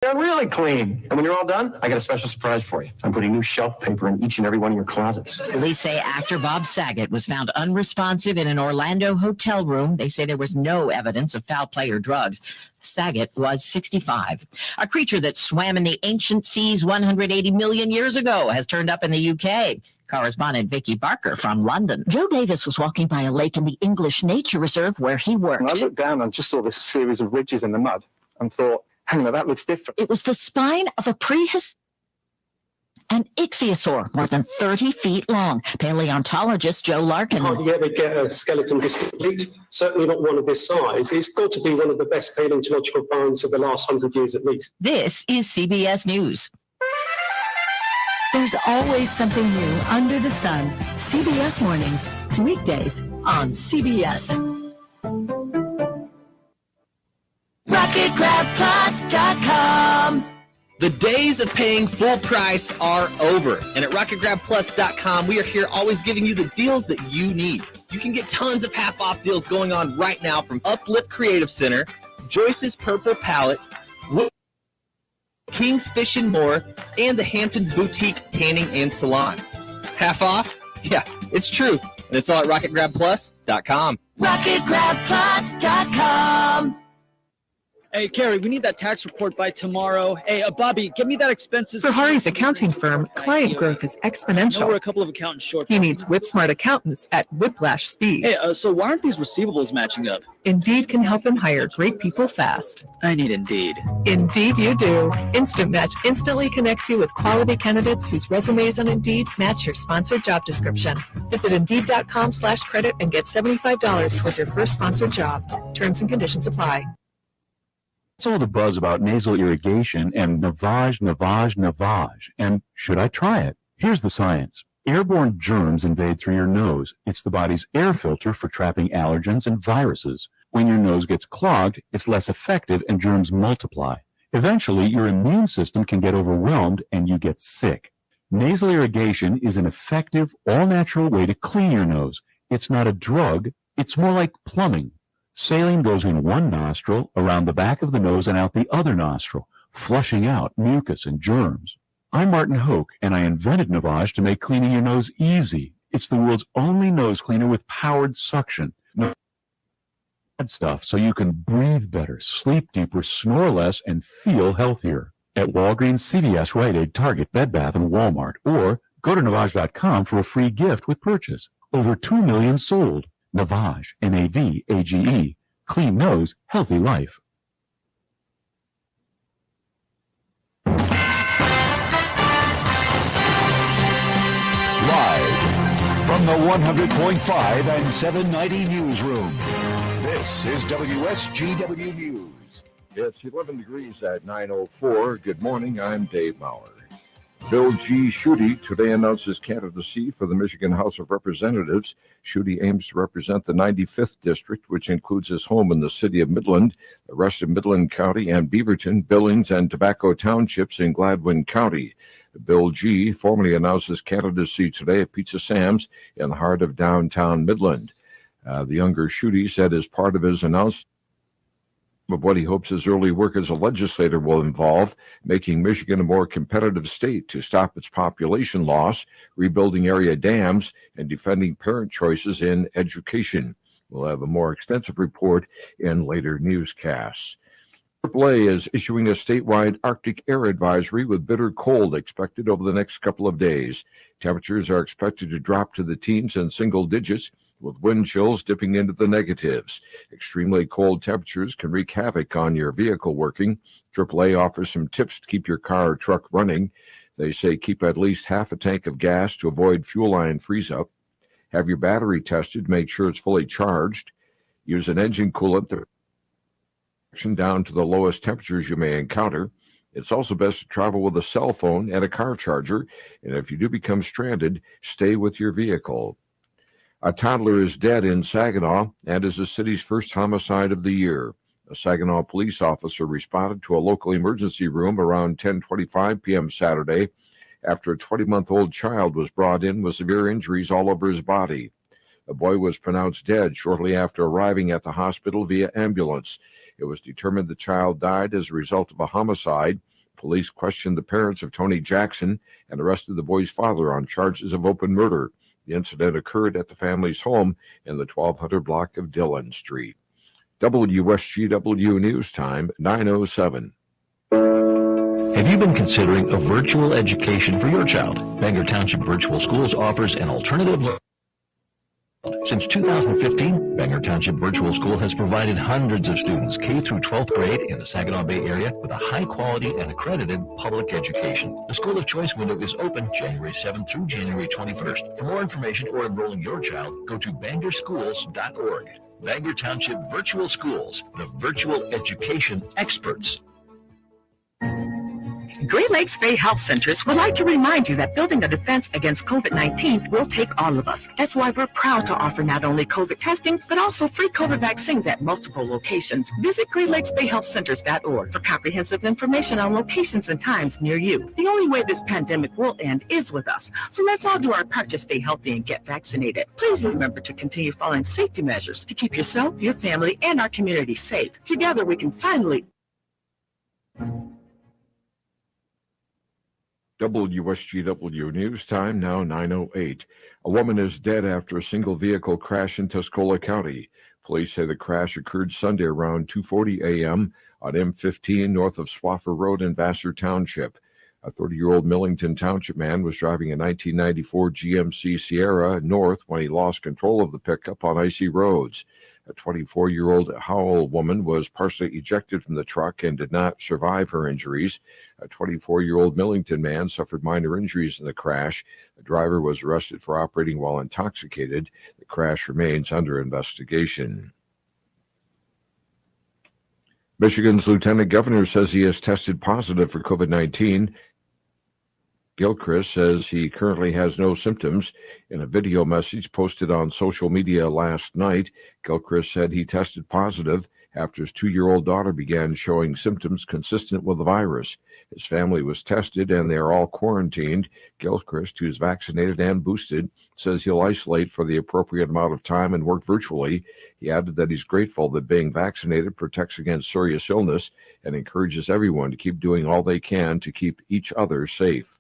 They're really clean. And when you're all done, I got a special surprise for you. I'm putting new shelf paper in each and every one of your closets. Police say actor Bob Saget was found unresponsive in an Orlando hotel room. They say there was no evidence of foul play or drugs. Saget was 65. A creature that swam in the ancient seas 180 million years ago has turned up in the UK. Correspondent Vicky Barker from London. Joe Davis was walking by a lake in the English Nature Reserve where he worked. And I looked down and just saw this series of ridges in the mud and thought, hang on, that looks different. It was the spine of a an ichthyosaur, more than 30 feet long. Paleontologist Joe Larkin. Hardly ever get a skeleton this complete, certainly not one of this size. It's got to be one of the best paleontological finds of the last 100 years at least. This is CBS News. There's always something new under the sun. CBS Mornings, weekdays on CBS. RocketGrabPlus.com. The days of paying full price are over. And at RocketGrabPlus.com, we are here always giving you the deals that you need. You can get tons of half-off deals going on right now from Uplift Creative Center, Joyce's Purple Palette, King's Fish and More, and the Hamptons Boutique Tanning and Salon. Half off? Yeah, it's true. And it's all at RocketGrabPlus.com. RocketGrabPlus.com. Hey, Carrie, we need that tax report by tomorrow. Hey, Bobby, give me that expenses. For Hari's accounting firm, client growth is exponential. We're a couple of accountants short. He needs whip-smart accountants at whiplash speed. Hey, so why aren't these receivables matching up? Indeed can help him hire great people fast. I need Indeed. Indeed you do. Instant Match instantly connects you with quality candidates whose resumes on Indeed match your sponsored job description. Visit Indeed.com/credit and get $75 towards your first sponsored job. Terms and conditions apply. What's all the buzz about nasal irrigation and Navage, and should I try it? Here's the science. Airborne germs invade through your nose. It's the body's air filter for trapping allergens and viruses. When your nose gets clogged, it's less effective and germs multiply. Eventually, your immune system can get overwhelmed and you get sick. Nasal irrigation is an effective, all-natural way to clean your nose. It's not a drug. It's more like plumbing. Saline goes in one nostril, around the back of the nose, and out the other nostril, flushing out mucus and germs. I'm Martin Hoke, and I invented Navage to make cleaning your nose easy. It's the world's only nose cleaner with powered suction. No bad stuff, so you can breathe better, sleep deeper, snore less, and feel healthier. At Walgreens, CVS, Rite Aid, Target, Bed Bath, and Walmart. Or go to Navage.com for a free gift with purchase. Over 2 million sold. Navage, Navage, clean nose, healthy life. Live from the 100.5 and 790 newsroom, this is WSGW News. It's 11 degrees at 9:04. Good morning, I'm Dave Maurer. Bill G. Schuette today announces candidacy for the Michigan House of Representatives. Schuette aims to represent the 95th District, which includes his home in the city of Midland, the rest of Midland County, and Beaverton, Billings, and Tobacco Townships in Gladwin County. Bill G. formally announced his candidacy today at Pizza Sam's in the heart of downtown Midland. The younger Schuette said as part of his announcement of what he hopes his early work as a legislator will involve, making Michigan a more competitive state to stop its population loss, rebuilding area dams, and defending parent choices in education. We'll have a more extensive report in later newscasts. AAA is issuing a statewide Arctic air advisory with bitter cold expected over the next couple of days. Temperatures are expected to drop to the teens and single digits, with wind chills dipping into the negatives. Extremely cold temperatures can wreak havoc on your vehicle working. AAA offers some tips to keep your car or truck running. They say keep at least half a tank of gas to avoid fuel line freeze-up. Have your battery tested to make sure it's fully charged. Use an engine coolant to down to the lowest temperatures you may encounter. It's also best to travel with a cell phone and a car charger, and if you do become stranded, stay with your vehicle. A toddler is dead in Saginaw and is the city's first homicide of the year. A Saginaw police officer responded to a local emergency room around 10:25 p.m. Saturday after a 20-month-old child was brought in with severe injuries all over his body. The boy was pronounced dead shortly after arriving at the hospital via ambulance. It was determined the child died as a result of a homicide. Police questioned the parents of Tony Jackson and arrested the boy's father on charges of open murder. The incident occurred at the family's home in the 1200 block of Dillon Street. WSGW News Time, 9:07. Have you been considering a virtual education for your child? Bangor Township Virtual Schools offers an alternative. Since 2015, Bangor Township Virtual School has provided hundreds of students K through 12th grade in the Saginaw Bay area with a high-quality and accredited public education. The school of choice window is open January 7th through January 21st. For more information or enrolling your child, go to bangorschools.org. Bangor Township Virtual Schools, the virtual education experts. Great Lakes Bay Health Centers would like to remind you that building a defense against COVID-19 will take all of us. That's why we're proud to offer not only COVID testing, but also free COVID vaccines at multiple locations. Visit GreatLakesBayHealthCenters.org for comprehensive information on locations and times near you. The only way this pandemic will end is with us. So let's all do our part to stay healthy and get vaccinated. Please remember to continue following safety measures to keep yourself, your family, and our community safe. Together we can finally... WSGW News Time, now 9:08. A woman is dead after a single vehicle crash in Tuscola County. Police say the crash occurred Sunday around 2:40 a.m. on M15 north of Swaffer Road in Vassar Township. A 30-year-old Millington Township man was driving a 1994 GMC Sierra north when he lost control of the pickup on icy roads. A 24-year-old Howell woman was partially ejected from the truck and did not survive her injuries. A 24-year-old Millington man suffered minor injuries in the crash. The driver was arrested for operating while intoxicated. The crash remains under investigation. Michigan's lieutenant governor says he has tested positive for COVID-19. Gilchrist says he currently has no symptoms. In a video message posted on social media last night, Gilchrist said he tested positive after his 2-year-old daughter began showing symptoms consistent with the virus. His family was tested and they are all quarantined. Gilchrist, who's vaccinated and boosted, says he'll isolate for the appropriate amount of time and work virtually. He added that he's grateful that being vaccinated protects against serious illness and encourages everyone to keep doing all they can to keep each other safe.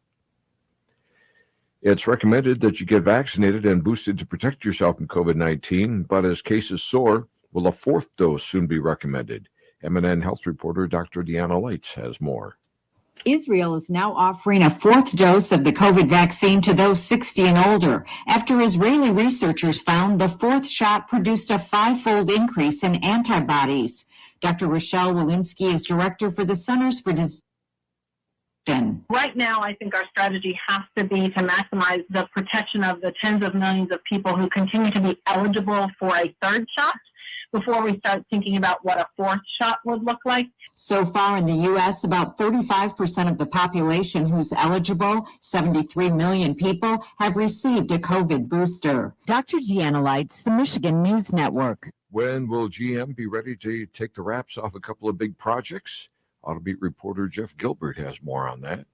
It's recommended that you get vaccinated and boosted to protect yourself from COVID-19, but as cases soar, will a fourth dose soon be recommended? MNN Health reporter Dr. Deanna Leitz has more. Israel is now offering a fourth dose of the COVID vaccine to those 60 and older, after Israeli researchers found the fourth shot produced a 5-fold increase in antibodies. Dr. Rochelle Walensky is director for the Centers for Disease. Right now, I think our strategy has to be to maximize the protection of the tens of millions of people who continue to be eligible for a third shot before we start thinking about what a fourth shot would look like. So far in the U.S., about 35% of the population who's eligible, 73 million people, have received a COVID booster. Dr. Deanna Leitz, the Michigan News Network. When will GM be ready to take the wraps off a couple of big projects? Autobeat reporter Jeff Gilbert has more on that.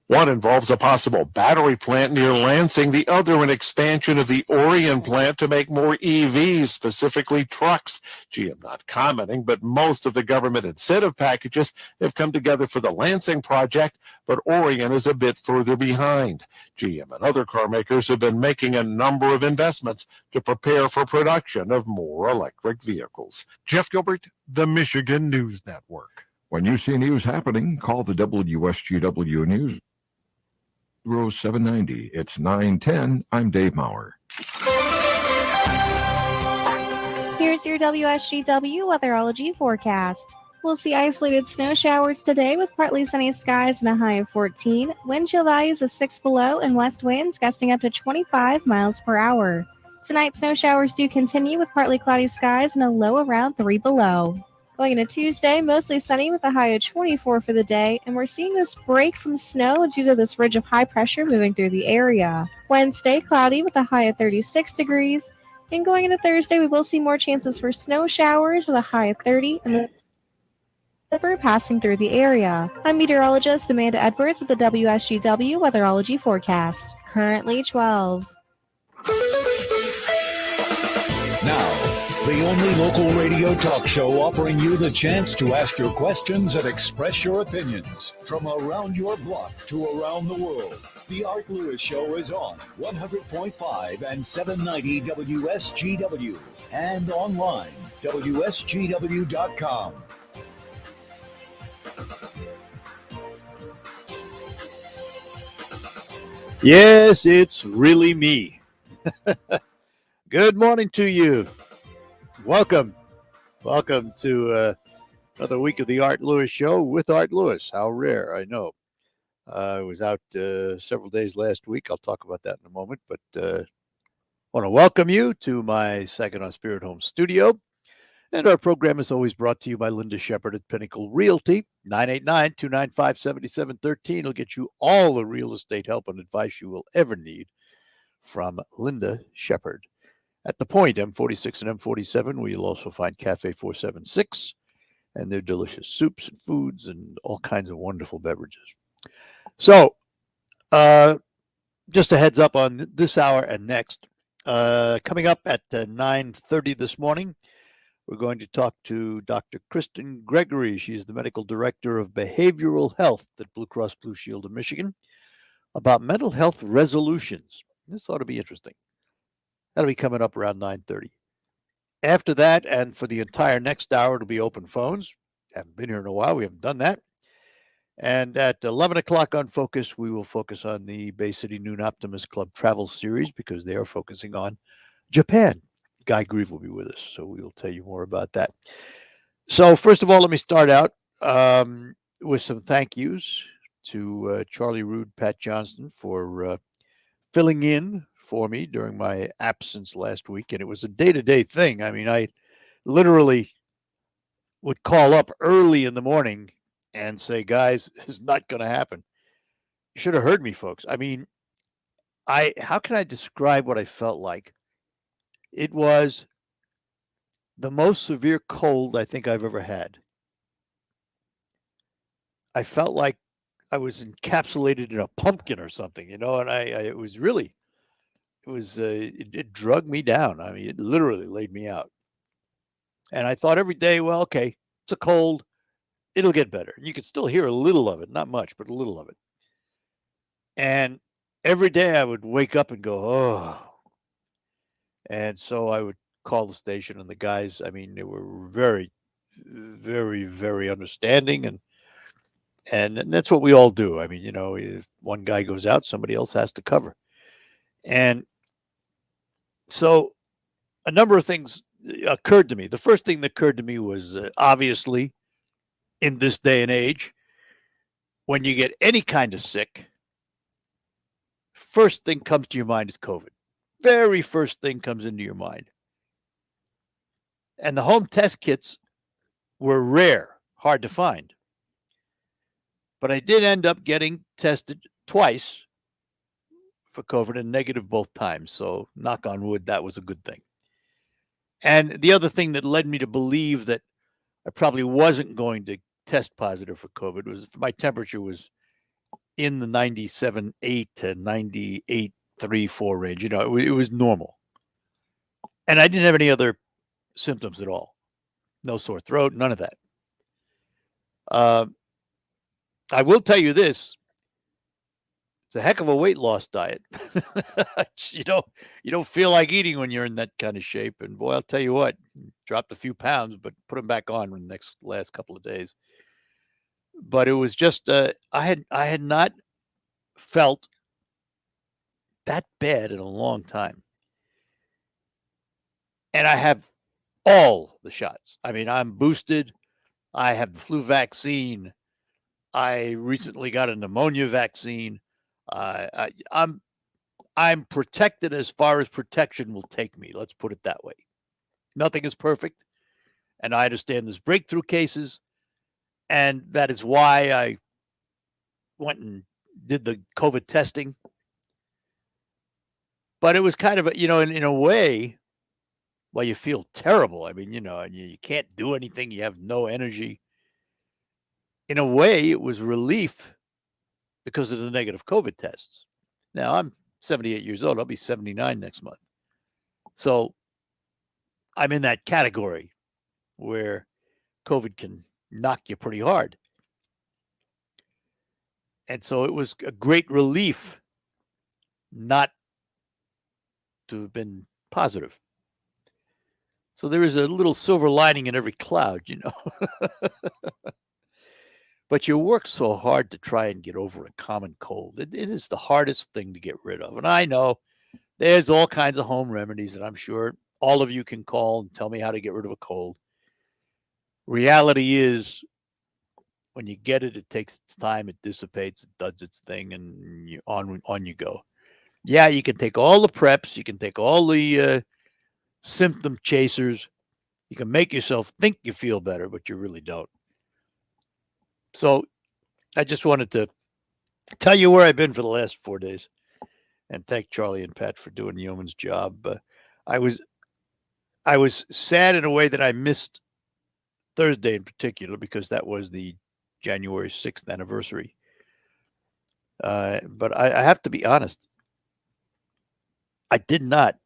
One involves a possible battery plant near Lansing, the other an expansion of the Orion plant to make more EVs, specifically trucks. GM not commenting, but most of the government incentive packages have come together for the Lansing project, but Orion is a bit further behind. GM and other car makers have been making a number of investments to prepare for production of more electric vehicles. Jeff Gilbert, the Michigan News Network. When you see news happening, call the WSGW News. 0790. It's 9:10. I'm Dave Maurer. Here's your WSGW Weatherology forecast. We'll see isolated snow showers today with partly sunny skies and a high of 14. Wind chill values of 6 below and west winds gusting up to 25 miles per hour. Tonight, snow showers do continue with partly cloudy skies and a low around 3 below. Going into Tuesday, mostly sunny with a high of 24 for the day, and we're seeing this break from snow due to this ridge of high pressure moving through the area. Wednesday, cloudy with a high of 36 degrees, and going into Thursday, we will see more chances for snow showers with a high of 30 and the slipper passing through the area. I'm meteorologist Amanda Edwards with the WSGW Weatherology forecast. Currently 12. Now, The only local radio talk show offering you the chance to ask your questions and express your opinions from around your block to around the world. The Art Lewis Show is on 100.5 and 790 WSGW and online, WSGW.com. Yes, it's really me. Good morning to you. Welcome to another week of the Art Lewis Show with Art Lewis. How rare, I know. I was out several days last week. I'll talk about that in a moment, but I want to welcome you to my Second on Spirit Home studio. And our program is always brought to you by Linda Shepard at Pinnacle Realty, 989-295-7713. It'll get you all the real estate help and advice you will ever need from Linda Shepard. At the Point, M46 and M47, where you'll also find Cafe 476 and their delicious soups and foods and all kinds of wonderful beverages. So, just a heads up on this hour and next. Coming up at 9:30 this morning, we're going to talk to Dr. Kristyn Gregory. She's the medical director of behavioral health at Blue Cross Blue Shield of Michigan about mental health resolutions. This ought to be interesting. That'll be coming up around 9:30. After that, and for the entire next hour, it'll be open phones. Haven't been here in a while. We haven't done that. And at 11 o'clock on Focus, we will focus on the Bay City Noon Optimist Club travel series because they are focusing on Japan. Guy Grieve will be with us, so we will tell you more about that. So first of all, let me start out with some thank yous to Charlie Rood, Pat Johnston for filling in for me during my absence last week. And it was a day-to-day thing. I mean, I literally would call up early in the morning and say, guys, it's not going to happen. You should have heard me, folks. I mean, how can I describe what I felt like? It was the most severe cold I think I've ever had. I felt like I was encapsulated in a pumpkin or something, and it was really, it drug me down. I mean, it literally laid me out. And I thought every day, well, okay, it's a cold. It'll get better. You could still hear a little of it, not much, but a little of it. And every day I would wake up and go, oh. And so I would call the station, and the guys, I mean, they were very, very, very understanding. And that's what we all do. I mean, if one guy goes out, somebody else has to cover. And so a number of things occurred to me. The first thing that occurred to me was obviously in this day and age, when you get any kind of sick, first thing comes to your mind is COVID. Very first thing comes into your mind. And the home test kits were rare, hard to find. But I did end up getting tested twice for COVID and negative both times. So knock on wood, that was a good thing. And the other thing that led me to believe that I probably wasn't going to test positive for COVID was my temperature was in the 97.8 to 98.3-4 range. It was normal. And I didn't have any other symptoms at all. No sore throat, none of that. I will tell you this. It's a heck of a weight loss diet. You don't feel like eating when you're in that kind of shape. And boy, I'll tell you what, dropped a few pounds, but put them back on in the last couple of days. But it was just, I had not felt that bad in a long time. And I have all the shots. I mean, I'm boosted. I have the flu vaccine. I recently got a pneumonia vaccine. I'm protected as far as protection will take me. Let's put it that way. Nothing is perfect. And I understand there's breakthrough cases. And that is why I went and did the COVID testing. But it was kind of, in a way, well, you feel terrible. I mean, and you can't do anything. You have no energy. In a way, it was relief because of the negative COVID tests. Now, I'm 78 years old. I'll be 79 next month. So I'm in that category where COVID can knock you pretty hard. And so it was a great relief not to have been positive. So there is a little silver lining in every cloud, you know. But you work so hard to try and get over a common cold. It is the hardest thing to get rid of. And I know there's all kinds of home remedies, and I'm sure all of you can call and tell me how to get rid of a cold. Reality is, when you get it, it takes its time, it dissipates, it does its thing, and on you go. Yeah, you can take all the preps, you can take all the symptom chasers, you can make yourself think you feel better, but you really don't. So I just wanted to tell you where I've been for the last 4 days, and thank Charlie and Pat for doing yeoman's job. I was sad in a way that I missed Thursday in particular, because that was the January 6th anniversary. But I have to be honest, I did not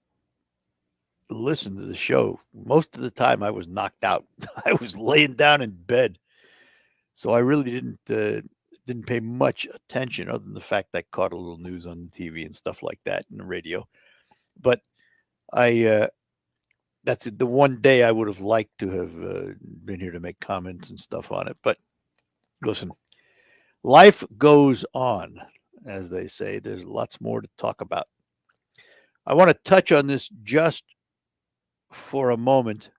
listen to the show. Most of the time I was knocked out. I was laying down in bed. So I really didn't pay much attention, other than the fact that I caught a little news on the TV and stuff like that, and the radio. But that's the one day I would have liked to have been here to make comments and stuff on it. But listen, life goes on, as they say. There's lots more to talk about. I want to touch on this just for a moment,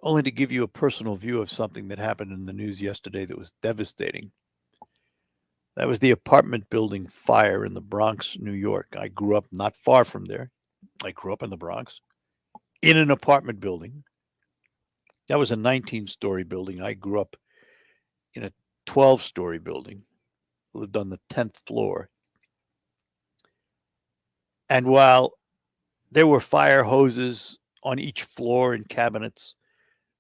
only to give you a personal view of something that happened in the news yesterday that was devastating. That was the apartment building fire in the Bronx, New York. I grew up not far from there. I grew up in the Bronx, in an apartment building. That was a 19-story building. I grew up in a 12-story building, lived on the 10th floor. And while there were fire hoses on each floor and cabinets,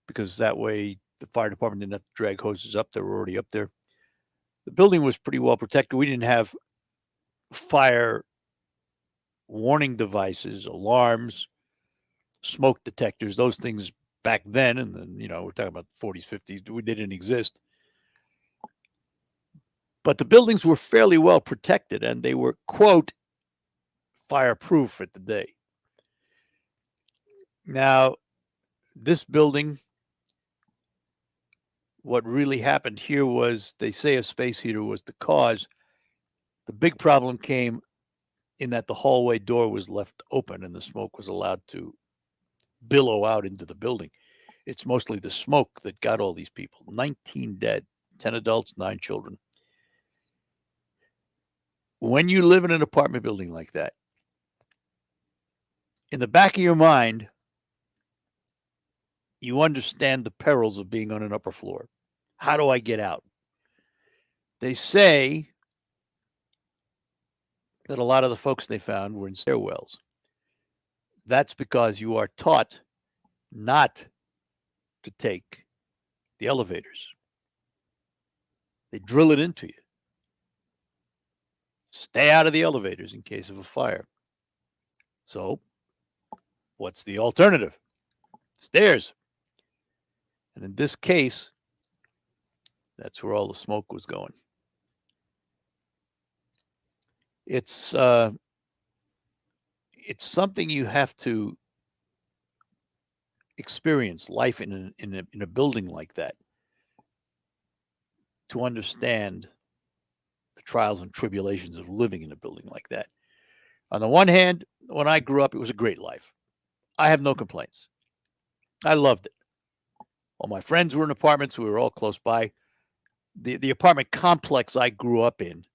because that way the fire department didn't have to drag hoses up. They were already up there. The building was pretty well protected. We didn't have fire warning devices, alarms, smoke detectors, those things back then. And then, we're talking about the 40s, 50s. They didn't exist. But the buildings were fairly well protected, and they were, quote, fireproof at the day. Now, this building, what really happened here was, they say a space heater was the cause. The big problem came in that the hallway door was left open and the smoke was allowed to billow out into the building. It's mostly the smoke that got all these people. 19 dead, 10 adults, 9 children. When you live in an apartment building like that, in the back of your mind, you understand the perils of being on an upper floor. How do I get out? They say that a lot of the folks they found were in stairwells. That's because you are taught not to take the elevators. They drill it into you. Stay out of the elevators in case of a fire. So, what's the alternative? Stairs. And in this case, that's where all the smoke was going. It's something you have to experience, life in a building like that, to understand the trials and tribulations of living in a building like that. On the one hand, when I grew up, it was a great life. I have no complaints. I loved it. All my friends were in apartments. We were all close by. The apartment complex I grew up in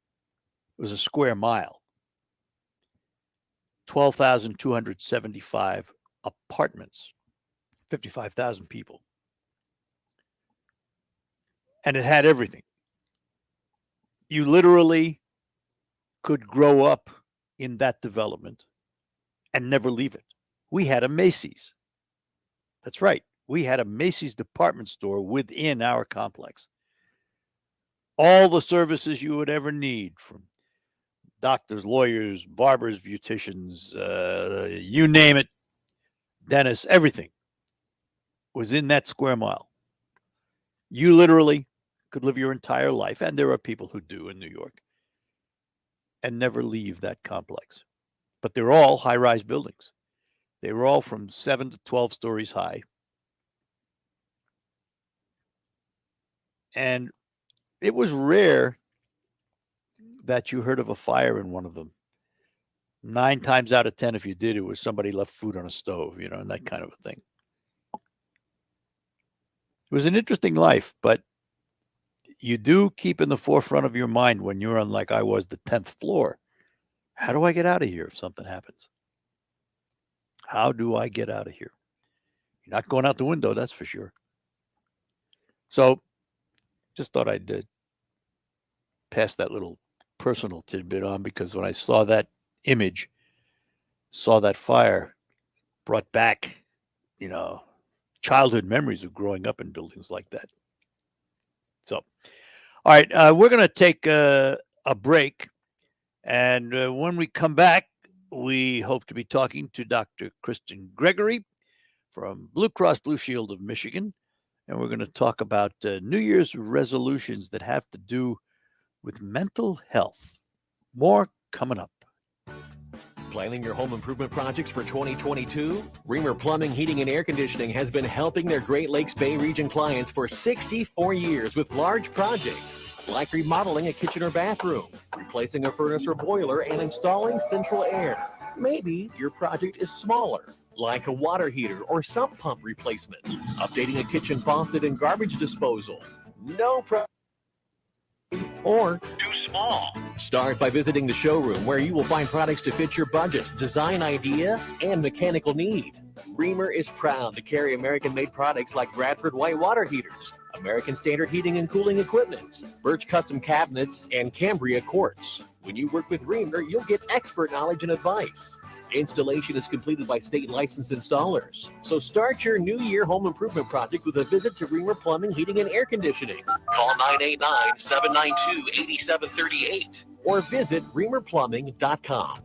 was a square mile. 12,275 apartments, 55,000 people. And it had everything. You literally could grow up in that development and never leave it. We had a Macy's. That's right. We had a Macy's department store within our complex. All the services you would ever need, from doctors, lawyers, barbers, beauticians, you name it, dentists, everything was in that square mile. You literally could live your entire life, and there are people who do in New York, and never leave that complex. But they're all high-rise buildings. They were all from 7 to 12 stories high. And it was rare that you heard of a fire in one of them. 9 times out of 10, if you did, it was somebody left food on a stove, and that kind of a thing. It was an interesting life, but you do keep in the forefront of your mind when you're on, like I was, the 10th floor. How do I get out of here if something happens? How do I get out of here? You're not going out the window, that's for sure. So just thought I'd pass that little personal tidbit on, because when I saw that image, saw that fire, brought back, childhood memories of growing up in buildings like that. So, all right, we're going to take a break. And when we come back, we hope to be talking to Dr. Kristyn Gregory from Blue Cross Blue Shield of Michigan. And we're going to talk about New Year's resolutions that have to do with mental health. More coming up. Planning your home improvement projects for 2022? Reamer Plumbing, Heating, and Air Conditioning has been helping their Great Lakes Bay region clients for 64 years with large projects like remodeling a kitchen or bathroom, replacing a furnace or boiler, and installing central air. Maybe your project is smaller, like a water heater or sump pump replacement, updating a kitchen faucet and garbage disposal. No problem. Or too small. Start by visiting the showroom, where you will find products to fit your budget, design idea, and mechanical need. Reamer is proud to carry American-made products like Bradford white water heaters, American Standard heating and cooling equipment, Birch custom cabinets, and Cambria quartz. When you work with Reamer, you'll get expert knowledge and advice. Installation is completed by state licensed installers. So start your new year home improvement project with a visit to Reamer Plumbing, Heating, and Air Conditioning. Call 989-792-8738 or visit reamerplumbing.com.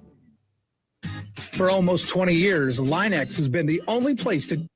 For almost 20 years, Linex has been the only place to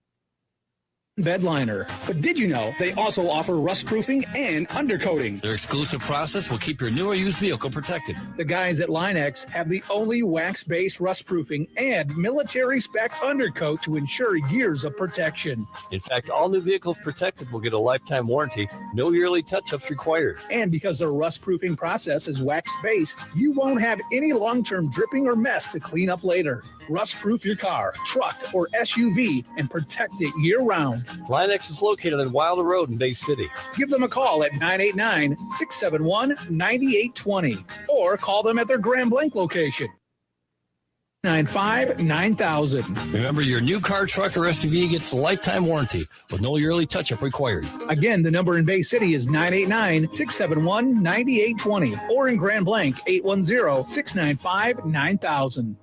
bed liner. But did you know they also offer rust proofing and undercoating? Their exclusive process will keep your new or used vehicle protected. The guys at Linex have the only wax-based rust proofing and military spec undercoat to ensure years of protection. In fact, all new vehicles protected will get a lifetime warranty. No yearly touch-ups required. And because their rust proofing process is wax-based, you won't have any long-term dripping or mess to clean up later. Rust-proof your car, truck, or SUV and protect it year-round. Linex is located on Wilder Road in Bay City. Give them a call at 989-671-9820 or call them at their Grand Blanc location. 95-9000. Remember, your new car, truck, or SUV gets a lifetime warranty with no yearly touch-up required. Again, the number in Bay City is 989-671-9820 or in Grand Blanc, 810-695-9000.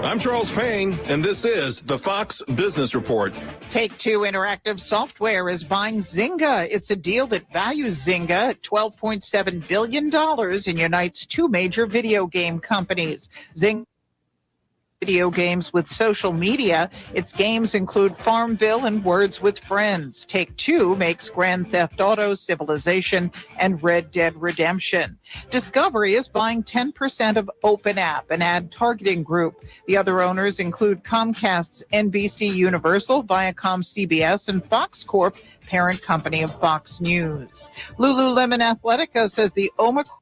I'm Charles Payne, and this is the Fox Business Report. Take-Two Interactive Software is buying Zynga. It's a deal that values Zynga at $12.7 billion and unites two major video game companies. Zynga video games with social media. Its games include Farmville and Words with Friends. Take-Two makes Grand Theft Auto, Civilization, and Red Dead Redemption. Discovery is buying 10% of OpenApp, an ad targeting group. The other owners include Comcast's NBC Universal, Viacom CBS, and Fox Corp, parent company of Fox News. Lululemon Athletica says the Omicron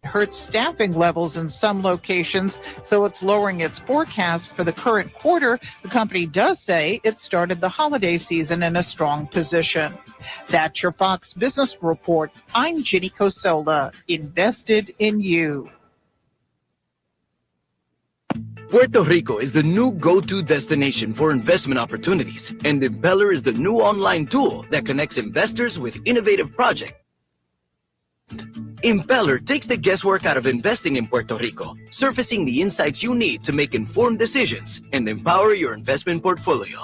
hurts staffing levels in some locations, so it's lowering its forecast for the current quarter. The company does say it started the holiday season in a strong position. That's your Fox Business Report. I'm Ginny Cosola, invested in you. Puerto Rico is the new go-to destination for investment opportunities, and Impeller is the new online tool that connects investors with innovative projects. Impeller takes the guesswork out of investing in Puerto Rico, surfacing the insights you need to make informed decisions and empower your investment portfolio.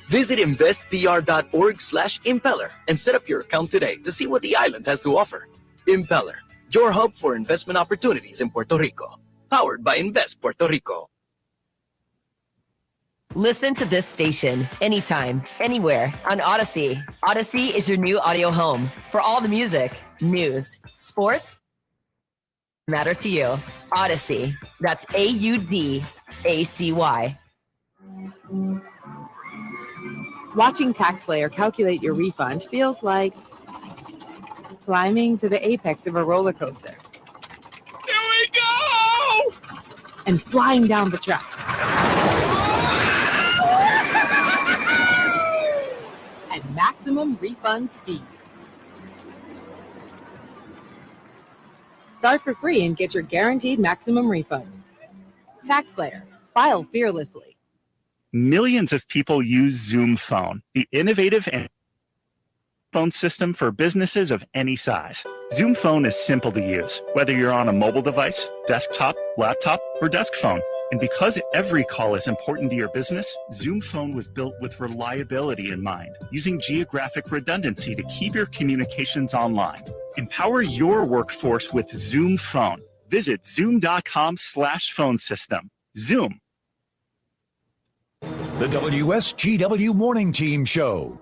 Visit investpr.org/impeller and set up your account today to see what the island has to offer. Impeller, your hub for investment opportunities in Puerto Rico. powered by Invest Puerto Rico. Listen to this station anytime, anywhere on Odyssey. Odyssey is your new audio home for all the music, news, sports, matter to you. Odyssey. That's AUDACY. Watching TaxSlayer calculate your refund feels like climbing to the apex of a roller coaster. Here we go! And flying down the tracks. At maximum refund speed. Start for free and get your guaranteed maximum refund. TaxSlayer. File fearlessly. Millions of people use Zoom Phone, the innovative and phone system for businesses of any size. Zoom Phone is simple to use, whether you're on a mobile device, desktop, laptop, or desk phone. And because every call is important to your business, Zoom Phone was built with reliability in mind, using geographic redundancy to keep your communications online. Empower your workforce with Zoom Phone. Visit zoom.com/phone system. Zoom. The WSGW Morning Team Show.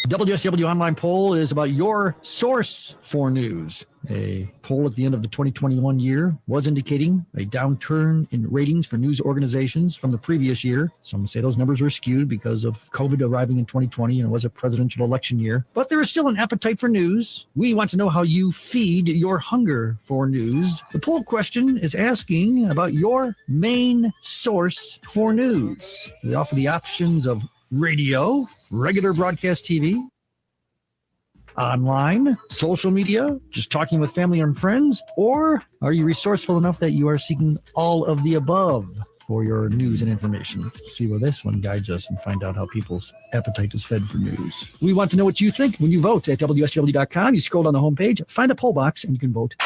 WSW Online Poll is about your source for news. A poll at the end of the 2021 year was indicating a downturn in ratings for news organizations from the previous year. Some say those numbers were skewed because of COVID arriving in 2020 and it was a presidential election year. But there is still an appetite for news. We want to know how you feed your hunger for news. The poll question is asking about your main source for news. We offer the options of radio, regular broadcast TV, online, social media, just talking with family and friends, or are you resourceful enough that you are seeking all of the above for your news and information? See where this one guides us and find out how people's appetite is fed for news. We want to know what you think when you vote at WSW.com. You scroll down the homepage, find the poll box, and you can vote.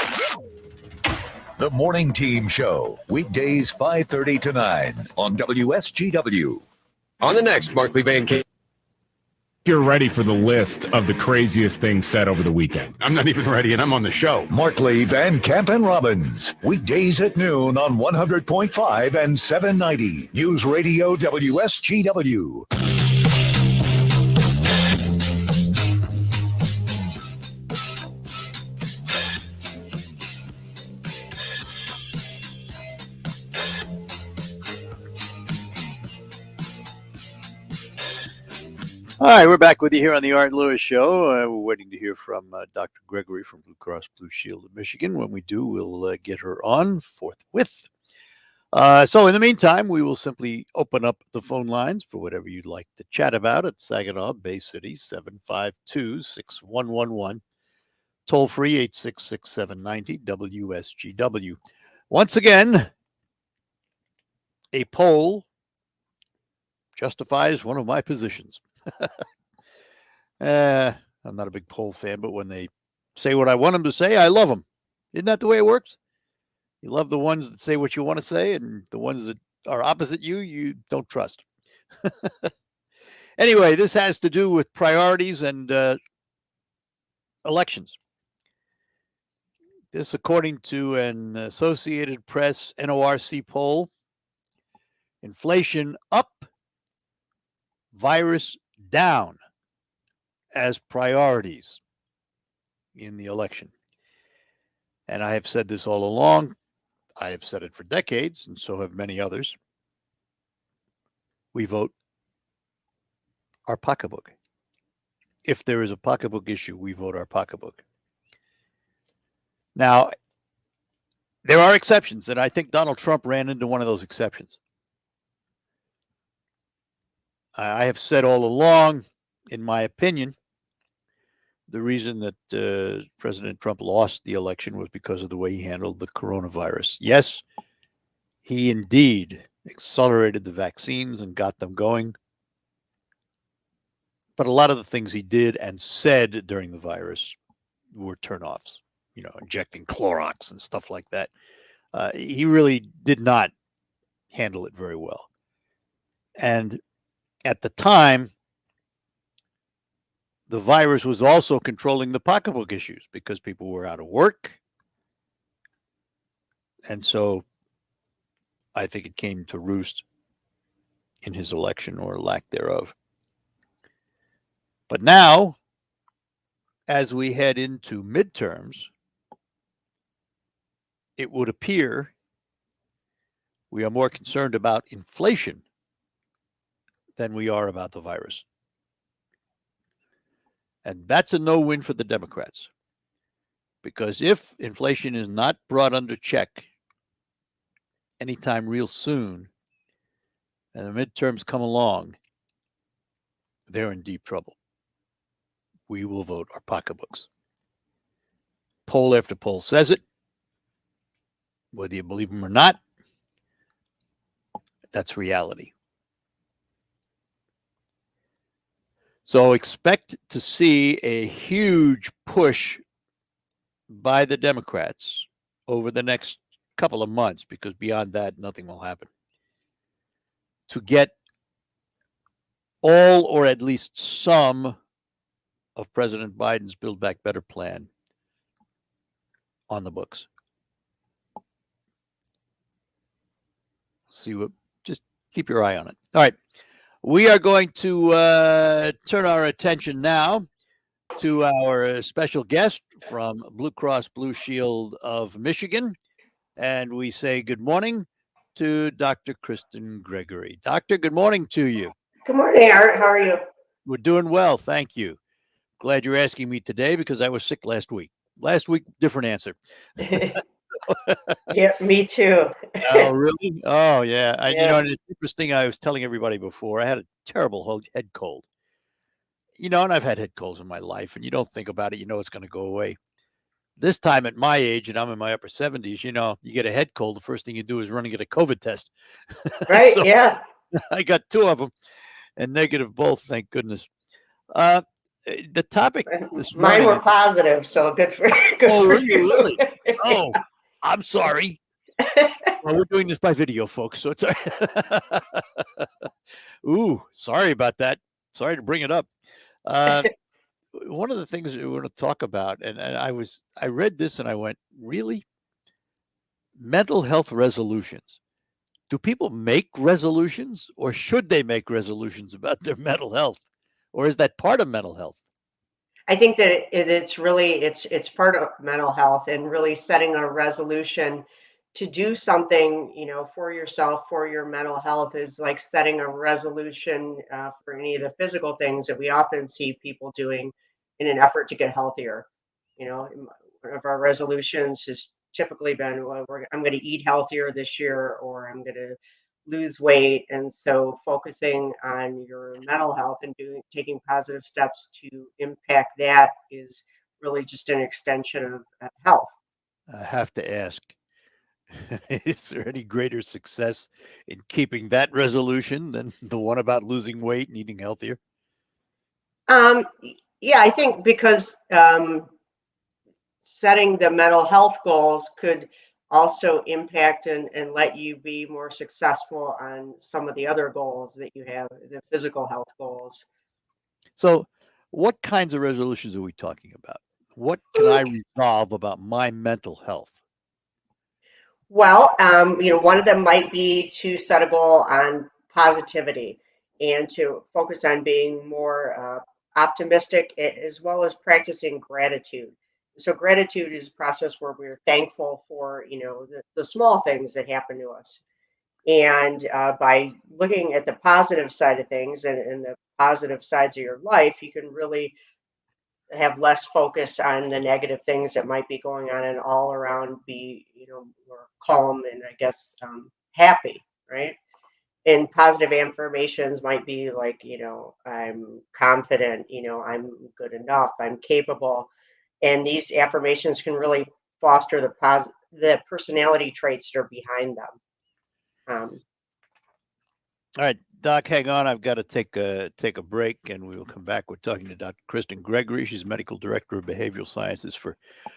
The Morning Team Show, weekdays 5:30 to 9 on WSGW. On the next Markley Van Camp. You're ready for the list of the craziest things said over the weekend. I'm not even ready, and I'm on the show. Markley, Van Camp, and Robbins, weekdays at noon on 100.5 and 790. News Radio WSGW. All right, we're back with you here on the Art Lewis Show. We're waiting to hear from Dr. Gregory from Blue Cross Blue Shield of Michigan. When we do, we'll get her on forthwith. So in the meantime, we will simply open up the phone lines for whatever you'd like to chat about at Saginaw, Bay City, 752-6111. Toll free, 866-790 WSGW. Once again, a poll justifies one of my positions. I'm not a big poll fan, but when they say what I want them to say, I love them. Isn't that the way it works? You love the ones that say what you want to say, and the ones that are opposite you, you don't trust. Anyway, this has to do with priorities and elections. This, according to an Associated Press NORC poll, inflation up, virus down as priorities in the election. And I have said this all along. I have said it for decades, and so have many others. We vote our pocketbook. If there is a pocketbook issue, we vote our pocketbook. Now, there are exceptions, and I think Donald Trump ran into one of those exceptions. I have said all along, in my opinion, the reason that President Trump lost the election was because of the way he handled the coronavirus. Yes, he indeed accelerated the vaccines and got them going. But a lot of the things he did and said during the virus were turnoffs, you know, injecting Clorox and stuff like that. He really did not handle it very well. And at the time, the virus was also controlling the pocketbook issues because people were out of work. And so I think it came to roost in his election or lack thereof. But now, as we head into midterms, it would appear we are more concerned about inflation than we are about the virus. And that's a no-win for the Democrats. Because if inflation is not brought under check anytime real soon, and the midterms come along, they're in deep trouble. We will vote our pocketbooks. Poll after poll says it. Whether you believe them or not, that's reality. So expect to see a huge push by the Democrats over the next couple of months, because beyond that, nothing will happen, to get all or at least some of President Biden's Build Back Better plan on the books. See what, just keep your eye on it. All right. We are going to turn our attention now to our special guest from Blue Cross Blue Shield of Michigan. And we say good morning to Dr. Kristyn Gregory. Doctor, good morning to you. Good morning, Art. How are you? We're doing well. Thank you. Glad you're asking me today because I was sick last week. Last week, different answer. Yeah, me too. Oh, really? Oh, yeah. Yeah. You know, and it's interesting. I was telling everybody before, I had a terrible head cold. You know, and I've had head colds in my life, and you don't think about it. You know it's going to go away. This time at my age, and I'm in my upper 70s, you know, you get a head cold, the first thing you do is run and get a COVID test. Right, So, yeah. I got 2 of them, and negative both, thank goodness. The topic this Mine morning were is- positive, so good for Oh, for really? you. Really? Oh, I'm sorry. Well, we're doing this by video, folks, so it's ooh, sorry about that. Sorry to bring it up. One of the things we want to talk about, and I read this and I went, really? Mental health resolutions. Do people make resolutions, or should they make resolutions about their mental health? Or is that part of mental health? I think that it's really it's part of mental health, and really setting a resolution to do something, you know, for yourself, for your mental health, is like setting a resolution for any of the physical things that we often see people doing in an effort to get healthier. You know, one of our resolutions has typically been, well, I'm going to eat healthier this year, or I'm going to lose weight. And so focusing on your mental health and taking positive steps to impact that is really just an extension of health. I have to ask, is there any greater success in keeping that resolution than the one about losing weight and eating healthier? Yeah, I think because setting the mental health goals could also impact and let you be more successful on some of the other goals that you have, the physical health goals. So, what kinds of resolutions are we talking about? What can I resolve about my mental health? Well, you know, one of them might be to set a goal on positivity and to focus on being more optimistic, as well as practicing gratitude. So gratitude is a process where we're thankful for, you know, the small things that happen to us. And by looking at the positive side of things and the positive sides of your life, you can really have less focus on the negative things that might be going on, and all around be, you know, more calm and I guess happy, right? And positive affirmations might be like, you know, I'm confident, you know, I'm good enough, I'm capable. And these affirmations can really foster the personality traits that are behind them. All right, Doc, hang on. I've got to take a break, and we will come back. We're talking to Dr. Kristyn Gregory. She's Medical Director of Behavioral Sciences for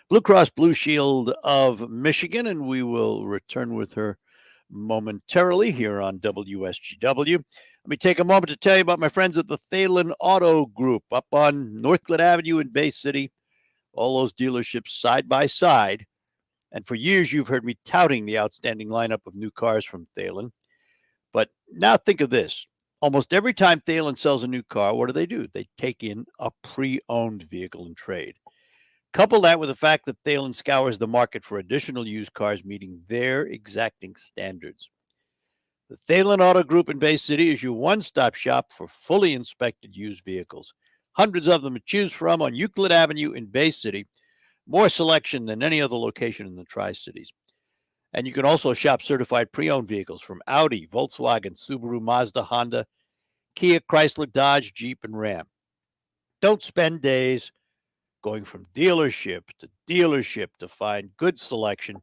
Blue Cross Blue Shield of Michigan, and we will return with her momentarily here on WSGW. Let me take a moment to tell you about my friends at the Thalen Auto Group up on Northgate Avenue in Bay City. All those dealerships side by side And for years, you've heard me touting the outstanding lineup of new cars from Thelen. But now think of this. Almost every time Thelen sells a new car, what do? They take in a pre-owned vehicle in trade. Couple that with the fact that Thelen scours the market for additional used cars meeting their exacting standards. The Thelen Auto Group in Bay City is your one-stop shop for fully inspected used vehicles. Hundreds of them to choose from on Euclid Avenue in Bay City. More selection than any other location in the Tri-Cities. And you can also shop certified pre-owned vehicles from Audi, Volkswagen, Subaru, Mazda, Honda, Kia, Chrysler, Dodge, Jeep, and Ram. Don't spend days going from dealership to find good selection.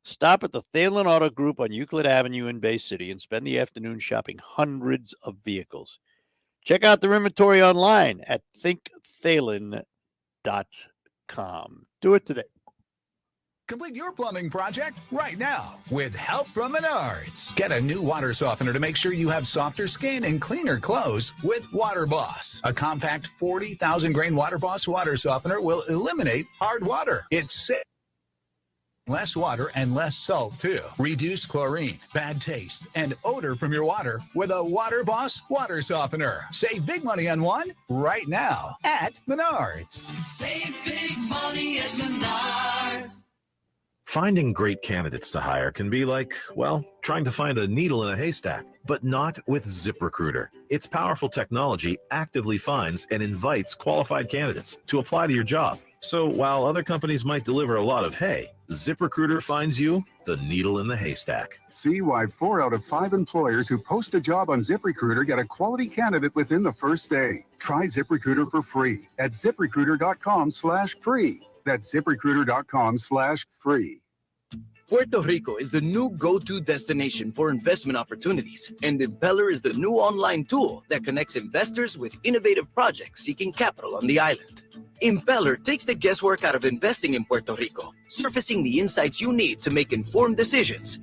Stop at the Thelen Auto Group on Euclid Avenue in Bay City and spend the afternoon shopping hundreds of vehicles. Check out their inventory online at thinkthelen.com. Do it today. Complete your plumbing project right now with help from Menards. Get a new water softener to make sure you have softer skin and cleaner clothes with Water Boss. A compact 40,000 grain Water Boss water softener will eliminate hard water. It's less water and less salt too. Reduce chlorine, bad taste, and odor from your water with a Water Boss water softener. Save big money on one right now at Menards. Save big money at Menards. Finding great candidates to hire can be like, well, trying to find a needle in a haystack, but not with ZipRecruiter. Its powerful technology actively finds and invites qualified candidates to apply to your job. So while other companies might deliver a lot of hay, ZipRecruiter finds you the needle in the haystack. See why 4 out of 5 employers who post a job on ZipRecruiter get a quality candidate within the first day. Try ZipRecruiter for free at ZipRecruiter.com/free. That's ZipRecruiter.com/free. Puerto Rico is the new go-to destination for investment opportunities, and Impeller is the new online tool that connects investors with innovative projects seeking capital on the island. Impeller takes the guesswork out of investing in Puerto Rico, surfacing the insights you need to make informed decisions.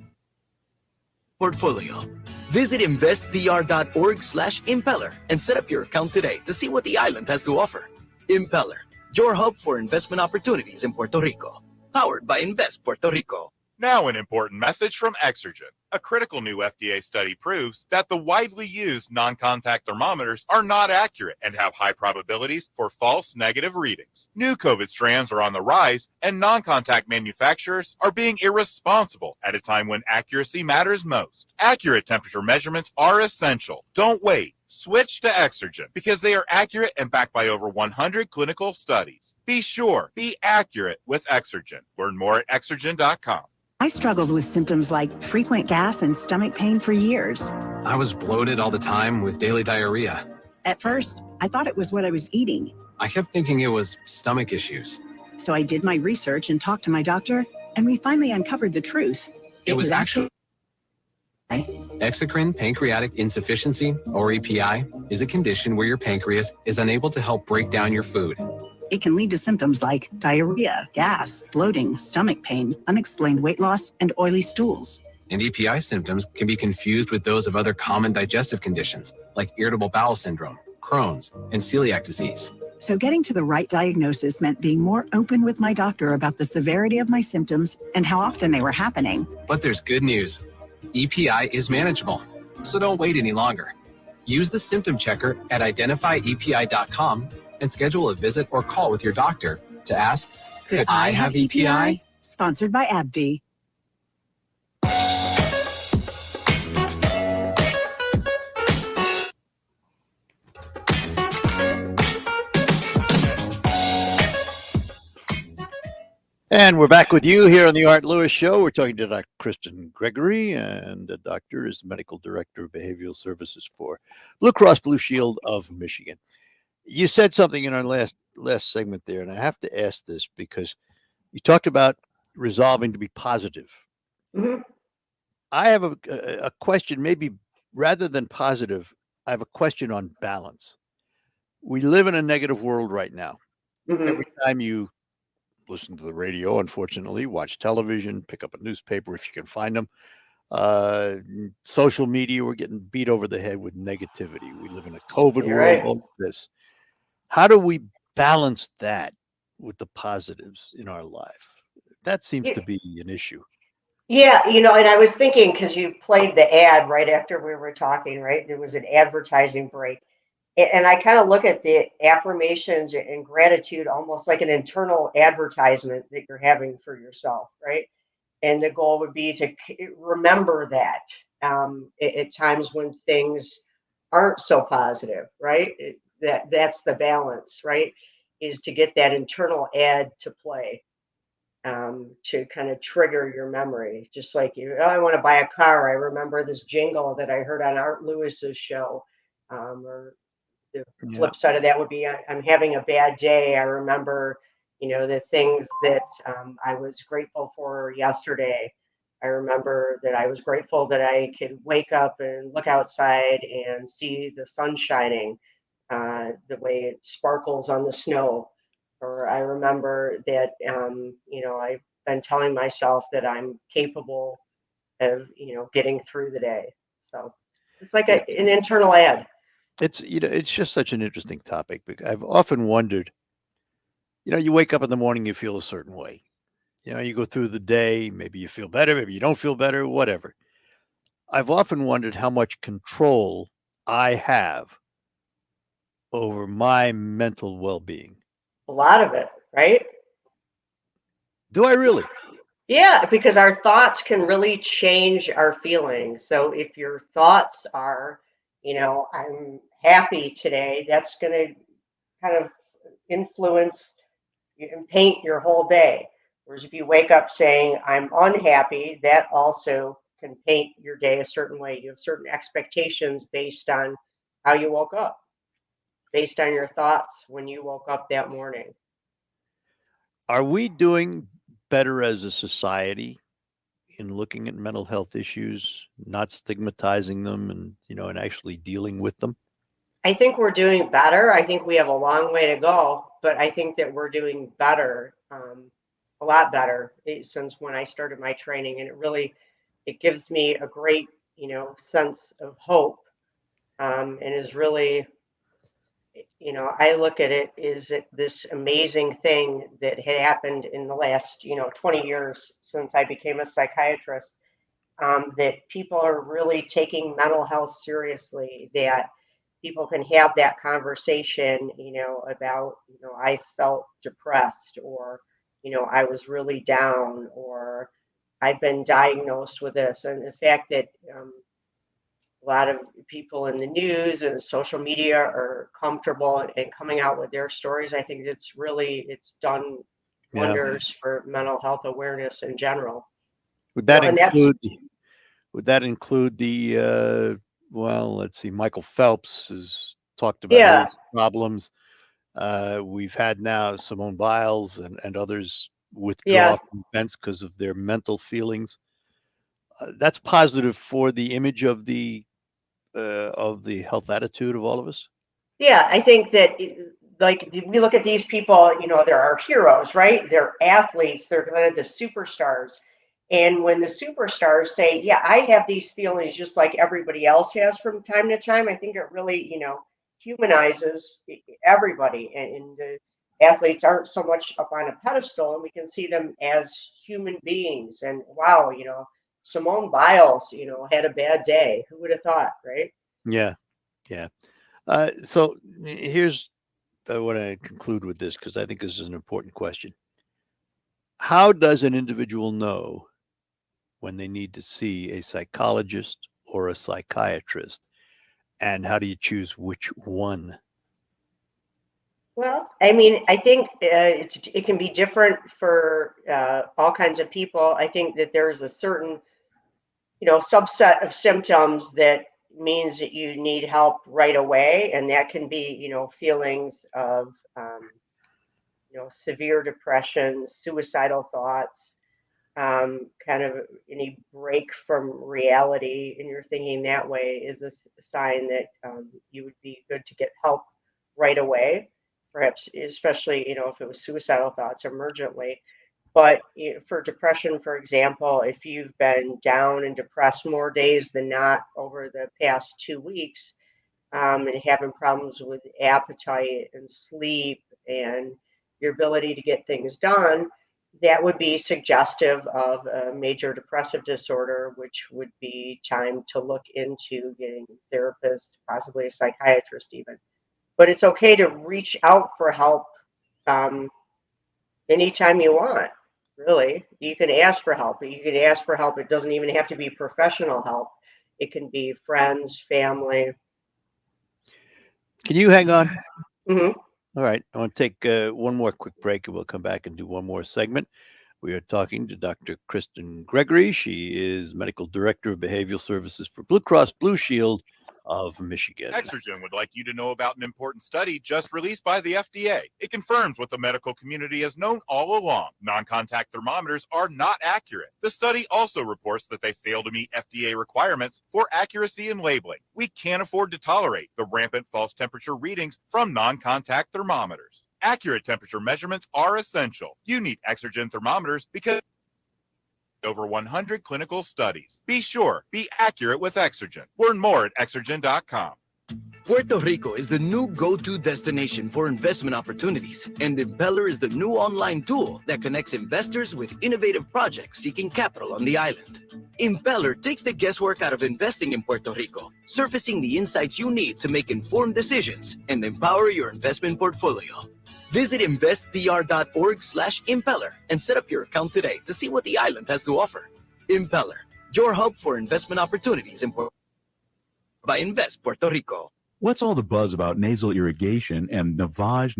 Portfolio. Visit investpr.org/impeller and set up your account today to see what the island has to offer. Impeller, your hub for investment opportunities in Puerto Rico. Powered by Invest Puerto Rico. Now an important message from Exocrine. A critical new FDA study proves that the widely used non-contact thermometers are not accurate and have high probabilities for false negative readings. New COVID strands are on the rise, and non-contact manufacturers are being irresponsible at a time when accuracy matters most. Accurate temperature measurements are essential. Don't wait. Switch to Exocrine because they are accurate and backed by over 100 clinical studies. Be sure, be accurate with Exocrine. Learn more at exocrine.com. I struggled with symptoms like frequent gas and stomach pain for years. I was bloated all the time with daily diarrhea. At first, I thought it was what I was eating. I kept thinking it was stomach issues. So I did my research and talked to my doctor, and we finally uncovered the truth. It was actually Exocrine pancreatic insufficiency, or EPI, is a condition where your pancreas is unable to help break down your food. It can lead to symptoms like diarrhea, gas, bloating, stomach pain, unexplained weight loss, and oily stools. And EPI symptoms can be confused with those of other common digestive conditions like irritable bowel syndrome, Crohn's, and celiac disease. So getting to the right diagnosis meant being more open with my doctor about the severity of my symptoms and how often they were happening. But there's good news. EPI is manageable, so don't wait any longer. Use the symptom checker at identifyepi.com and schedule a visit or call with your doctor to ask, could I have EPI? Sponsored by AbbVie. And we're back with you here on the Art Lewis Show. We're talking to Dr. Kristyn Gregory, and the doctor is the Medical Director of Behavioral Services for Blue Cross Blue Shield of Michigan. You said something in our last segment there, and I have to ask this because you talked about resolving to be positive. Mm-hmm. I have a question, maybe rather than positive, I have a question on balance. We live in a negative world right now. Mm-hmm. Every time you listen to the radio, unfortunately, watch television, pick up a newspaper if you can find them, social media, we're getting beat over the head with negativity. We live in a COVID world, right. all of this. How do we balance that with the positives in our life? That seems to be an issue. Yeah, and I was thinking, because you played the ad right after we were talking, right? There was an advertising break. And I kind of look at the affirmations and gratitude almost like an internal advertisement that you're having for yourself, right? And the goal would be to remember that at times when things aren't so positive, right? That's the balance, right? Is to get that internal ad to play, to kind of trigger your memory. Just like I want to buy a car. I remember this jingle that I heard on Art Lewis's show. Or the flip side of that would be I'm having a bad day. I remember, the things that I was grateful for yesterday. I remember that I was grateful that I could wake up and look outside and see the sun shining, the way it sparkles on the snow. Or I remember that, I've been telling myself that I'm capable of, getting through the day. So it's like an internal ad. It's just such an interesting topic because I've often wondered, you wake up in the morning, you feel a certain way. You go through the day, maybe you feel better, maybe you don't feel better, whatever. I've often wondered how much control I have over my mental well-being. A lot of it, right? Do I really? Yeah, because our thoughts can really change our feelings. So if your thoughts are, I'm happy today, that's going to kind of influence and paint your whole day. Whereas if you wake up saying, I'm unhappy, that also can paint your day a certain way. You have certain expectations based on how you woke up, based on your thoughts when you woke up that morning. Are we doing better as a society in looking at mental health issues, not stigmatizing them and actually dealing with them? I think we're doing better. I think we have a long way to go, but I think that we're doing better, a lot better since when I started my training. And it gives me a great, sense of hope, and is really, I look at it is this amazing thing that had happened in the last, 20 years since I became a psychiatrist, that people are really taking mental health seriously, that people can have that conversation, about, I felt depressed, or, I was really down, or I've been diagnosed with this. And the fact that a lot of people in the news and social media are comfortable and coming out with their stories, I think it's done wonders for mental health awareness in general. Would that include the well, let's see, Michael Phelps has talked about his problems. We've had now Simone Biles and others withdraw from events because of their mental feelings. That's positive for the image of the health attitude of all of us. Yeah, I think that like we look at these people, they're our heroes, right? They're athletes, they're kind of the superstars. And when the superstars say, yeah, I have these feelings just like everybody else has from time to time, I think it really, humanizes everybody. And the athletes aren't so much up on a pedestal, and we can see them as human beings. And wow, Simone Biles, had a bad day. Who would have thought, right? Yeah. So here's, I want to conclude with this because I think this is an important question. How does an individual know when they need to see a psychologist or a psychiatrist? And how do you choose which one? Well, I mean, I think it can be different for all kinds of people. I think that there's a certain, subset of symptoms that means that you need help right away, and that can be, feelings of, severe depression, suicidal thoughts, kind of any break from reality, and you're thinking that way is a sign that you would be good to get help right away. Perhaps, especially, if it was suicidal thoughts emergently. But for depression, for example, if you've been down and depressed more days than not over the past 2 weeks, and having problems with appetite and sleep and your ability to get things done, that would be suggestive of a major depressive disorder, which would be time to look into getting a therapist, possibly a psychiatrist even. But it's okay to reach out for help anytime you want, really. You can ask for help. You can ask for help. It doesn't even have to be professional help. It can be friends, family. Can you hang on? Mm-hmm. All right. I want to take one more quick break and we'll come back and do one more segment. We are talking to Dr. Kristyn Gregory. She is Medical Director of Behavioral Services for Blue Cross Blue Shield of Michigan. Exocrine would like you to know about an important study just released by the FDA. It confirms what the medical community has known all along. Non-contact thermometers are not accurate. The study also reports that they fail to meet FDA requirements for accuracy in labeling. We can't afford to tolerate the rampant false temperature readings from non-contact thermometers. Accurate temperature measurements are essential. You need Exocrine thermometers because over 100 clinical studies. Be sure, be accurate with Exocrine. Learn more at exocrine.com. Puerto Rico is the new go-to destination for investment opportunities, and Impeller is the new online tool that connects investors with innovative projects seeking capital on the island. Impeller takes the guesswork out of investing in Puerto Rico, surfacing the insights you need to make informed decisions and empower your investment portfolio. Visit investpr.org/impeller and set up your account today to see what the island has to offer. Impeller, your hub for investment opportunities in by Invest Puerto Rico. What's all the buzz about nasal irrigation and Navage?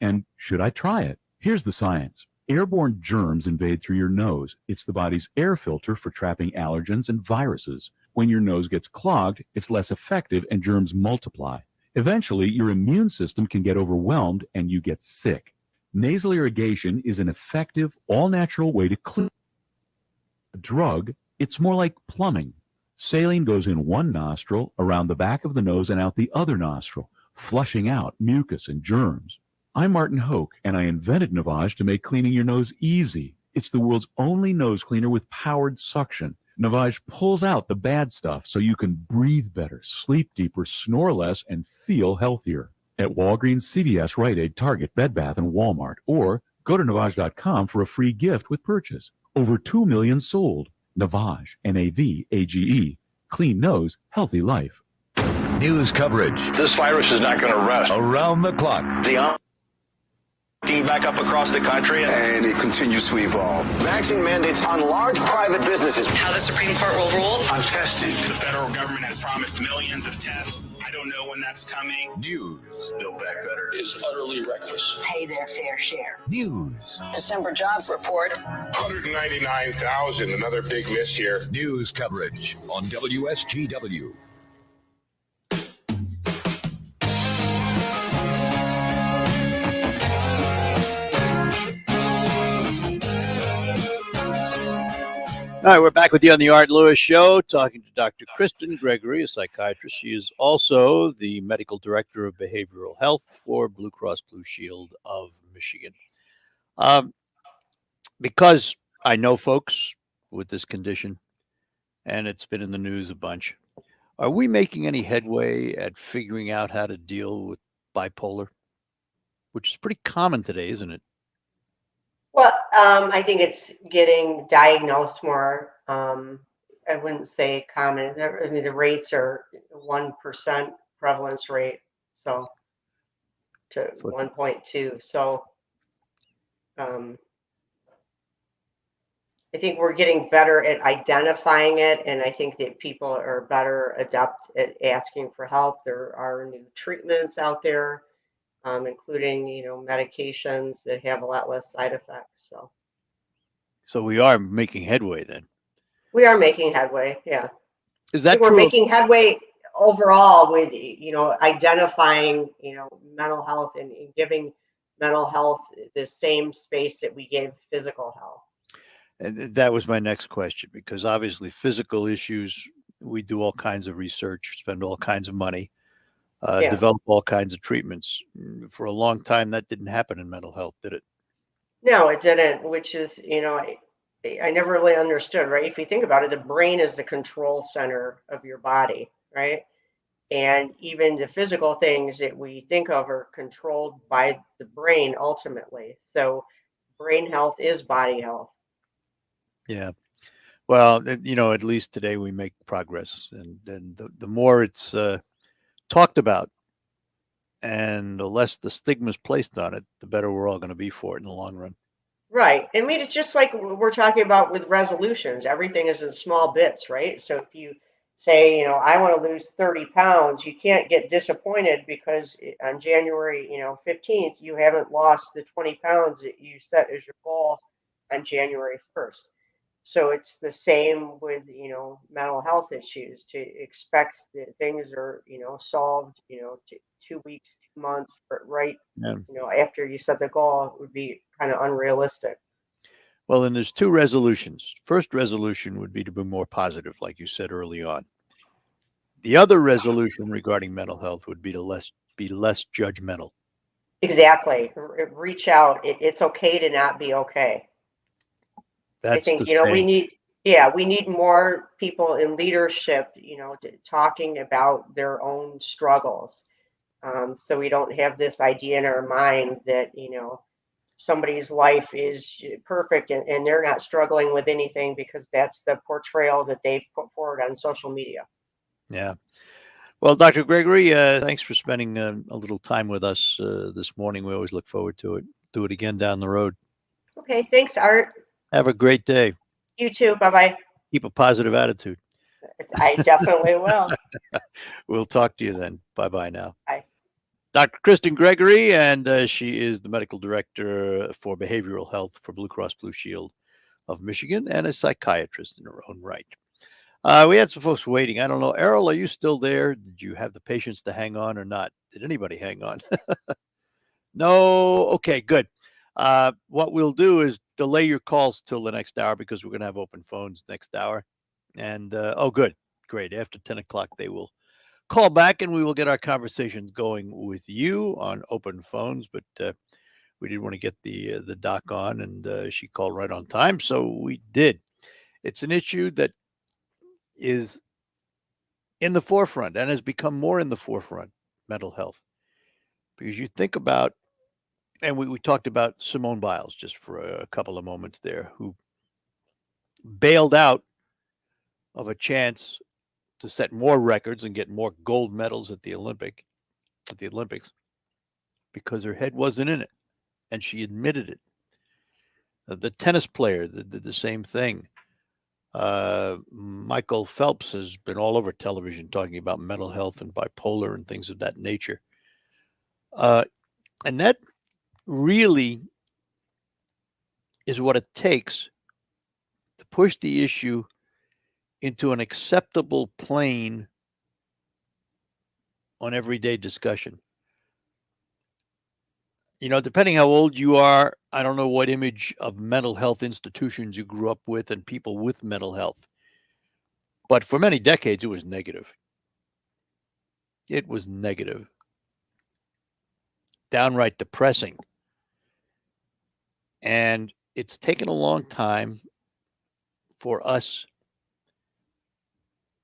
And should I try it? Here's the science. Airborne germs invade through your nose. It's the body's air filter for trapping allergens and viruses. When your nose gets clogged, it's less effective and germs multiply. Eventually, your immune system can get overwhelmed and you get sick. Nasal irrigation is an effective, all-natural way to clean. A drug, it's more like plumbing. Saline goes in one nostril, around the back of the nose, and out the other nostril, flushing out mucus and germs. I'm Martin Hoke, and I invented Navage to make cleaning your nose easy. It's the world's only nose cleaner with powered suction. Navage pulls out the bad stuff so you can breathe better, sleep deeper, snore less, and feel healthier. At Walgreens, CVS, Rite Aid, Target, Bed Bath, and Walmart. Or go to Navage.com for a free gift with purchase. Over 2 million sold. Navage, Navage. Clean nose, healthy life. News coverage. This virus is not going to rest. Around the clock. Back up across the country, and it continues to evolve. Vaccine mandates on large private businesses. How the Supreme Court will rule on testing. The federal government has promised millions of tests. I don't know when that's coming. News. Build Back Better is utterly reckless. Pay their fair share. News. December jobs report. 199,000, another big miss here. News coverage on WSGW. All right, we're back with you on the Art Lewis Show, talking to Dr. Kristyn Gregory, a psychiatrist. She is also the Medical Director of Behavioral Health for Blue Cross Blue Shield of Michigan. Because I know folks with this condition, and it's been in the news a bunch, are we making any headway at figuring out how to deal with bipolar, which is pretty common today, isn't it? Well, I think it's getting diagnosed more. I wouldn't say common. I mean, the rates are 1% prevalence rate, so to 1.2. So I think we're getting better at identifying it, and I think that people are better adept at asking for help. There are new treatments out there, including, medications that have a lot less side effects. So we are making headway then. We are making headway, yeah. Is that we're true? making headway overall with, identifying, mental health and giving mental health the same space that we gave physical health. And that was my next question, because obviously physical issues, we do all kinds of research, spend all kinds of money, develop all kinds of treatments. For a long time, that didn't happen in mental health, did it? No, it didn't, which is, I never really understood, right? If you think about it, the brain is the control center of your body, right? And even the physical things that we think of are controlled by the brain ultimately. So brain health is body health. Yeah. Well, at least today we make progress, and the more it's talked about and the less the stigma's placed on it, the better we're all going to be for it in the long run. Right. I mean, it's just like we're talking about with resolutions. Everything is in small bits, right? So if you say, I want to lose 30 pounds, you can't get disappointed because on January, 15th, you haven't lost the 20 pounds that you set as your goal on January 1st. So it's the same with, mental health issues. To expect that things are, solved, 2 weeks, 2 months, right? Yeah. After you set the goal would be kind of unrealistic. Well, then there's two resolutions. First resolution would be to be more positive, like you said early on. The other resolution regarding mental health would be to be less judgmental. Exactly. Reach out. It's okay to not be okay. That's I think, the we need more people in leadership, talking about their own struggles. So we don't have this idea in our mind that, somebody's life is perfect and they're not struggling with anything because that's the portrayal that they put forward on social media. Yeah. Well, Dr. Gregory, thanks for spending a little time with us this morning. We always look forward to it. Do it again down the road. Okay. Thanks, Art. Have a great day. You too. Bye-bye. Keep a positive attitude. I definitely will. We'll talk to you then. Bye-bye now. Bye. Dr. Kristyn Gregory, and she is the medical director for behavioral health for Blue Cross Blue Shield of Michigan and a psychiatrist in her own right. We had some folks waiting. I don't know. Errol, are you still there? Did you have the patience to hang on or not? Did anybody hang on? No? Okay, good. What we'll do is delay your calls till the next hour because we're going to have open phones next hour. And, good. Great. After 10 o'clock, they will call back and we will get our conversations going with you on open phones. But we did want to get the doc on, and she called right on time. So we did. It's an issue that is in the forefront and has become more in the forefront, mental health. Because you think about, and we talked about Simone Biles just for a couple of moments there, who bailed out of a chance to set more records and get more gold medals at the Olympics because her head wasn't in it, and she admitted it. The tennis player did the same thing. Michael Phelps has been all over television talking about mental health and bipolar and things of that nature. And that really is what it takes to push the issue into an acceptable plane on everyday discussion. Depending how old you are, I don't know what image of mental health institutions you grew up with and people with mental health. But for many decades, it was negative. It was negative. Downright depressing. And it's taken a long time for us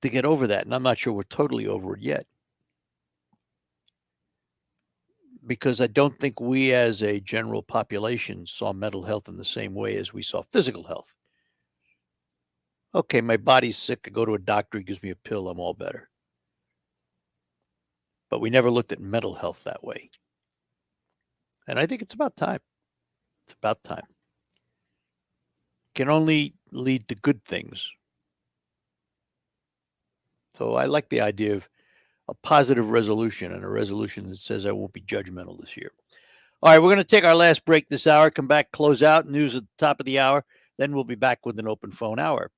to get over that. And I'm not sure we're totally over it yet. Because I don't think we as a general population saw mental health in the same way as we saw physical health. Okay, my body's sick. I go to a doctor, he gives me a pill, I'm all better. But we never looked at mental health that way. And I think it's about time. It's about time. Can only lead to good things. So I like the idea of a positive resolution, and a resolution that says I won't be judgmental this year. All right, we're going to take our last break this hour, come back, close out, news at the top of the hour. Then we'll be back with an open phone hour.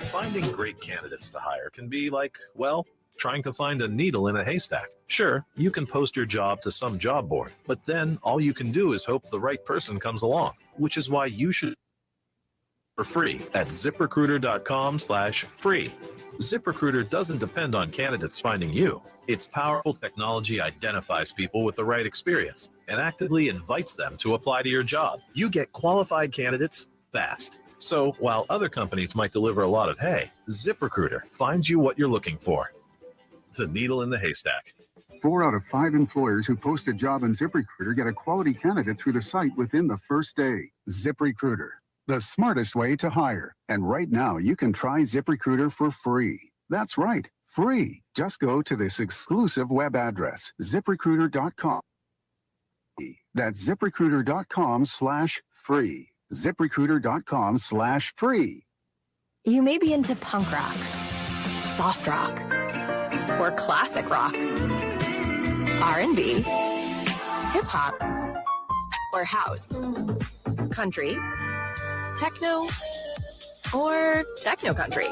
Finding great candidates to hire can be like, well, trying to find a needle in a haystack. Sure, you can post your job to some job board, but then all you can do is hope the right person comes along, which is why you should for free at ZipRecruiter.com/free. ZipRecruiter doesn't depend on candidates finding you. Its powerful technology identifies people with the right experience and actively invites them to apply to your job. You get qualified candidates fast. So while other companies might deliver a lot of hay, ZipRecruiter finds you what you're looking for. The needle in the haystack. 4 out of 5 employers who post a job on ZipRecruiter get a quality candidate through the site within the first day. ZipRecruiter, the smartest way to hire. And right now, you can try ZipRecruiter for free. That's right, free. Just go to this exclusive web address, ZipRecruiter.com. That's ZipRecruiter.com/free. ZipRecruiter.com/free. You may be into punk rock, soft rock, or classic rock, R&B, hip-hop, or house, country, techno, or techno-country.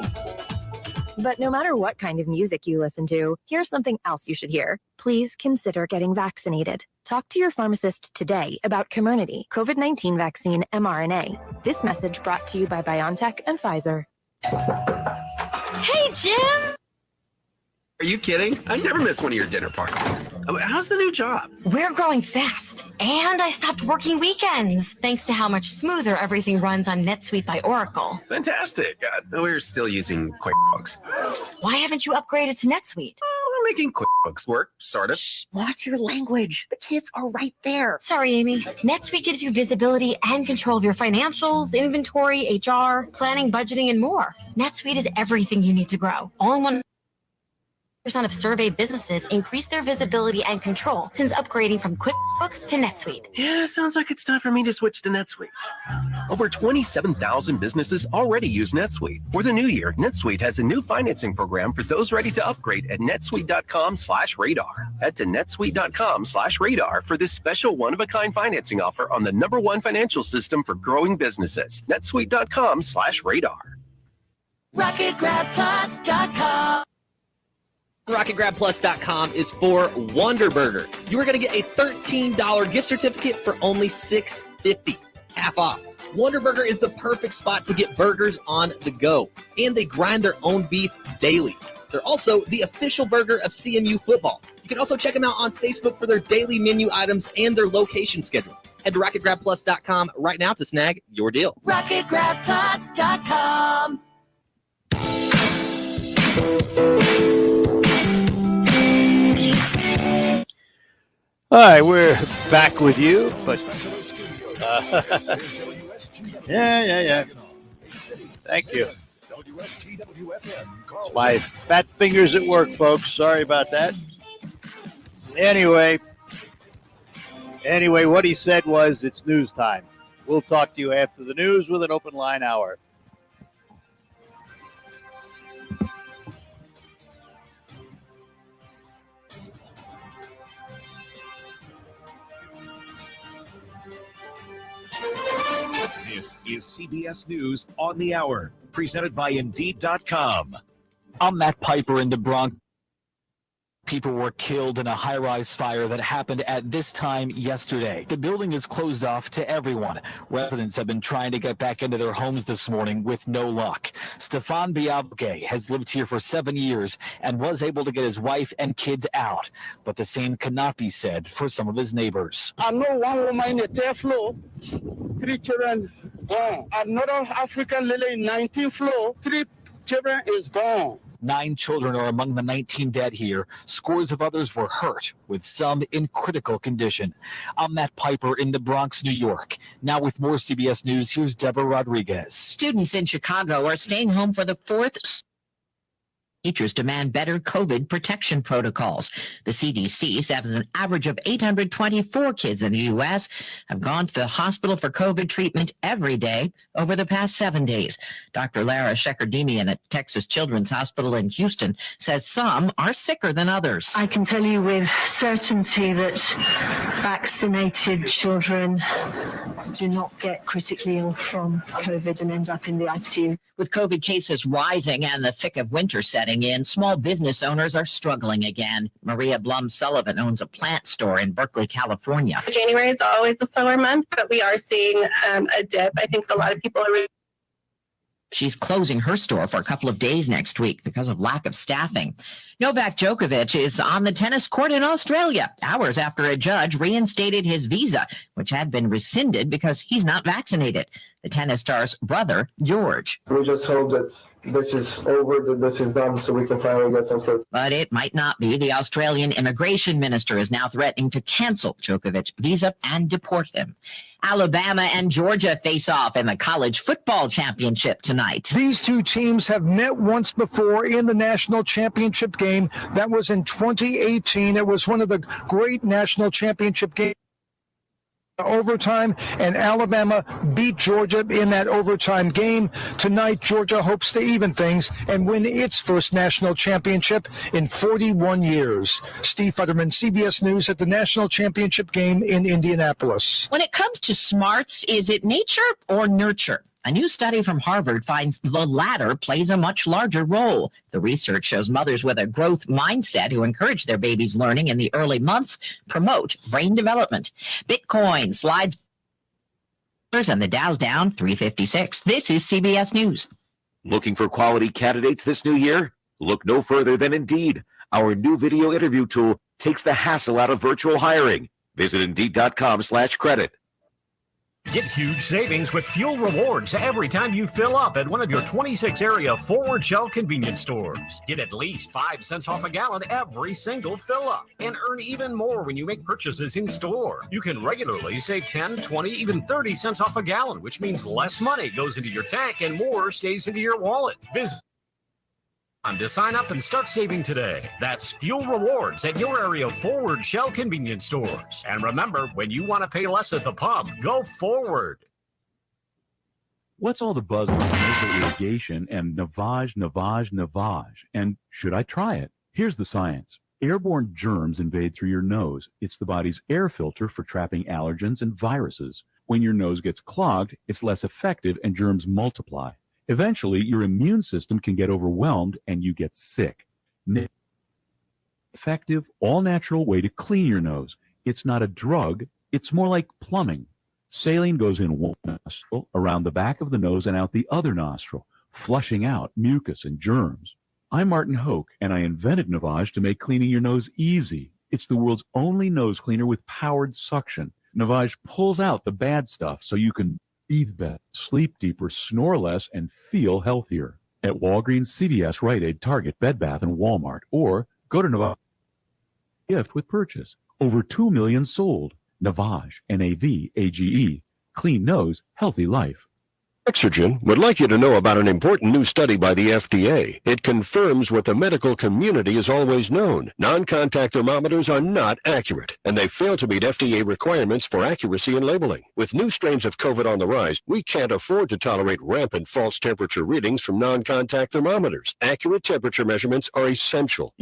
But no matter what kind of music you listen to, here's something else you should hear. Please consider getting vaccinated. Talk to your pharmacist today about Comirnaty, COVID-19 vaccine mRNA. This message brought to you by BioNTech and Pfizer. Hey, Jim! Are you kidding? I never miss one of your dinner parties. How's the new job? We're growing fast, and I stopped working weekends thanks to how much smoother everything runs on NetSuite by Oracle. Fantastic. We're still using QuickBooks. Why haven't you upgraded to NetSuite? We're making QuickBooks work, sort of. Shh, watch your language. The kids are right there. Sorry, Amy. NetSuite gives you visibility and control of your financials, inventory, HR, planning, budgeting, and more. NetSuite is everything you need to grow. All in one. % of surveyed businesses increase their visibility and control since upgrading from QuickBooks to NetSuite. Yeah, sounds like it's time for me to switch to NetSuite. Over 27,000 businesses already use NetSuite. For the new year, NetSuite has a new financing program for those ready to upgrade at netsuite.com/radar. Head to netsuite.com/radar for this special one-of-a-kind financing offer on the #1 financial system for growing businesses. netsuite.com/radar. RocketGrabPlus.com. RocketGrabPlus.com is for Wonderburger. You are going to get a $13 gift certificate for only $6.50, half off. Wonderburger is the perfect spot to get burgers on the go, and they grind their own beef daily. They're also the official burger of CMU football. You can also check them out on Facebook for their daily menu items and their location schedule. Head to RocketGrabPlus.com right now to snag your deal. RocketGrabPlus.com. All right, we're back with you, but yeah. Thank you. It's my fat fingers at work, folks. Sorry about that. Anyway, what he said was it's news time. We'll talk to you after the news with an open line hour. This is CBS News on the Hour, presented by Indeed.com. I'm Matt Piper in the Bronx. People were killed in a high-rise fire that happened at this time yesterday. The building is closed off to everyone. Residents have been trying to get back into their homes this morning with no luck. Stefan Biavke has lived here for 7 years and was able to get his wife and kids out. But the same cannot be said for some of his neighbors. I know one woman in the 10th floor, 3 children gone. Another African lady in 19th floor, 3 children is gone. 9 children are among the 19 dead here. Scores of others were hurt, with some in critical condition. I'm Matt Piper in the Bronx, New York. Now with more CBS News, here's Deborah Rodriguez. Students in Chicago are staying home for the 4th. Teachers demand better COVID protection protocols. The CDC says an average of 824 kids in the U.S. have gone to the hospital for COVID treatment every day over the past 7 days. Dr. Lara Shekardinian at Texas Children's Hospital in Houston says some are sicker than others. I can tell you with certainty that vaccinated children do not get critically ill from COVID and end up in the ICU. With COVID cases rising and the thick of winter setting in, small business owners are struggling again. Maria Blum Sullivan owns a plant store in Berkeley, California. January is always a slower month, but we are seeing a dip. I think a lot of people are She's closing her store for a couple of days next week because of lack of staffing. Novak Djokovic is on the tennis court in Australia, hours after a judge reinstated his visa, which had been rescinded because he's not vaccinated. the tennis star's brother, George. We just hope that this is over, that this is done, so we can finally get some sleep. But it might not be. The Australian immigration minister is now threatening to cancel Djokovic's visa and deport him. Alabama and Georgia face off in the college football championship tonight. These two teams have met once before in the national championship game. That was in 2018. It was one of the great national championship games. Overtime, and Alabama beat Georgia in that overtime game. Tonight, Georgia hopes to even things and win its first national championship in 41 years. Steve Futterman, CBS News, at the national championship game in Indianapolis. When it comes to smarts, is it nature or nurture? A new study from Harvard finds the latter plays a much larger role. The research shows mothers with a growth mindset who encourage their babies' learning in the early months promote brain development. Bitcoin slides and the Dow's down 356. This is CBS News. Looking for quality candidates this new year? Look no further than Indeed. Our new video interview tool takes the hassle out of virtual hiring. Visit Indeed.com/credit. Get huge savings with fuel rewards every time you fill up at one of your 26 area Forward Shell convenience stores. Get at least 5 cents off a gallon every single fill up and earn even more when you make purchases in store. You can regularly save 10, 20, even 30 cents off a gallon, which means less money goes into your tank and more stays into your wallet. Visit to sign up and start saving today. That's fuel rewards at your area Forward Shell convenience stores. And remember, when you want to pay less at the pump, go forward. What's all the buzz on nasal irrigation and Navage? And should I try it? Here's the science. Airborne germs invade through your nose. It's the body's air filter for trapping allergens and viruses. When your nose gets clogged, it's less effective and germs multiply. Eventually, your immune system can get overwhelmed and you get sick. Effective, all-natural way to clean your nose. It's not a drug. It's more like plumbing. Saline goes in one nostril, around the back of the nose and out the other nostril, flushing out mucus and germs. I'm Martin Hoke, and I invented Navage to make cleaning your nose easy. It's the world's only nose cleaner with powered suction. Navage pulls out the bad stuff so you can breathe better, sleep deeper, snore less, and feel healthier. At Walgreens, CVS, Rite Aid, Target, Bed Bath, and Walmart. Or go to Navage gift with purchase. Over 2 million sold. Navage, Navage. Clean nose, healthy life. Exocrine would like you to know about an important new study by the FDA. It confirms what the medical community has always known. Non-contact thermometers are not accurate, and they fail to meet FDA requirements for accuracy in labeling. With new strains of COVID on the rise, we can't afford to tolerate rampant false temperature readings from non-contact thermometers. Accurate temperature measurements are essential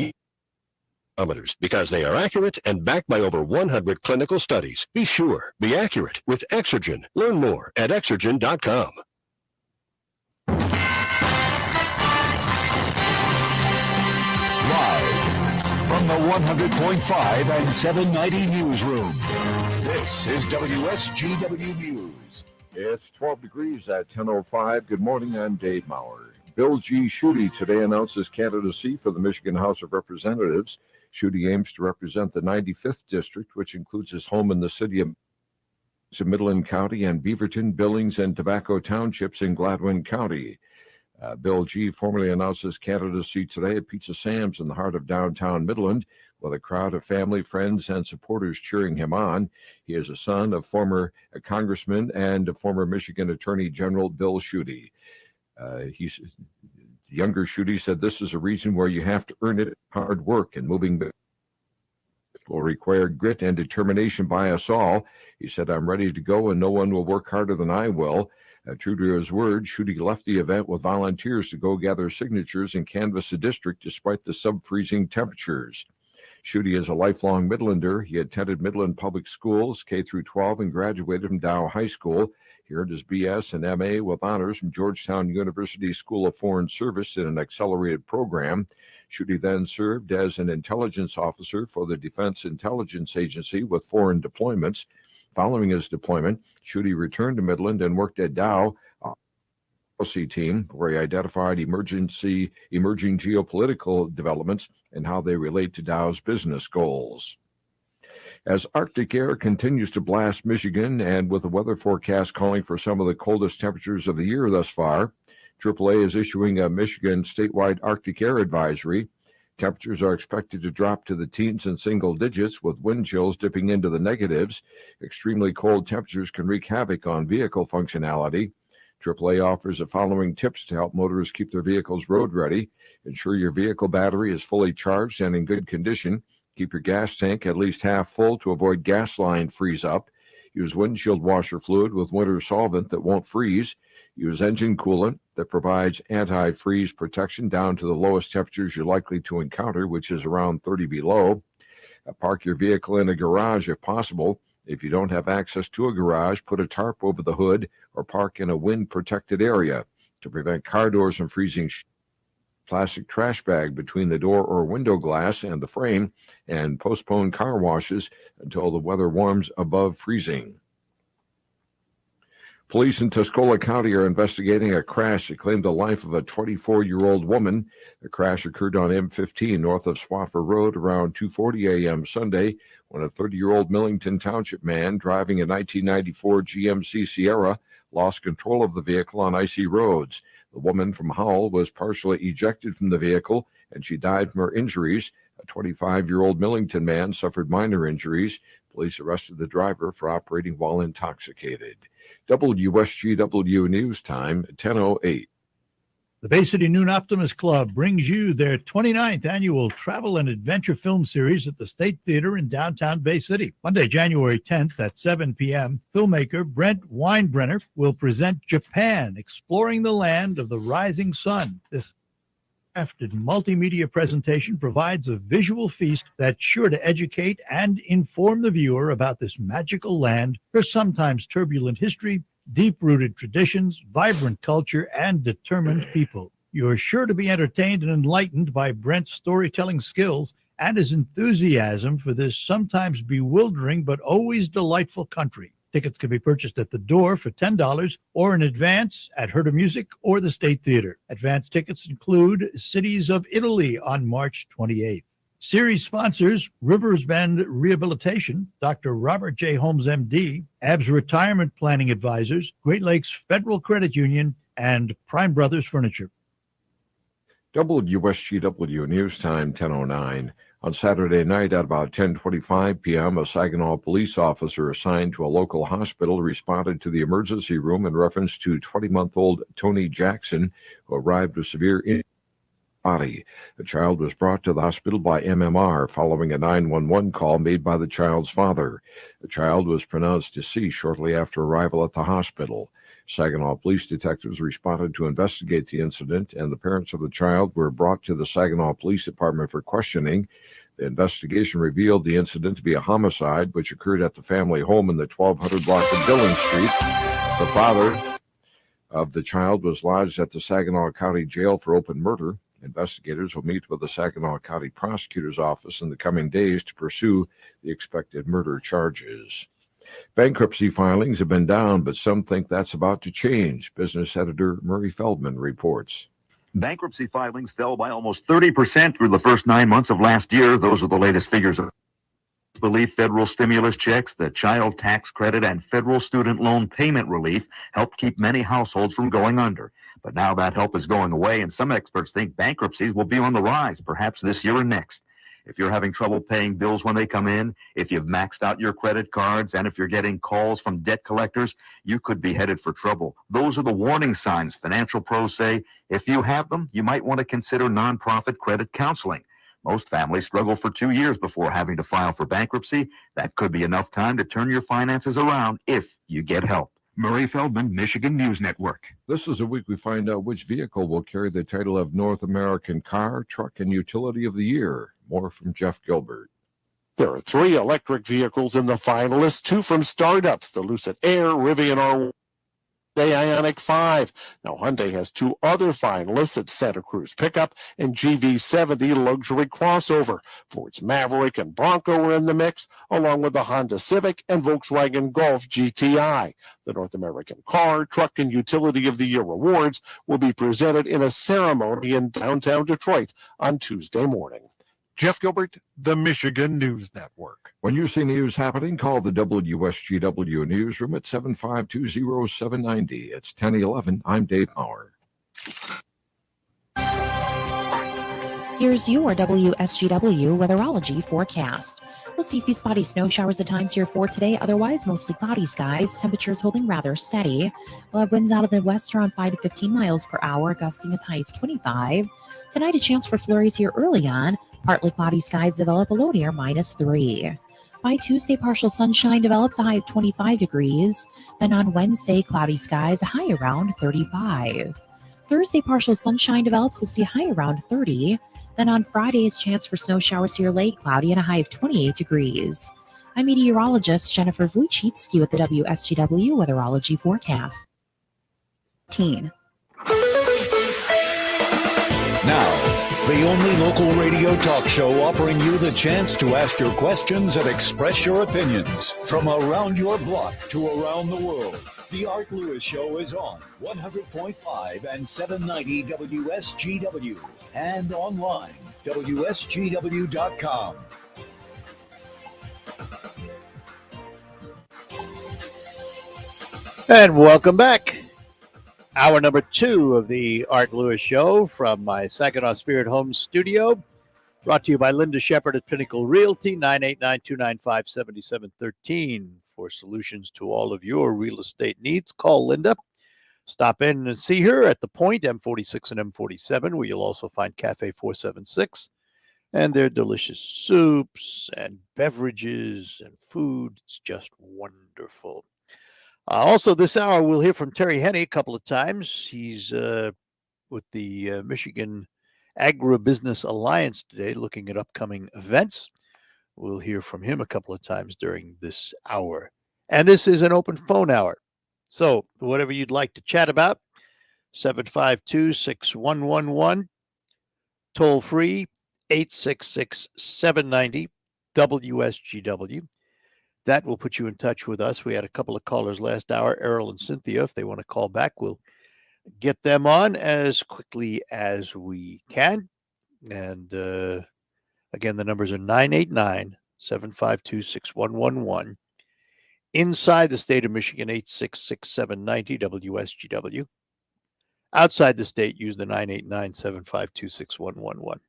because they are accurate and backed by over 100 clinical studies. Be sure, be accurate with Exocrine. Learn more at Exocrine.com. From the 100.5 and 790 newsroom, this is WSGW News. It's 12 degrees at 10:05. Good morning, I'm Dave Maurer. Bill G. Schuette today announces candidacy for the Michigan House of Representatives. Schuette aims to represent the 95th District, which includes his home in the city of Midland County and Beaverton, Billings, and Tobacco Townships in Gladwin County. Bill G. formally announced his candidacy today at Pizza Sam's in the heart of downtown Midland, with a crowd of family, friends, and supporters cheering him on. He is a son of former congressman and former Michigan Attorney General Bill Schuette. Younger Schuette said, "This is a region where you have to earn it, hard work, and moving will require grit and determination by us all." He said, "I'm ready to go, and no one will work harder than I will." True to his word, Schuette left the event with volunteers to go gather signatures and canvass the district despite the sub-freezing temperatures. Schuette is a lifelong Midlander. He attended Midland Public Schools, K-12, and graduated from Dow High School. He earned his BS and MA with honors from Georgetown University School of Foreign Service in an accelerated program. Schuette then served as an intelligence officer for the Defense Intelligence Agency with foreign deployments. Following his deployment, Schuette returned to Midland and worked at Dow policy team, where he identified emerging geopolitical developments and how they relate to Dow's business goals. As Arctic air continues to blast Michigan, and with the weather forecast calling for some of the coldest temperatures of the year thus far, AAA is issuing a Michigan statewide Arctic air advisory. Temperatures are expected to drop to the teens and single digits, with wind chills dipping into the negatives. Extremely cold temperatures can wreak havoc on vehicle functionality. AAA offers the following tips to help motorists keep their vehicles road ready. Ensure your vehicle battery is fully charged and in good condition. Keep your gas tank at least half full to avoid gas line freeze up. Use windshield washer fluid with winter solvent that won't freeze. Use engine coolant that provides anti-freeze protection down to the lowest temperatures you're likely to encounter, which is around 30 below. Park your vehicle in a garage if possible. If you don't have access to a garage, put a tarp over the hood or park in a wind-protected area. To prevent car doors from freezing, plastic trash bag between the door or window glass and the frame, and postpone car washes until the weather warms above freezing. Police in Tuscola County are investigating a crash that claimed the life of a 24-year-old woman. The crash occurred on M15 north of Swaffer Road around 2:40 a.m. Sunday when a 30-year-old Millington Township man driving a 1994 GMC Sierra lost control of the vehicle on icy roads. The woman from Howell was partially ejected from the vehicle, and she died from her injuries. A 25-year-old Millington man suffered minor injuries. Police arrested the driver for operating while intoxicated. WSGW News Time, 10:08. The Bay City Noon Optimist Club brings you their 29th annual travel and adventure film series at the State Theater in downtown Bay City. Monday, January 10th at 7 p.m., filmmaker Brent Weinbrenner will present Japan, Exploring the Land of the Rising Sun. This crafted multimedia presentation provides a visual feast that's sure to educate and inform the viewer about this magical land, her sometimes turbulent history, deep-rooted traditions, vibrant culture, and determined people. You're sure to be entertained and enlightened by Brent's storytelling skills and his enthusiasm for this sometimes bewildering but always delightful country. Tickets can be purchased at the door for $10 or in advance at Herder Music or the State Theater. Advance tickets include Cities of Italy on March 28th. Series sponsors Rivers Bend Rehabilitation, Dr. Robert J. Holmes, M.D., ABS Retirement Planning Advisors, Great Lakes Federal Credit Union, and Prime Brothers Furniture. WSGW News Time, 10:09. On Saturday night at about 10:25 p.m., a Saginaw police officer assigned to a local hospital responded to the emergency room in reference to 20-month-old Tony Jackson, who arrived with severe injury. Body. The child was brought to the hospital by MMR following a 911 call made by the child's father. The child was pronounced deceased shortly after arrival at the hospital. Saginaw police detectives responded to investigate the incident, and the parents of the child were brought to the Saginaw Police Department for questioning. The investigation revealed the incident to be a homicide, which occurred at the family home in the 1200 block of Billings Street. The father of the child was lodged at the Saginaw County Jail for open murder. Investigators will meet with the Saginaw County Prosecutor's Office in the coming days to pursue the expected murder charges. Bankruptcy filings have been down, but some think that's about to change. Business editor Murray Feldman reports. Bankruptcy filings fell by almost 30% through the first 9 months of last year. Those are the latest figures. Believe federal stimulus checks, the child tax credit, and federal student loan payment relief helped keep many households from going under. But now that help is going away, and some experts think bankruptcies will be on the rise, perhaps this year and next. If you're having trouble paying bills when they come in, if you've maxed out your credit cards, and if you're getting calls from debt collectors, you could be headed for trouble. Those are the warning signs financial pros say. If you have them, you might want to consider nonprofit credit counseling. Most families struggle for 2 years before having to file for bankruptcy. That could be enough time to turn your finances around if you get help. Murray Feldman, Michigan News Network. This is a week we find out which vehicle will carry the title of North American Car, Truck, and Utility of the Year. More from Jeff Gilbert. There are 3 electric vehicles in the finalists, 2 from startups, the Lucid Air, Rivian R1, the Ioniq 5. Now, Hyundai has 2 other finalists at Santa Cruz Pickup and GV70 Luxury Crossover. Ford's Maverick and Bronco are in the mix, along with the Honda Civic and Volkswagen Golf GTI. The North American Car, Truck, and Utility of the Year awards will be presented in a ceremony in downtown Detroit on Tuesday morning. Jeff Gilbert, the Michigan News Network. When you see news happening, call the WSGW newsroom at 752-0790. It's 1011. I'm Dave Maurer. Here's your WSGW Weatherology forecast. We'll see a few spotty snow showers at times here for today. Otherwise, mostly cloudy skies. Temperatures holding rather steady. We'll have winds out of the west around 5 to 15 miles per hour, gusting as high as 25. Tonight, a chance for flurries here early on. Partly cloudy skies develop, a low near -3. By Tuesday, partial sunshine develops, a high of 25 degrees. Then on Wednesday, cloudy skies, a high around 35. Thursday, partial sunshine develops, we'll see a high around 30. Then on Friday, it's chance for snow showers here late, cloudy, and a high of 28 degrees. I'm meteorologist Jennifer Vluchitz at the WSGW Weatherology forecast. Now, the only local radio talk show offering you the chance to ask your questions and express your opinions from around your block to around the world. The Art Lewis Show is on 100.5 and 790 WSGW and online, WSGW.com. And welcome back. Hour number 2 of the Art Lewis Show from my Saginaw Spirit Home studio. Brought to you by Linda Shepard at Pinnacle Realty, 989-295-7713. For solutions to all of your real estate needs, call Linda. Stop in and see her at the Point, M46 and M47, where you'll also find Cafe 476 and their delicious soups and beverages and food. It's just wonderful. Also, this hour, we'll hear from Terry Henney a couple of times. He's with the Michigan Agribusiness Alliance today, looking at upcoming events. We'll hear from him a couple of times during this hour. And this is an open phone hour. So whatever you'd like to chat about, 752-6111, toll free, 866-790-WSGW. That will put you in touch with us. We had a couple of callers last hour, Errol and Cynthia. If they want to call back, we'll get them on as quickly as we can. And again, the numbers are 989-752-6111. Inside the state of Michigan, 866-790 WSGW. Outside the state, use the 989-752-6111.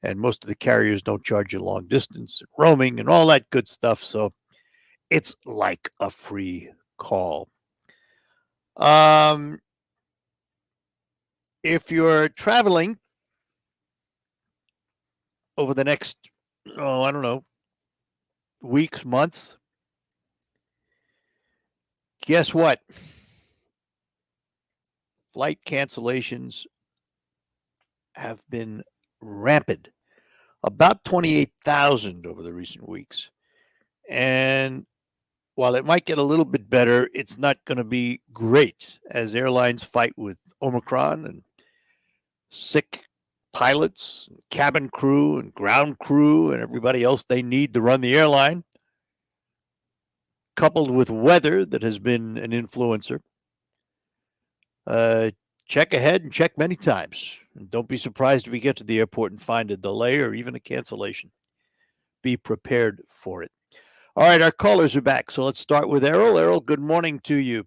And most of the carriers don't charge you long distance, roaming, and all that good stuff. So it's like a free call. If you're traveling over the next, I don't know, weeks, months, guess what? Flight cancellations have been rampant, about 28,000 over the recent weeks. And while it might get a little bit better, it's not going to be great as airlines fight with Omicron and sick pilots, and cabin crew, and ground crew, and everybody else they need to run the airline, coupled with weather that has been an influencer. Check ahead and check many times. And don't be surprised if you get to the airport and find a delay or even a cancellation. Be prepared for it. All right, our callers are back. So let's start with Errol. Errol, good morning to you.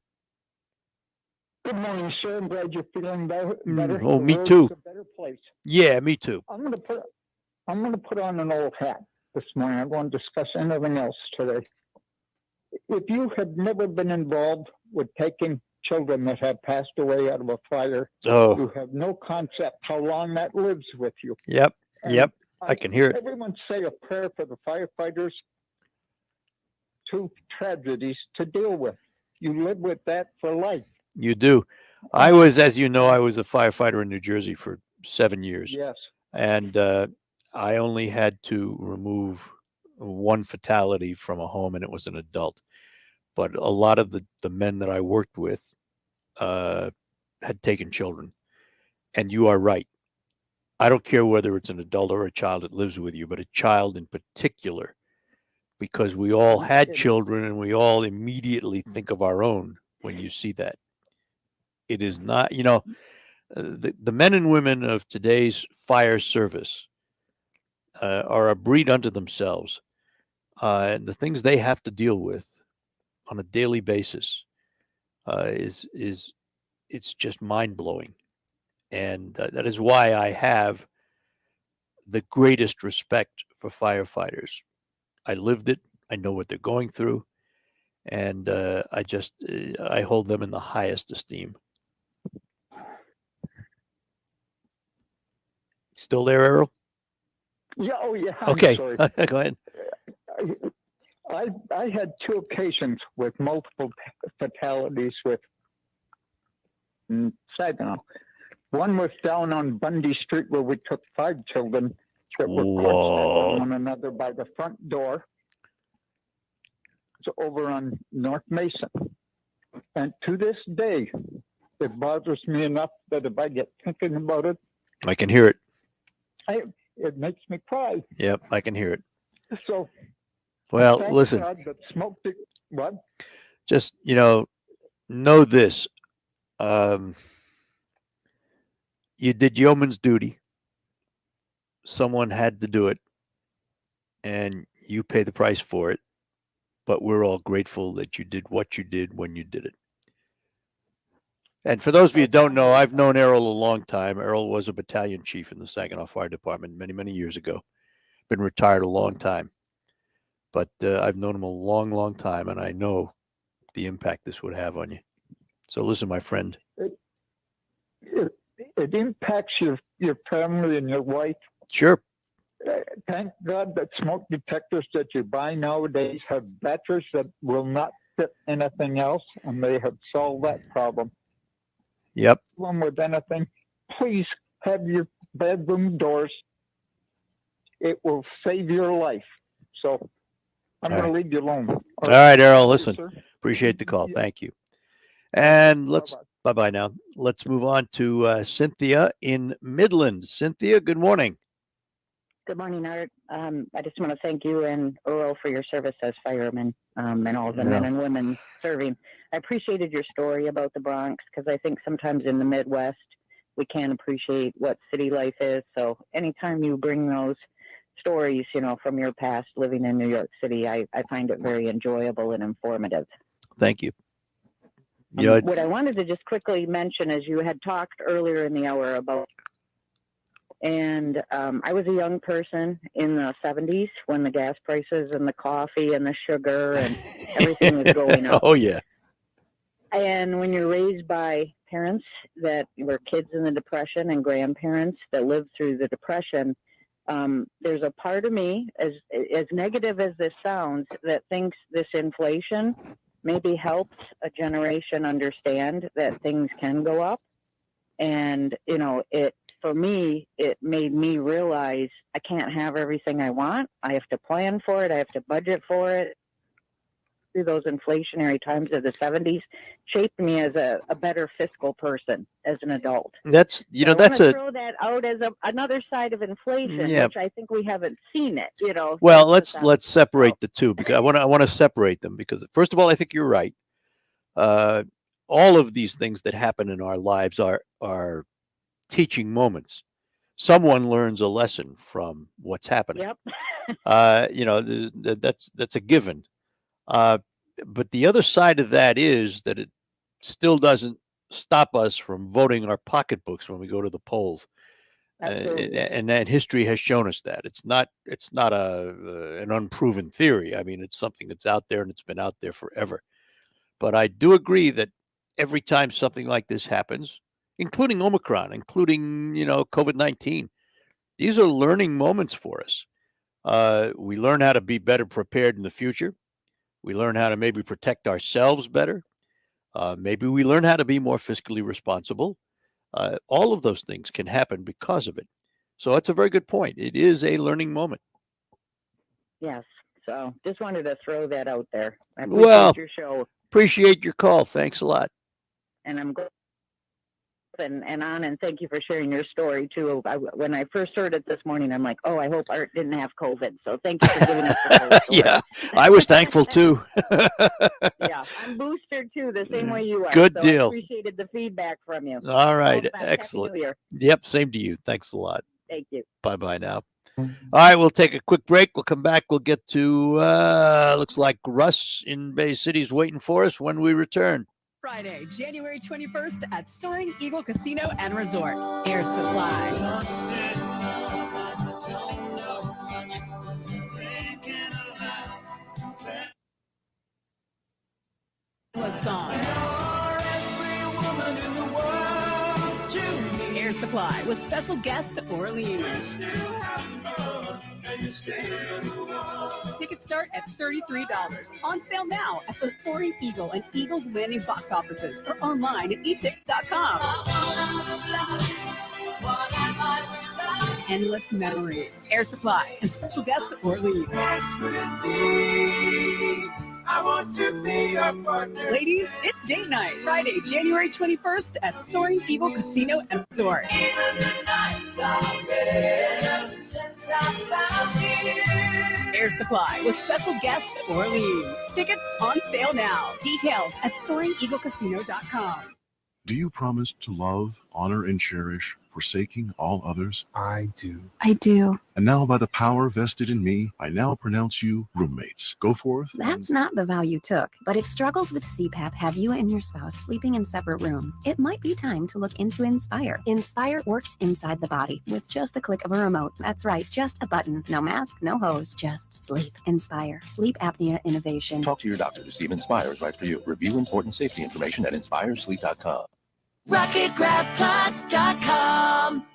Good morning, sir. I'm glad you're feeling better. Oh, me too. A better place. Yeah, me too. I'm going to put on an old hat this morning. I'm going to discuss anything else today. If you have never been involved with taking children that have passed away out of a fire, you have no concept how long that lives with you. Yep. Yep. I can hear it. Everyone say a prayer for the firefighters. 2 tragedies to deal with. You live with that for life. You do. I was, as you know, I was a firefighter in New Jersey for 7 years. Yes. And I only had to remove 1 fatality from a home, and it was an adult. But a lot of the men that I worked with had taken children. And you are right. I don't care whether it's an adult or a child that lives with you, but a child in particular, because we all had children and we all immediately think of our own when you see that. It is not, the men and women of today's fire service are a breed unto themselves. And the things they have to deal with on a daily basis is it's just mind blowing, and that is why I have the greatest respect for firefighters. I lived it. I know what they're going through, and I hold them in the highest esteem. Still there, Errol? Yeah. Oh, yeah. I'm Okay. sorry. Go ahead. I had 2 occasions with multiple fatalities with Saginaw. One was down on Bundy Street where we took 5 children that were corpsed on one another by the front door. It's over on North Mason. And to this day, it bothers me enough that if I get thinking about it, I can hear it. it makes me cry. Yep, I can hear it. So, well, thank listen. God that smoke what? Just know this. You did yeoman's duty. Someone had to do it, and you pay the price for it. But we're all grateful that you did what you did when you did it. And for those of you who don't know, I've known Errol a long time. Errol was a battalion chief in the Saginaw Fire Department many, many years ago. Been retired a long time. But I've known him a long, long time, and I know the impact this would have on you. So listen, my friend. It impacts your family and your wife. Sure. Thank God that smoke detectors that you buy nowadays have batteries that will not fit anything else, and they have solved that problem. Yep. One with anything, please have your bedroom doors. It will save your life. So I'm going to leave you alone. All right, Errol, listen. Appreciate the call. Thank you. And let's bye-bye now. Let's move on to Cynthia in Midland. Cynthia, good morning. Good morning, Art. I just want to thank you and Earl for your service as firemen and all the men and women serving. I appreciated your story about the Bronx because I think sometimes in the Midwest we can't appreciate what city life is. So anytime you bring those stories, from your past living in New York City, I find it very enjoyable and informative. Thank you. What I wanted to just quickly mention is you had talked earlier in the hour about, and I was a young person in the 70s when the gas prices and the coffee and the sugar and everything was going up. Oh, yeah. And when you're raised by parents that were kids in the Depression and grandparents that lived through the Depression, there's a part of me, as negative as this sounds, that thinks this inflation maybe helped a generation understand that things can go up. And, for me, it made me realize I can't have everything I want. I have to plan for it. I have to budget for it. Through those inflationary times of the 70s shaped me as a better fiscal person as an adult. That's, I want to throw that out as another side of inflation, which I think we haven't seen it, Well, let's separate the two because I want to separate them because first of all, I think you're right. All of these things that happen in our lives are teaching moments. Someone learns a lesson from what's happening. Yep. That's a given. But the other side of that is that it still doesn't stop us from voting our pocketbooks when we go to the polls. And that history has shown us that it's not an unproven theory. I mean, it's something that's out there and it's been out there forever. But I do agree that every time something like this happens, including Omicron, including, COVID-19, these are learning moments for us. We learn how to be better prepared in the future. We learn how to maybe protect ourselves better. Maybe we learn how to be more fiscally responsible. All of those things can happen because of it. So that's a very good point. It is a learning moment. Yes. So just wanted to throw that out there. I appreciate your show. Appreciate your call. Thanks a lot. And I'm glad and thank you for sharing your story too. When I first heard it this morning, I'm like, oh, I hope Art didn't have COVID. So thank you for giving us the whole story. Yeah, I was thankful too. Yeah, I'm boosted too, the same way you are. Good so deal. I appreciated the feedback from you. All right, All the best. excellent. Happy New Year. Yep, same to you. Thanks a lot. Thank you. Bye-bye now. All right, we'll take a quick break. We'll come back. We'll get to, looks like Russ in Bay City's waiting for us when we return. Friday, January 21st at Soaring Eagle Casino and Resort. Air Supply. Song. Air Supply with special guest Orleans. Tickets start at $33. On sale now at the Soaring Eagle and Eagle's Landing box offices or online at etick.com. Endless memories. Air Supply and special guest Orleans. I want to be your partner. Ladies, it's date night. Friday, January 21st at Soaring Eagle Casino and Resort. Even the nights are red since I found you. Air Supply with special guest Orleans. Tickets on sale now. Details at SoaringEagleCasino.com. Do you promise to love, honor, and cherish, forsaking all others? I do. I do. And now, by the power vested in me, I now pronounce you roommates. Go forth. That's not the vow you took. But if struggles with CPAP have you and your spouse sleeping in separate rooms, it might be time to look into Inspire. Inspire works inside the body with just the click of a remote. That's right, just a button. No mask, no hose, just sleep. Inspire. Sleep apnea innovation. Talk to your doctor to see if Inspire is right for you. Review important safety information at inspiresleep.com. RocketGrabPlus.com.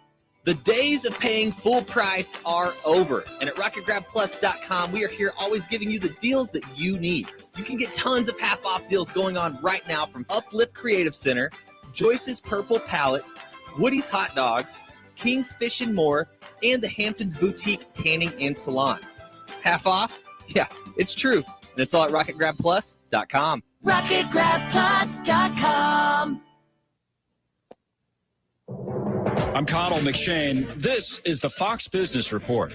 The days of paying full price are over. And at RocketGrabPlus.com, we are here always giving you the deals that you need. You can get tons of half-off deals going on right now from Uplift Creative Center, Joyce's Purple Palette, Woody's Hot Dogs, King's Fish and More, and the Hamptons Boutique Tanning and Salon. Half off? Yeah, it's true. And it's all at RocketGrabPlus.com. RocketGrabPlus.com. I'm Connell McShane. This is the Fox Business Report.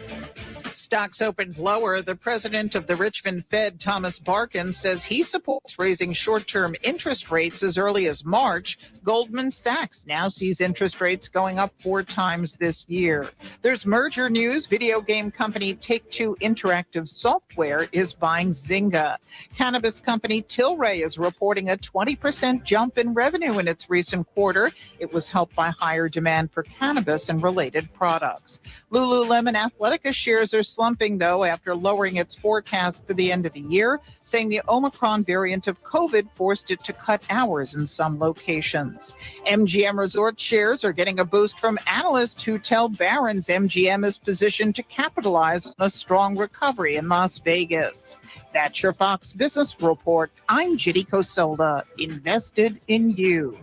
Stocks opened lower. The president of the Richmond Fed, Thomas Barkin, says he supports raising short-term interest rates as early as March. Goldman Sachs now sees interest rates going up 4 times this year. There's merger news. Video game company Take-Two Interactive Software is buying Zynga. Cannabis company Tilray is reporting a 20% jump in revenue in its recent quarter. It was helped by higher demand for cannabis and related products. Lululemon Athletica shares are slumping, though, after lowering its forecast for the end of the year, saying the Omicron variant of COVID forced it to cut hours in some locations. MGM Resort shares are getting a boost from analysts who tell Barron's MGM is positioned to capitalize on a strong recovery in Las Vegas. That's your Fox Business Report. I'm Judy Cosola, invested in you.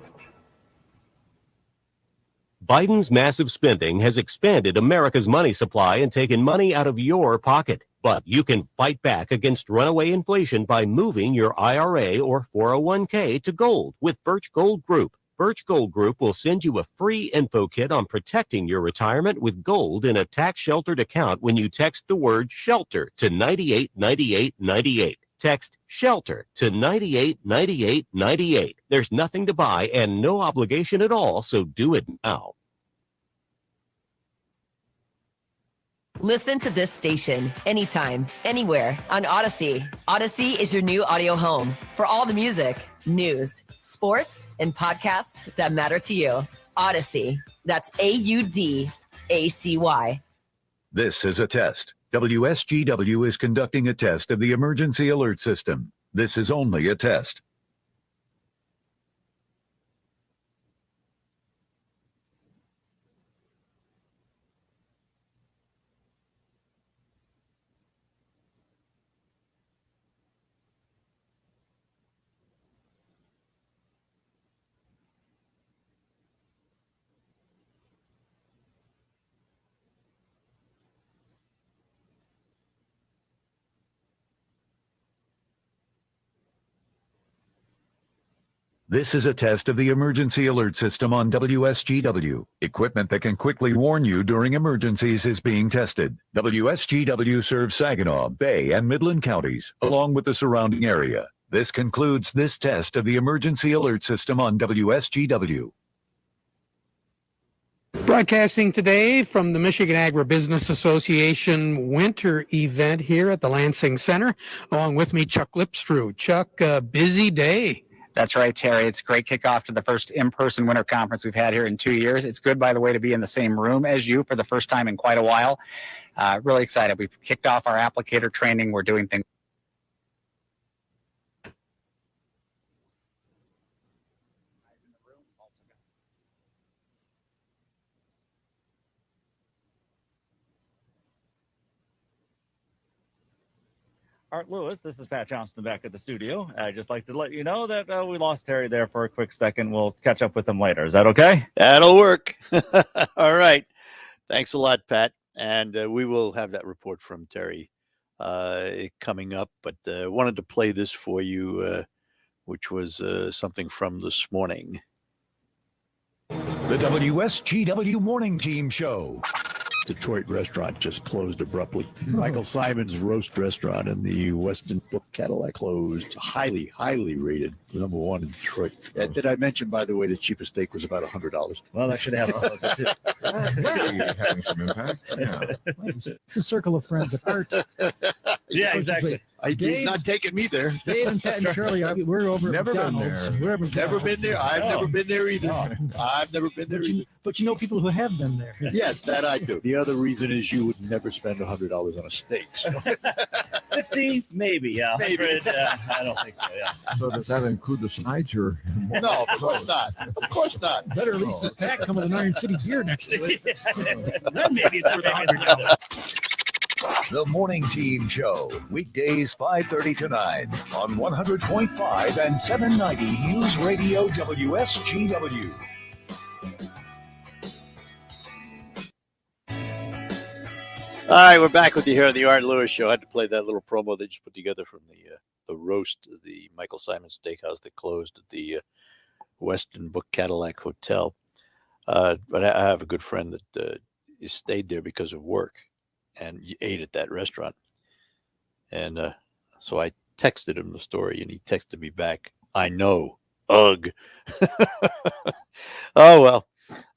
Biden's massive spending has expanded America's money supply and taken money out of your pocket. But you can fight back against runaway inflation by moving your IRA or 401k to gold with Birch Gold Group. Birch Gold Group will send you a free info kit on protecting your retirement with gold in a tax-sheltered account when you text the word SHELTER to 989898. Text SHELTER to 989898. There's nothing to buy and no obligation at all, so do it now. Listen to this station anytime, anywhere on Odyssey. Odyssey is your new audio home for all the music, news, sports, and podcasts that matter to you. Odyssey. That's AUDACY. This is a test. WSGW is conducting a test of the emergency alert system. This is only a test. This is a test of the emergency alert system on WSGW. Equipment that can quickly warn you during emergencies is being tested. WSGW serves Saginaw, Bay, and Midland counties, along with the surrounding area. This concludes this test of the emergency alert system on WSGW. Broadcasting today from the Michigan Agribusiness Association winter event here at the Lansing Center. Along with me, Chuck Lipstrew. Chuck, busy day. That's right, Terry. It's a great kickoff to the first in-person winter conference we've had here in 2 years. It's good, by the way, to be in the same room as you for the first time in quite a while. Really excited. We've kicked off our applicator training. We're doing things. Art Lewis, this is Pat Johnson back at the studio. I'd just like to let you know that we lost Terry there for a quick second. We'll catch up with him later. Is that okay? That'll work. All right. Thanks a lot, Pat. And we will have that report from Terry coming up. But wanted to play this for you, which was something from this morning. The WSGW Morning Team Show. Detroit restaurant just closed abruptly. Michael Simon's Roast Restaurant in the Weston Book Cadillac closed. Highly, highly rated. #1 in Detroit. Did I mention, by the way, the cheapest steak was about $100? Well, that should have having some impact. Yeah. It's a circle of friends at Art. Yeah, exactly. He's not taking me there. Dave and Pat and Shirley, we're over Never at been McDonald's. there. We're over at Never been there. I've McDonald's. never been there either. No. I've never been there either. But you know people who have been there. Yes, that I do. The other reason is you would never spend $100 on a steak. So. 50, maybe, yeah. Maybe. 100, I don't think so, yeah. So does that include the sides or? No, of course not. Of course not. Better at least the pack come with an Iron City beer next to it. Then maybe it's worth $100. The Morning Team Show, weekdays 5:30 to 9 on 100.5 and 790 News Radio WSGW. All right, we're back with you here on the Art Lewis Show. I had to play that little promo they just put together from the roast of the Michael Simon Steakhouse that closed at the Weston Book Cadillac Hotel. But I have a good friend that stayed there because of work and ate at that restaurant. And so I texted him the story, and he texted me back, "I know, ugh." Oh, well.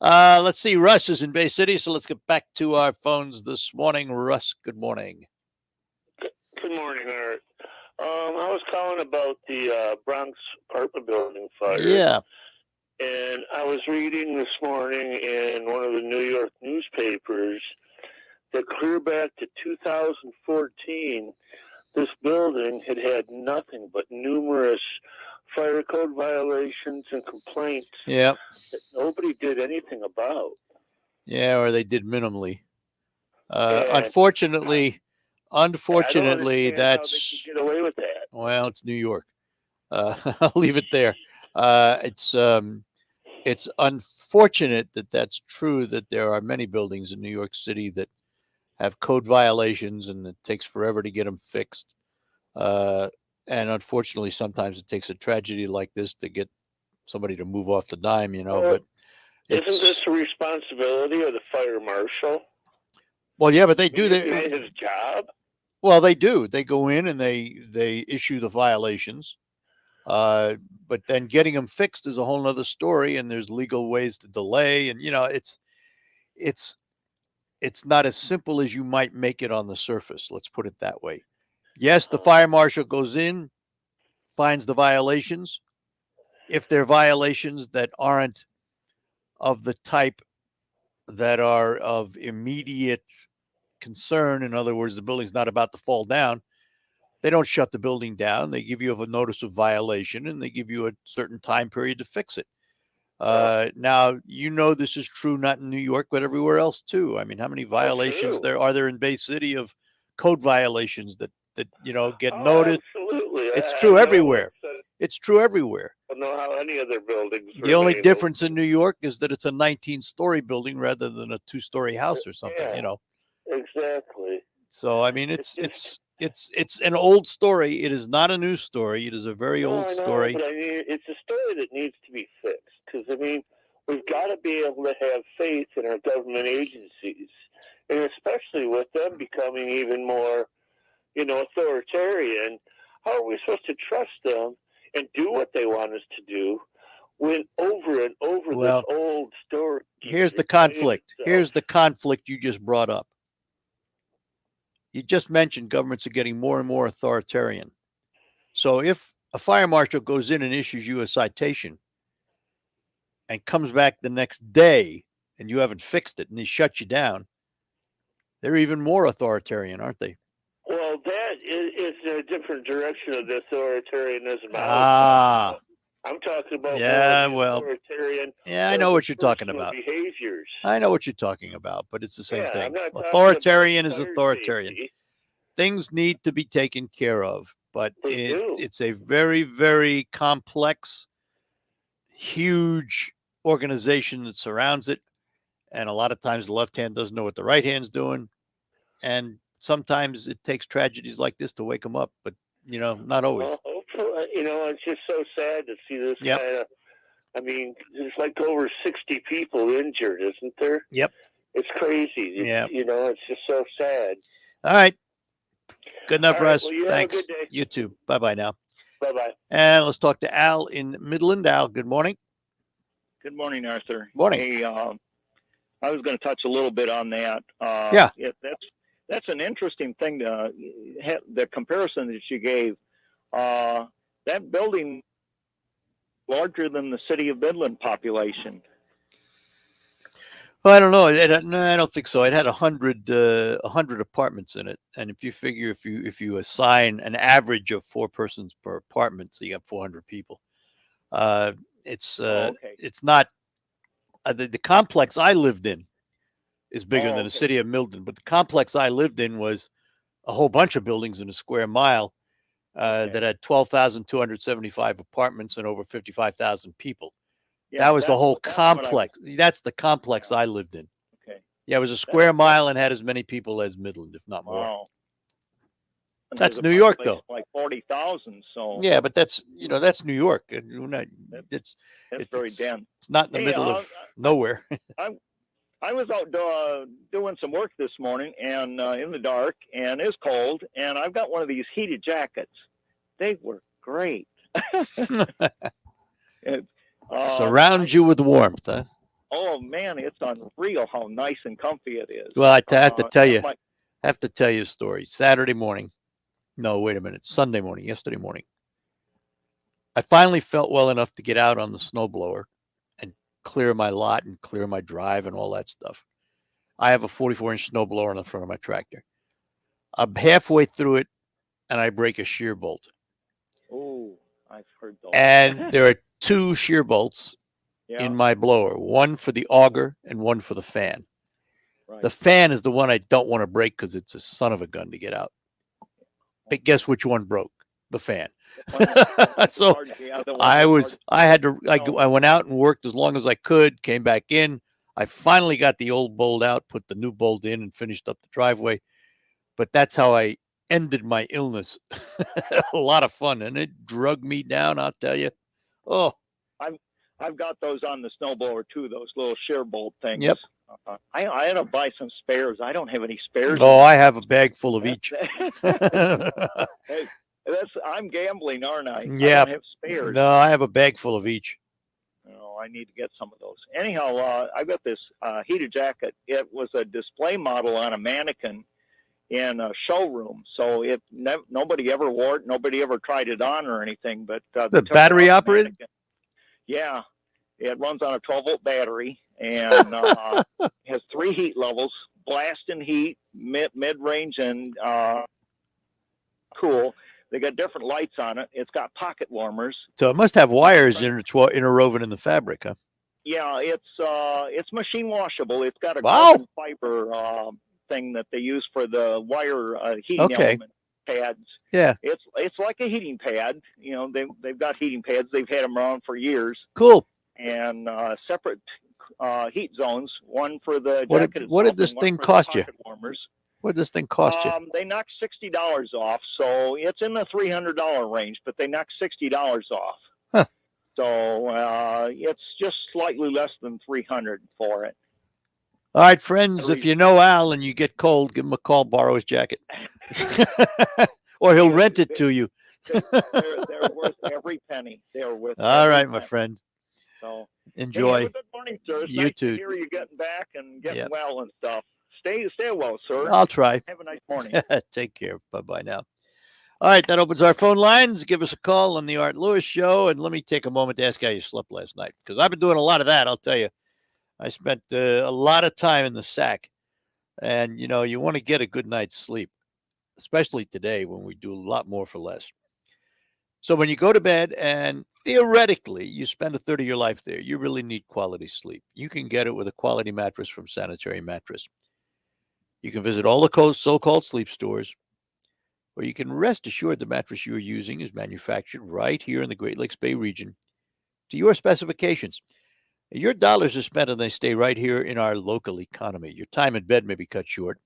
Let's see. Russ is in Bay City, so let's get back to our phones this morning. Russ, good morning. Good morning, Art. I was calling about the Bronx apartment building fire. Yeah. And I was reading this morning in one of the New York newspapers that clear back to 2014, this building had had nothing but numerous fire code violations and complaints Yeah. that nobody did anything about. Yeah, or they did minimally. And Unfortunately, I don't understand how they that's can get away with that. well, it's New York. I'll leave it there. It's unfortunate that that's true, that there are many buildings in New York City that have code violations and it takes forever to get them fixed. And unfortunately, sometimes it takes a tragedy like this to get somebody to move off the dime, you know. But Isn't this the responsibility of the fire marshal? well, yeah, but they do Isn't that. that his job? Well, they do. They go in and they issue the violations. But then getting them fixed is a whole nother story, and there's legal ways to delay. And, you know, it's not as simple as you might make it on the surface. Let's put it that way. Yes, the fire marshal goes in, finds the violations. If they're violations that aren't of the type that are of immediate concern, in other words, the building's not about to fall down, they don't shut the building down. They give you a notice of violation, and they give you a certain time period to fix it. Now, you know this is true not in New York, but everywhere else too. I mean, how many violations there in Bay City of code violations that you know get noted? Absolutely. It's I true know everywhere. It's true everywhere. I don't know how any other buildings. The only remain difference in New York is that it's a 19-story building rather than a 2-story house or something. Yeah. You know. Exactly. So I mean, it's an old story. It is not a new story. It is a very No, old I know, story. But I mean, it's a story that needs to be fixed because I mean, we've got to be able to have faith in our government agencies, and especially with them becoming even more, you know, authoritarian. How are we supposed to trust them and do what they want us to do when over and over this old story here's the conflict. Here's the conflict you just brought up. You just mentioned governments are getting more and more authoritarian. So if a fire marshal goes in and issues you a citation and comes back the next day and you haven't fixed it and he shuts you down, they're even more authoritarian, aren't they? Well, that is a different direction of the authoritarianism. I'm talking about authoritarian. Yeah, I know what you're talking about. Behaviors. I know what you're talking about, but it's the same thing. I'm not talking Authoritarian about is authoritarian. safety. Things need to be taken care of, but it's a very, very complex, huge organization that surrounds it. And a lot of times the left hand doesn't know what the right hand's doing. And sometimes it takes tragedies like this to wake them up, but, not always. Well, it's just so sad to see this kind of, I mean, there's like over 60 people injured, isn't there? Yep. It's crazy. Yeah. It's just so sad. All right. Good enough, All right, Russ. well, you have a Thanks. good day. You too. Bye-bye now. Bye-bye. And let's talk to Al in Midland. Al, good morning. Good morning, Arthur. Morning. Hey, I was going to touch a little bit on that. That's an interesting thing. The comparison that you gave. That building larger than the city of Midland population. Well, I don't know. No, I don't think so. It had 100 apartments in it, and if you figure if you assign an average of 4 persons per apartment, so you got 400 people. It's not the complex I lived in is bigger than the city of Midland, but the complex I lived in was a whole bunch of buildings in a square mile that had 12,275 apartments and over 55,000 people. Yeah, that was the whole complex. That's the complex I lived in. Okay. Yeah, it was a square mile and had as many people as Midland, if not more. Wow. And That's there's a New York, population though. Like 40,000. So Yeah, but that's that's New York. It's very dense. It's not in the middle of nowhere. I was out doing some work this morning and in the dark, and it's cold, and I've got one of these heated jackets. They were great. Surround you with warmth, huh? Oh man, it's unreal how nice and comfy it is. Well, I have to tell you, a story. Saturday morning. No, wait a minute. Sunday morning. Yesterday morning. I finally felt well enough to get out on the snowblower and clear my lot and clear my drive and all that stuff. I have a 44-inch snowblower on the front of my tractor. I'm halfway through it, and I break a shear bolt. Oh, I've heard those. And there are 2 shear bolts in my blower, one for the auger and one for the fan. Right. The fan is the one I don't want to break because it's a son of a gun to get out. But guess which one broke? The fan. So I went out and worked as long as I could, came back in. I finally got the old bolt out, put the new bolt in, and finished up the driveway. But that's how I ended my illness. A lot of fun, and it drug me down, I'll tell you. Oh, I've got those on the snowblower too, those little shear bolt things. Yep. I had to buy some spares. I don't have any spares. Oh, I have a bag full of each. Hey, I'm gambling, aren't I? Yeah. I don't have spares. No, I have a bag full of each. Oh, I need to get some of those. Anyhow, I got this heated jacket. It was a display model on a mannequin in a showroom. So nobody ever wore it. Nobody ever tried it on or anything. But the battery operated? Yeah. It runs on a 12-volt battery and has 3 heat levels, blast and heat, mid-range, and cool. They got different lights on it. It's got pocket warmers. So it must have wires interwoven in the fabric, huh? Yeah, it's machine washable. It's got a Wow. carbon fiber thing that they use for the wire heating element pads. Yeah. It's like a heating pad. You know, they've got heating pads. They've had them around for years. Cool. And separate heat zones. One for the What jacket. did, what did this itself and one thing for the cost you? pocket warmers. What did this thing cost you? They knocked $60 off, so it's in the $300 range. But they knocked $60 off. Huh. So it's just slightly less than $300 for it. All right, friends, if you know Al and you get cold, give him a call, borrow his jacket. Or he'll rent it to you. They're worth every penny. They're worth. All every right, my penny. friend. So Enjoy. Hey, have a good morning, sir. It's You nice too. to hear you getting back and getting Yep. well and stuff. Stay well, sir. I'll try. Have a nice morning. Take care. Bye-bye now. All right, that opens our phone lines. Give us a call on the Art Lewis Show, and let me take a moment to ask how you slept last night, because I've been doing a lot of that, I'll tell you. I spent a lot of time in the sack, and, you want to get a good night's sleep, especially today when we do a lot more for less. So when you go to bed and theoretically you spend a third of your life there, you really need quality sleep. You can get it with a quality mattress from Sanitary Mattress. You can visit all the so-called sleep stores, or you can rest assured the mattress you're using is manufactured right here in the Great Lakes Bay region to your specifications. Your dollars are spent and they stay right here in our local economy. Your time in bed may be cut short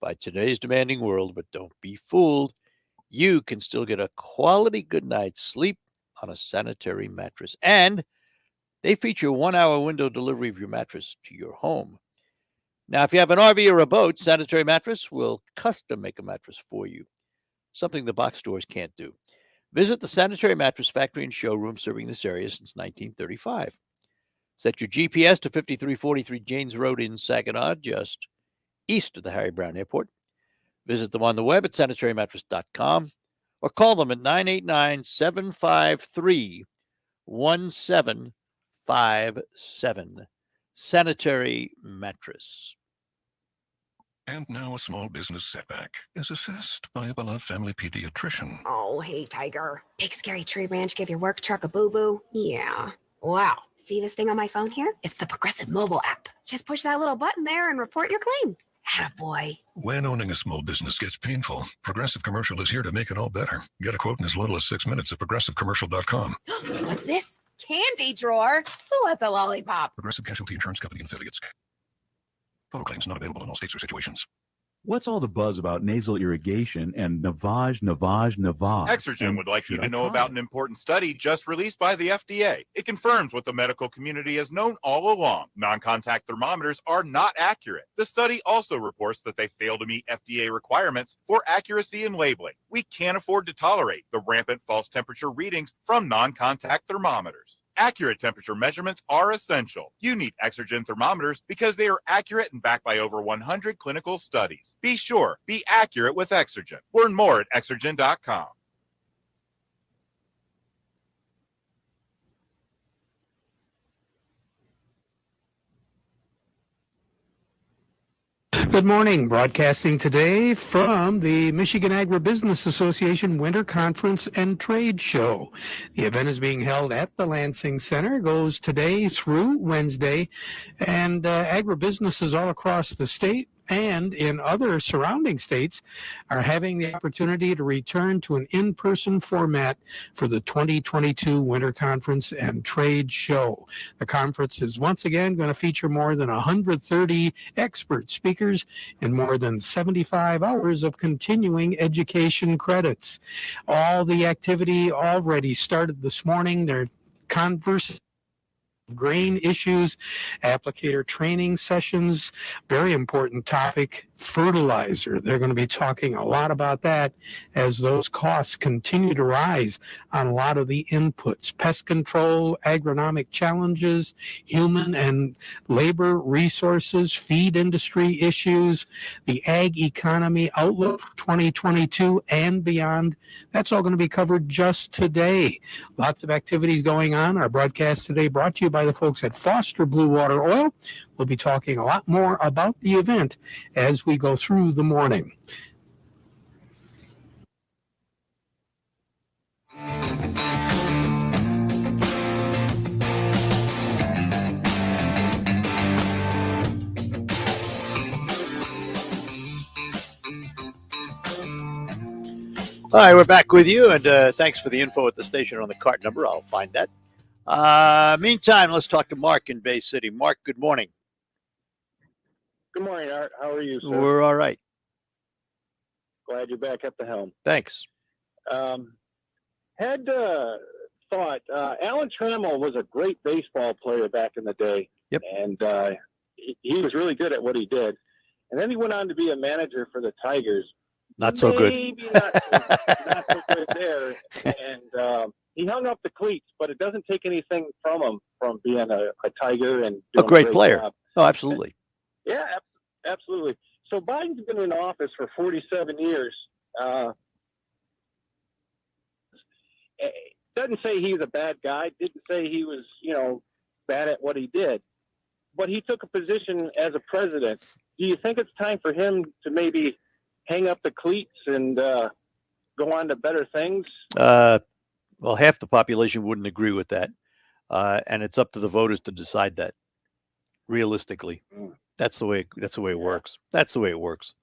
by today's demanding world, but don't be fooled. You can still get a quality good night's sleep on a Sanitary Mattress. And they feature 1-hour window delivery of your mattress to your home. Now, if you have an RV or a boat, Sanitary Mattress will custom make a mattress for you, something the box stores can't do. Visit the Sanitary Mattress factory and showroom serving this area since 1935. Set your GPS to 5343 Janes Road in Saginaw, just east of the Harry Brown Airport. Visit them on the web at sanitarymattress.com or call them at 989-753-1757. Sanitary Mattress. And now a small business setback is assessed by a beloved family pediatrician. Oh, hey, Tiger. Big scary tree branch give your work truck a boo-boo? Yeah. Wow. See this thing on my phone here? It's the Progressive mobile app. Just push that little button there and report your claim. Attaboy. When owning a small business gets painful, Progressive Commercial is here to make it all better. Get a quote in as little as 6 minutes at progressivecommercial.com. What's this? Candy drawer? Who wants a lollipop? Progressive Casualty Insurance Company and affiliates. Photo claims not available in all states or situations. What's all the buzz about nasal irrigation and Navage? Exocrine would like you to know about an important study just released by the FDA. It confirms what the medical community has known all along. Non-contact thermometers are not accurate. The study also reports that they fail to meet FDA requirements for accuracy in labeling. We can't afford to tolerate the rampant false temperature readings from non-contact thermometers. Accurate temperature measurements are essential. You need Exocrine thermometers because they are accurate and backed by over 100 clinical studies. Be sure, be accurate with Exocrine. Learn more at exocrine.com. Good morning. Broadcasting today from the Michigan Agribusiness Association Winter Conference and Trade Show. The event is being held at the Lansing Center, goes today through Wednesday, and agribusinesses all across the state and in other surrounding states are having the opportunity to return to an in-person format for the 2022 Winter Conference and Trade Show. The conference is once again going to feature more than 130 expert speakers and more than 75 hours of continuing education credits. All the activity already started this morning. Their converse grain issues, applicator training sessions, very important topic, fertilizer. They're going to be talking a lot about that as those costs continue to rise on a lot of the inputs, pest control, agronomic challenges, human and labor resources, feed industry issues, the ag economy outlook for 2022 and beyond. That's all going to be covered just today. Lots of activities going on. Our broadcast today brought to you by the folks at Foster Blue Water Oil. We'll be talking a lot more about the event as we go through the morning. All right, we're back with you, and thanks for the info at the station on the cart number. I'll find that. Meantime, let's talk to Mark in Bay City. Mark, good morning. Good morning, Art. How are you, sir? We're all right. Glad you're back at the helm. Thanks. Had thought Alan Trammell was a great baseball player back in the day. Yep. And he was really good at what he did. And then he went on to be a manager for the Tigers. Not so good. Maybe not so good there. And he hung up the cleats, but it doesn't take anything from him from being a Tiger and A doing great player. job. Oh, absolutely. Yeah, absolutely. So Biden's been in office for 47 years. Doesn't say he's a bad guy. Didn't say he was, bad at what he did. But he took a position as a president. Do you think it's time for him to maybe hang up the cleats and go on to better things? Well, half the population wouldn't agree with that. And it's up to the voters to decide that realistically. That's the way it works. That's the way it works.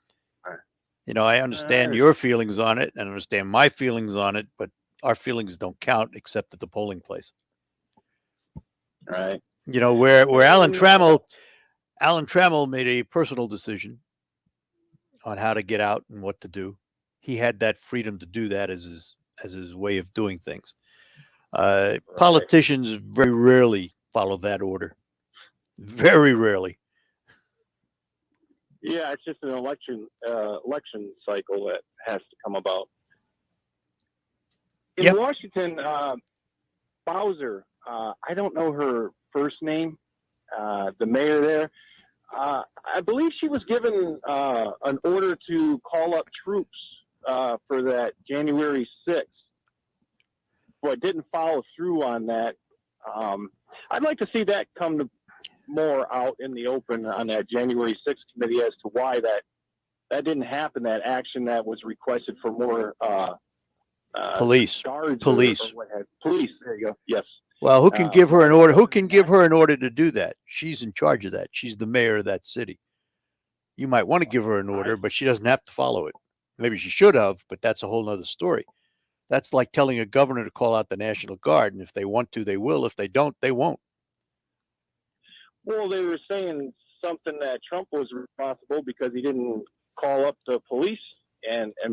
I understand your feelings on it and understand my feelings on it, but our feelings don't count except at the polling place. Right. Where Alan Trammell made a personal decision on how to get out and what to do. He had that freedom to do that as his way of doing things. Politicians very rarely follow that order. Very rarely. Yeah, it's just an election cycle that has to come about. In Washington, Bowser, I don't know her first name, the mayor there. I believe she was given an order to call up troops for that January 6th, but didn't follow through on that. I'd like to see that come to more out in the open on that January 6th committee as to why that didn't happen, that action that was requested for more police. Guards Police. or what have. Police, there you go. Yes. Well, who can give her an order? Who can give her an order to do that? She's in charge of that. She's the mayor of that city. You might want to give her an order, but she doesn't have to follow it. Maybe she should have, but that's a whole nother story. That's like telling a governor to call out the National Guard, and if they want to, they will. If they don't, they won't. Well, they were saying something that Trump was responsible because he didn't call up the police,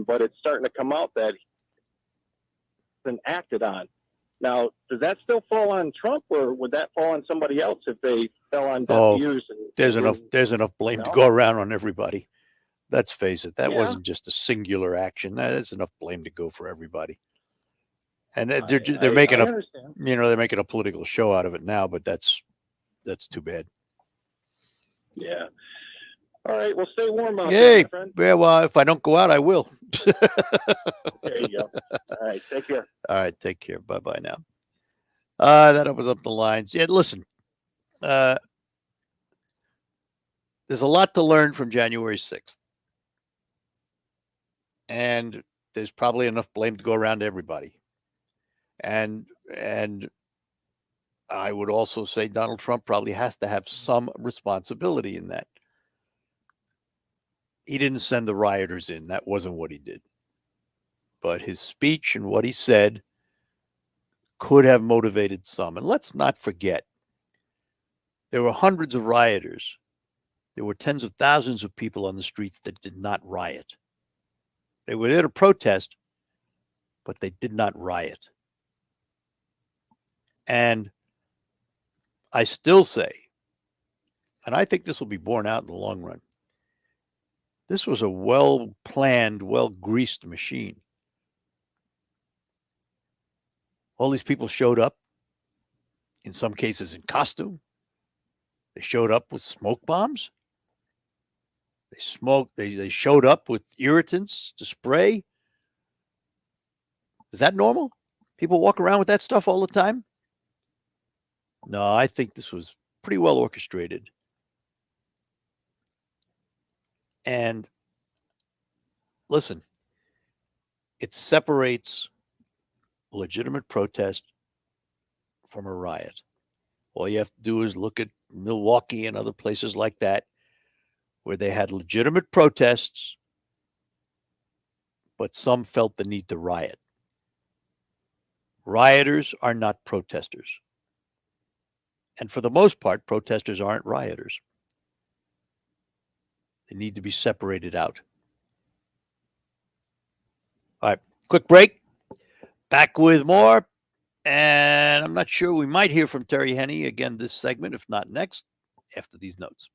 but it's starting to come out that it's been acted on. Now, does that still fall on Trump, or would that fall on somebody else if they fell on deaf ears? There's enough blame to go around on everybody. Let's face it. That wasn't just a singular action. There's enough blame to go for everybody. And they're making a political show out of it now, but that's too bad. Yeah. All right. Well, stay warm out there, my friend. Yeah. Well, if I don't go out, I will. There you go. All right. Take care. All right. Take care. Bye-bye now. That opens up the lines. Yeah. Listen, there's a lot to learn from January 6th. And there's probably enough blame to go around to everybody. And I would also say Donald Trump probably has to have some responsibility in that. He didn't send the rioters in. That wasn't what he did. But his speech and what he said could have motivated some. And let's not forget, there were hundreds of rioters. There were tens of thousands of people on the streets that did not riot. They were there to protest, but they did not riot. And I still say, and I think this will be borne out in the long run, this was a well-planned, well-greased machine. All these people showed up, in some cases in costume. They showed up with smoke bombs. They showed up with irritants to spray. Is that normal? People walk around with that stuff all the time? No, I think this was pretty well orchestrated. And listen, it separates legitimate protest from a riot. All you have to do is look at Milwaukee and other places like that, where they had legitimate protests, but some felt the need to riot. Rioters are not protesters. And for the most part, protesters aren't rioters. They need to be separated out. All right, quick break. Back with more. And I'm not sure, we might hear from Terry Henney again this segment, if not next, after these notes.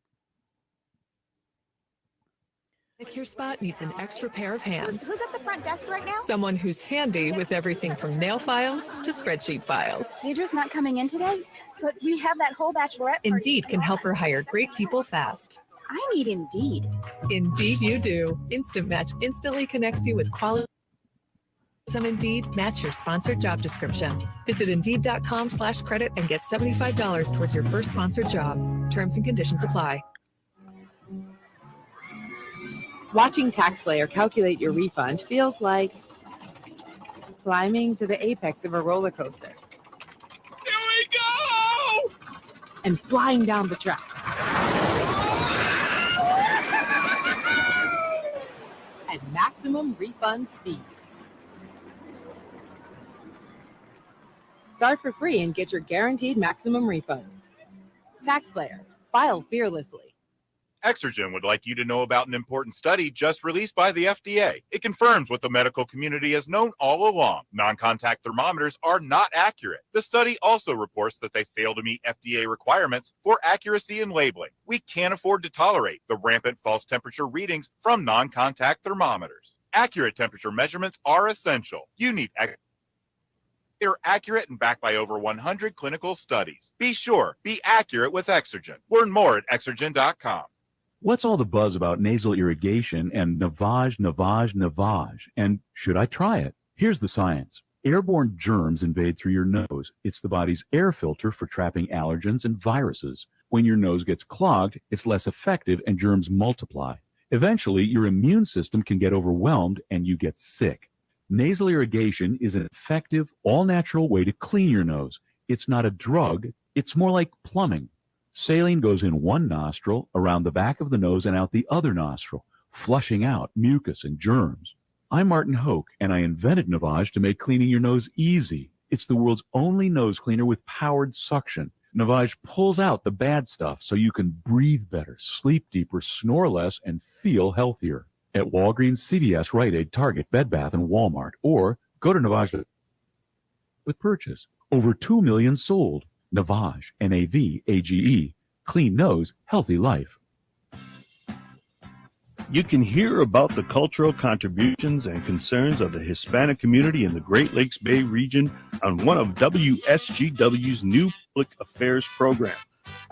Your spot needs an extra pair of hands. Who's at the front desk right now? Someone who's handy with everything from nail files to spreadsheet files. Deidre's not coming in today, but we have that whole bachelorette party. Indeed can help her hire great people fast. I need Indeed. Indeed you do. Instant Match instantly connects you with quality. Some Indeed match your sponsored job description. Visit Indeed.com/credit and get $75 towards your first sponsored job. Terms and conditions apply. Watching TaxSlayer calculate your refund feels like climbing to the apex of a roller coaster. Here we go! And flying down the tracks. At maximum refund speed. Start for free and get your guaranteed maximum refund. TaxSlayer. File fearlessly. Exocrine would like you to know about an important study just released by the FDA. It confirms what the medical community has known all along. Non-contact thermometers are not accurate. The study also reports that they fail to meet FDA requirements for accuracy in labeling. We can't afford to tolerate the rampant false temperature readings from non-contact thermometers. Accurate temperature measurements are essential. You need they're accurate and backed by over 100 clinical studies. Be sure, be accurate with Exocrine. Learn more at exocrine.com. What's all the buzz about nasal irrigation and Navage? And should I try it? Here's the science. Airborne germs invade through your nose. It's the body's air filter for trapping allergens and viruses. When your nose gets clogged, it's less effective and germs multiply. Eventually, your immune system can get overwhelmed and you get sick. Nasal irrigation is an effective, all-natural way to clean your nose. It's not a drug. It's more like plumbing. Saline goes in one nostril, around the back of the nose, and out the other nostril, flushing out mucus and germs. I'm Martin Hoke, and I invented Navage to make cleaning your nose easy. It's the world's only nose cleaner with powered suction. Navage pulls out the bad stuff so you can breathe better, sleep deeper, snore less, and feel healthier. At Walgreens, CVS, Rite Aid, Target, Bed Bath, and Walmart, or go to Navage with purchase. Over 2 million sold. Navage, Navage, clean nose, healthy life. You can hear about the cultural contributions and concerns of the Hispanic community in the Great Lakes Bay region on one of WSGW's new public affairs program.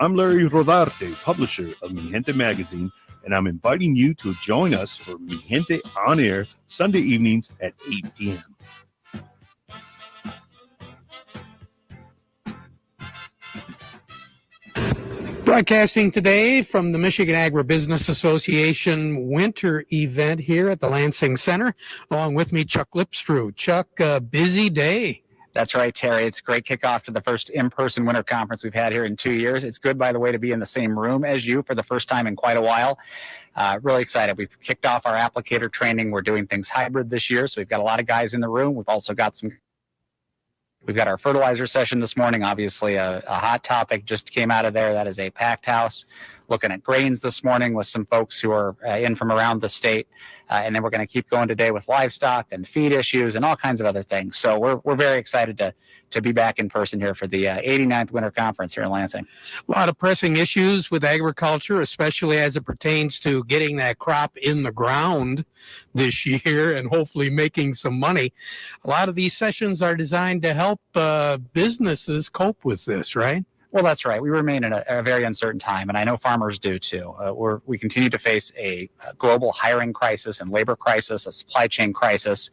I'm Larry Rodarte, publisher of Mi Gente magazine, and I'm inviting you to join us for Mi Gente on air Sunday evenings at 8 p.m. Broadcasting today from the Michigan Agribusiness Association winter event here at the Lansing Center. Along with me, Chuck Lipstrew. Chuck, busy day. That's right, Terry. It's a great kickoff to the first in-person winter conference we've had here in 2 years. It's good, by the way, to be in the same room as you for the first time in quite a while. Really excited. We've kicked off our applicator training. We're doing things hybrid this year, so we've got a lot of guys in the room. We've also got We've got our fertilizer session this morning, obviously a hot topic just came out of there. That is a packed house. Looking at grains this morning with some folks who are in from around the state. And then we're going to keep going today with livestock and feed issues and all kinds of other things. So we're very excited to be back in person here for the 89th Winter Conference here in Lansing. A lot of pressing issues with agriculture, especially as it pertains to getting that crop in the ground this year and hopefully making some money. A lot of these sessions are designed to help businesses cope with this, right? Well, that's right. We remain in a very uncertain time, and I know farmers do too. We continue to face a global hiring crisis and labor crisis, a supply chain crisis,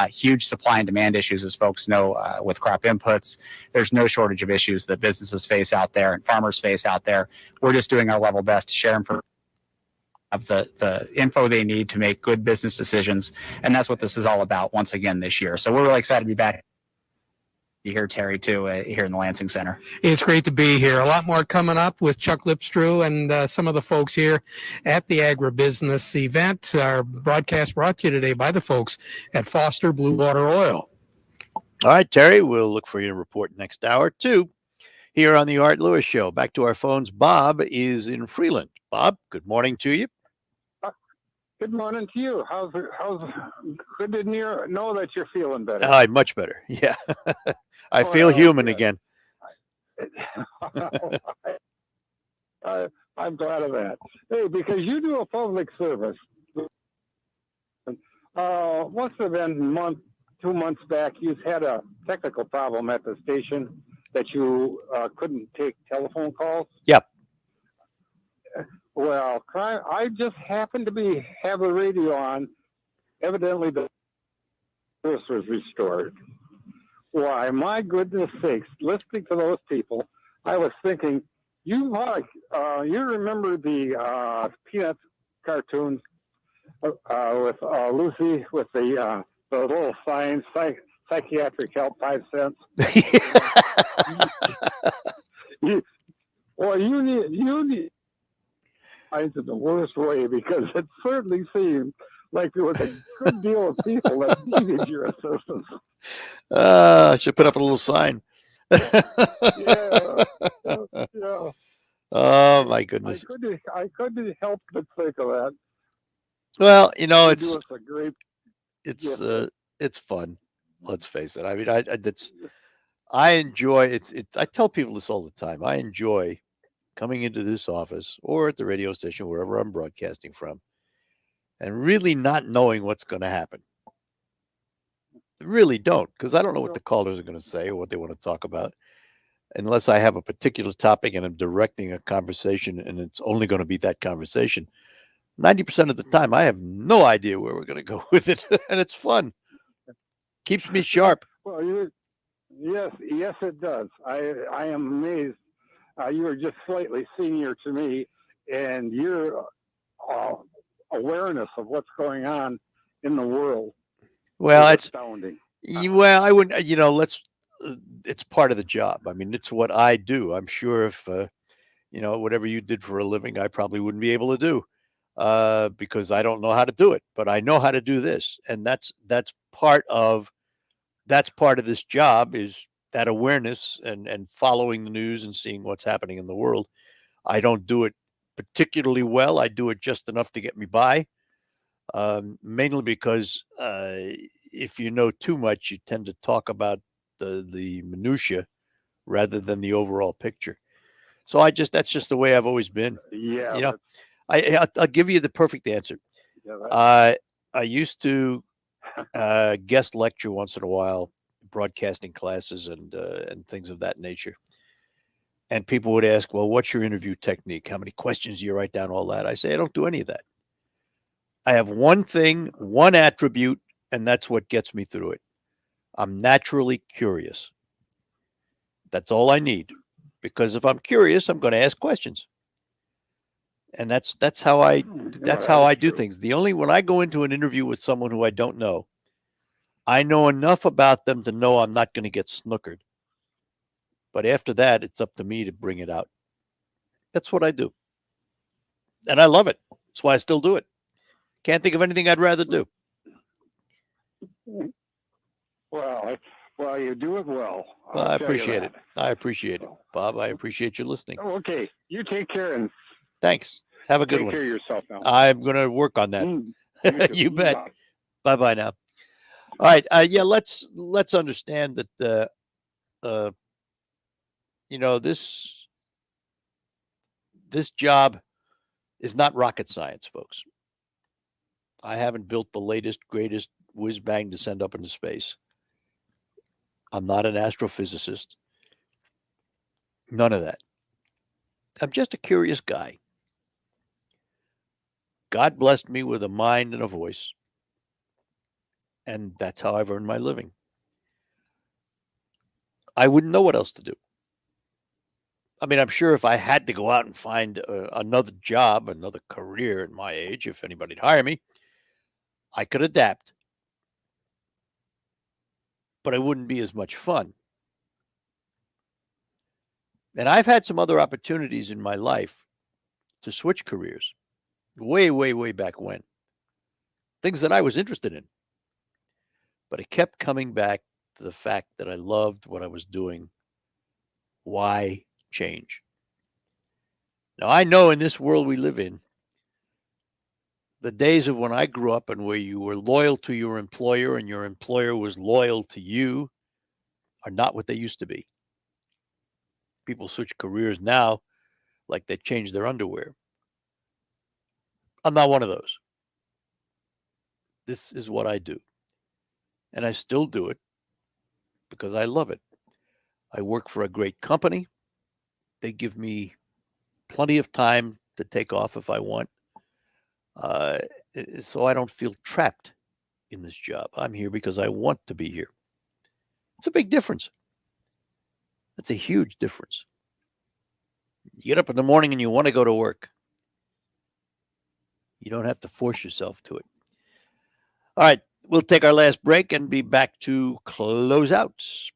huge supply and demand issues, as folks know, with crop inputs. There's no shortage of issues that businesses face out there and farmers face out there. We're just doing our level best to share them of the info they need to make good business decisions, and that's what this is all about once again this year. So we're really excited to be back here, Terry, too, here in the Lansing Center. It's great to be here. A lot more coming up with Chuck Lipstrew and some of the folks here at the Agribusiness event. Our broadcast brought to you today by the folks at Foster Blue Water Oil. All right, Terry, we'll look for you to report next hour, too, here on the Art Lewis Show. Back to our phones. Bob is in Freeland. Bob, good morning to you. Good morning to you. How's good to know that you're feeling better? Much better. Yeah. I feel human again. I'm glad of that. Hey, because you do a public service Must have been 2 months back. You had a technical problem at the station that you couldn't take telephone calls. Yep. Well, I just happened to have the radio on. Evidently, the service was restored. Why, my goodness sakes! Listening to those people, I was thinking, you remember the Peanuts cartoons with Lucy with the little signs, psychiatric help 5 cents. you need in the worst way, because it certainly seemed like there was a good deal of people that needed your assistance. I should put up a little sign. Yeah. Oh my goodness. I couldn't help but think of that. Well, you know, it's a great. It's fun. Let's face it. I mean, I enjoy it's. I tell people this all the time. I enjoy coming into this office or at the radio station, wherever I'm broadcasting from, and really not knowing what's going to happen. Really don't, because I don't know what the callers are going to say or what they want to talk about, unless I have a particular topic and I'm directing a conversation and it's only going to be that conversation. 90% of the time, I have no idea where we're going to go with it, and it's fun. Keeps me sharp. Well, yes, it does. I am amazed. You are just slightly senior to me, and your awareness of what's going on in the world. Well, it's astounding. Well, I wouldn't. You know, it's part of the job. I mean, it's what I do. I'm sure if whatever you did for a living, I probably wouldn't be able to do. Because I don't know how to do it, but I know how to do this. And that's part of this job, is that awareness and following the news and seeing what's happening in the world. I don't do it particularly well. I do it just enough to get me by. Mainly because if you know too much, you tend to talk about the minutia rather than the overall picture. So that's just the way I've always been. Yeah. I'll give you the perfect answer. I used to guest lecture once in a while, broadcasting classes and things of that nature. And people would ask, well, what's your interview technique? How many questions do you write down? All that. I say, I don't do any of that. I have one thing, one attribute, and that's what gets me through it. I'm naturally curious. That's all I need. Because if I'm curious, I'm going to ask questions. And that's how I do things. When I go into an interview with someone who I don't know, I know enough about them to know I'm not going to get snookered. But after that, it's up to me to bring it out. That's what I do. And I love it. That's why I still do it. Can't think of anything I'd rather do. Well, you do it well. I appreciate it. I appreciate it, Bob. I appreciate you listening. Okay. You take care and thanks. Have a good one. Take care of yourself now. I'm going to work on that. You bet. Bye-bye now. All right. Let's understand that, this job is not rocket science, folks. I haven't built the latest, greatest whiz bang to send up into space. I'm not an astrophysicist. None of that. I'm just a curious guy. God blessed me with a mind and a voice. And that's how I've earned my living. I wouldn't know what else to do. I mean, I'm sure if I had to go out and find another job, another career at my age, if anybody'd hire me, I could adapt. But it wouldn't be as much fun. And I've had some other opportunities in my life to switch careers. Way, way, way back when. Things that I was interested in. But I kept coming back to the fact that I loved what I was doing. Why change? Now, I know in this world we live in, the days of when I grew up and where you were loyal to your employer and your employer was loyal to you are not what they used to be. People switch careers now like they change their underwear. I'm not one of those. This is what I do. And I still do it because I love it. I work for a great company. They give me plenty of time to take off if I want. So I don't feel trapped in this job. I'm here because I want to be here. It's a big difference. That's a huge difference. You get up in the morning and you want to go to work. You don't have to force yourself to it. All right, we'll take our last break and be back to closeouts.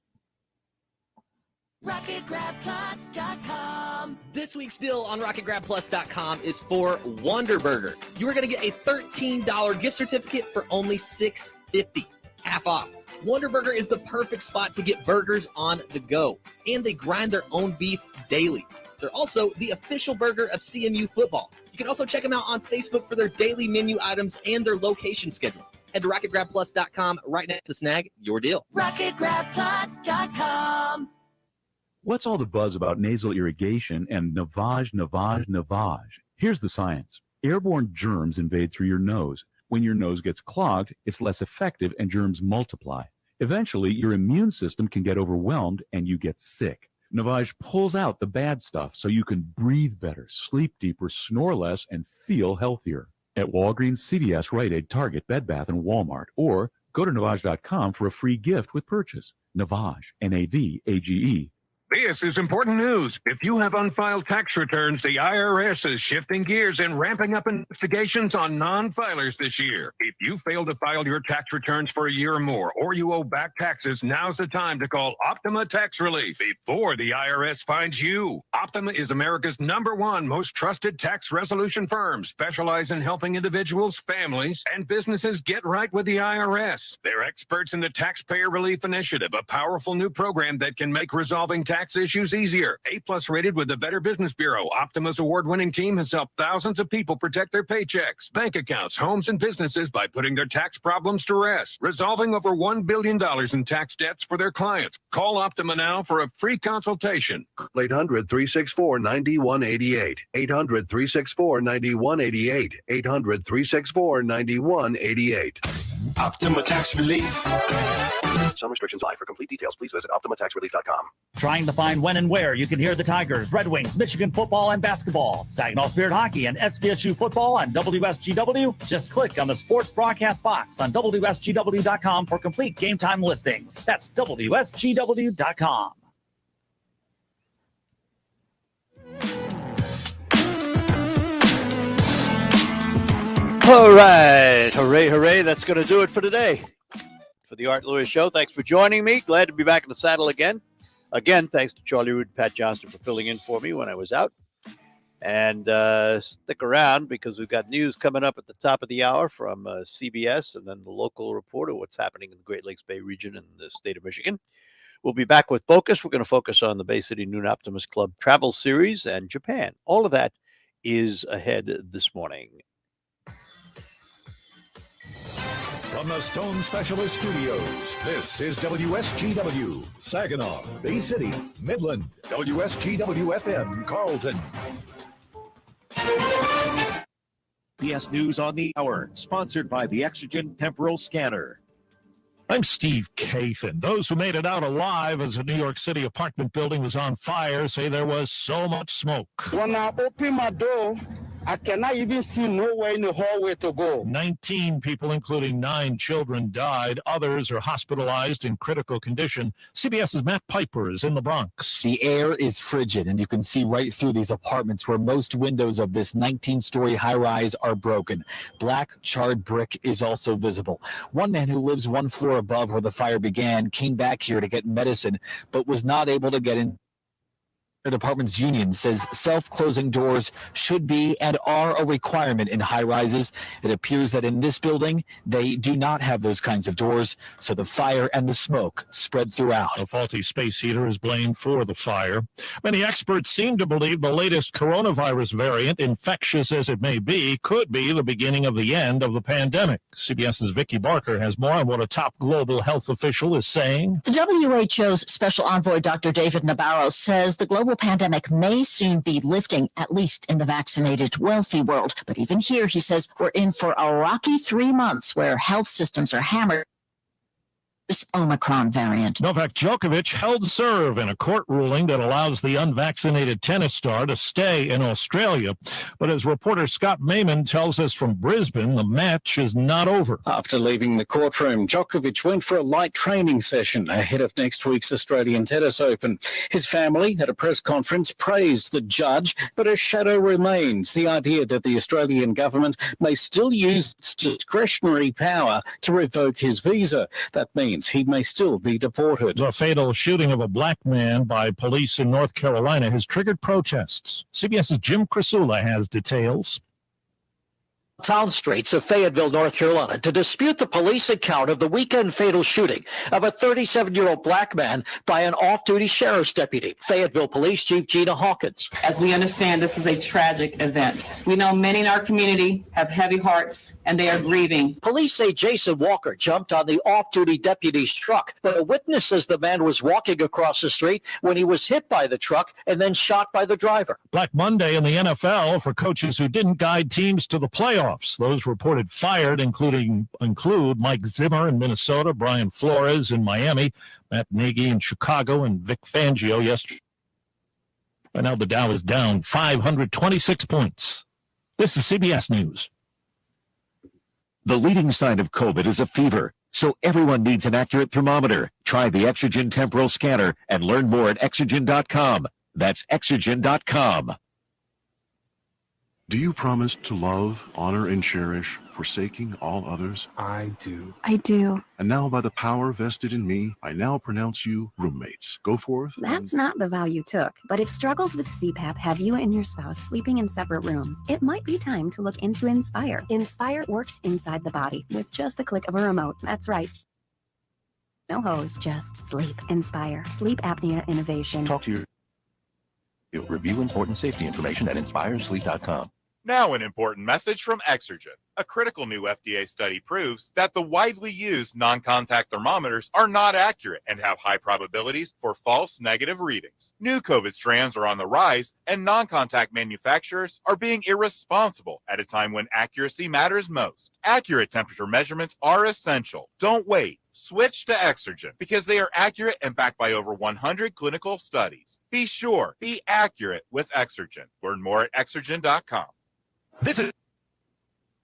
RocketGrabPlus.com. This week's deal on RocketGrabPlus.com is for Wonderburger. You are going to get a $13 gift certificate for only $6.50, half off. Wonderburger is the perfect spot to get burgers on the go, and they grind their own beef daily. They're also the official burger of CMU football. You can also check them out on Facebook for their daily menu items and their location schedule. Head to RocketGrabPlus.com right now to snag your deal. RocketGrabPlus.com. What's all the buzz about nasal irrigation and Navage? Here's the science. Airborne germs invade through your nose. When your nose gets clogged, it's less effective and germs multiply. Eventually, your immune system can get overwhelmed and you get sick. Navage pulls out the bad stuff so you can breathe better, sleep deeper, snore less, and feel healthier. At Walgreens, CVS, Rite Aid, Target, Bed Bath, and Walmart. Or go to Navage.com for a free gift with purchase. Navage, Navage. This is important news. If you have unfiled tax returns, the IRS is shifting gears and ramping up investigations on non-filers this year. If you fail to file your tax returns for a year or more, or you owe back taxes, now's the time to call Optima Tax Relief before the IRS finds you. Optima is America's #1 most trusted tax resolution firm, specialized in helping individuals, families, and businesses get right with the IRS. They're experts in the Taxpayer Relief Initiative, a powerful new program that can make resolving tax issues easier. A+ rated with the Better Business Bureau, Optima's award-winning team has helped thousands of people protect their paychecks, bank accounts, homes, and businesses by putting their tax problems to rest, resolving over $1 billion in tax debts for their clients. Call Optima now for a free consultation. 800-364-9188. 800-364-9188. 800-364-9188. Optima Tax Relief. Some restrictions apply. For complete details, please visit OptimaTaxRelief.com. Trying to find when and where you can hear the Tigers, Red Wings, Michigan football, and basketball, Saginaw Spirit hockey, and SVSU football on WSGW? Just click on the sports broadcast box on WSGW.com for complete game time listings. That's WSGW.com. All right. Hooray, hooray. That's going to do it for today. For the Art Lewis Show. Thanks for joining me. Glad to be back in the saddle again. Again, thanks to Charlie Root and Pat Johnston for filling in for me when I was out. And stick around because we've got news coming up at the top of the hour from CBS and then the local report of what's happening in the Great Lakes Bay region and the state of Michigan. We'll be back with Focus. We're going to focus on the Bay City Noon Optimist Club travel series and Japan. All of that is ahead this morning. From the Stone Specialist Studios, this is WSGW, Saginaw, Bay City, Midland, WSGW-FM, Carlton. PS News on the Hour, sponsored by the Exocrine Temporal Scanner. I'm Steve Kathan. Those who made it out alive as a New York City apartment building was on fire say there was so much smoke. When I open my door, I cannot even see nowhere in the hallway to go. 19 people, including 9 children, died. Others are hospitalized in critical condition. CBS's Matt Piper is in the Bronx. The air is frigid, and you can see right through these apartments where most windows of this 19-story high-rise are broken. Black charred brick is also visible. One man who lives one floor above where the fire began came back here to get medicine, but was not able to get in. The department's union says self-closing doors should be and are a requirement in high-rises. It appears that in this building, they do not have those kinds of doors, so the fire and the smoke spread throughout. A faulty space heater is blamed for the fire. Many experts seem to believe the latest coronavirus variant, infectious as it may be, could be the beginning of the end of the pandemic. CBS's Vicki Barker has more on what a top global health official is saying. The WHO's special envoy, Dr. David Nabarro, says the global global pandemic may soon be lifting, at least in the vaccinated, wealthy world. But even here, he says, we're in for a rocky 3 months where health systems are hammered. This Omicron variant. Novak Djokovic held serve in a court ruling that allows the unvaccinated tennis star to stay in Australia. But as reporter Scott Mayman tells us from Brisbane, the match is not over. After leaving the courtroom, Djokovic went for a light training session ahead of next week's Australian Tennis Open. His family, at a press conference, praised the judge, but a shadow remains. The idea that the Australian government may still use its discretionary power to revoke his visa. That means he may still be deported. The fatal shooting of a black man by police in North Carolina has triggered protests. CBS's Jim Crisula has details. Town streets of Fayetteville, North Carolina, to dispute the police account of the weekend fatal shooting of a 37-year-old black man by an off-duty sheriff's deputy. Fayetteville Police Chief Gina Hawkins. As we understand, this is a tragic event. We know many in our community have heavy hearts and they are grieving. Police say Jason Walker jumped on the off-duty deputy's truck, but a witness says the man was walking across the street when he was hit by the truck and then shot by the driver. Black Monday in the NFL for coaches who didn't guide teams to the playoffs. Those reported fired include Mike Zimmer in Minnesota, Brian Flores in Miami, Matt Nagy in Chicago, and Vic Fangio yesterday. Right now the Dow is down 526 points. This is CBS News. The leading sign of COVID is a fever, so everyone needs an accurate thermometer. Try the Exocrine temporal scanner and learn more at Exocrine.com. That's Exocrine.com. Do you promise to love, honor, and cherish, forsaking all others? I do. I do. And now, by the power vested in me, I now pronounce you roommates. Go forth. That's not the vow you took. But if struggles with CPAP have you and your spouse sleeping in separate rooms, it might be time to look into Inspire. Inspire works inside the body with just the click of a remote. That's right. No hose, just sleep. Inspire. Sleep apnea innovation. Talk to your review important safety information at inspiresleep.com. Now an important message from Exocrine. A critical new FDA study proves that the widely used non-contact thermometers are not accurate and have high probabilities for false negative readings. New COVID strands are on the rise, and non-contact manufacturers are being irresponsible at a time when accuracy matters most. Accurate temperature measurements are essential. Don't wait. Switch to Exocrine because they are accurate and backed by over 100 clinical studies. Be sure, be accurate with Exocrine. Learn more at Exocrine.com. This is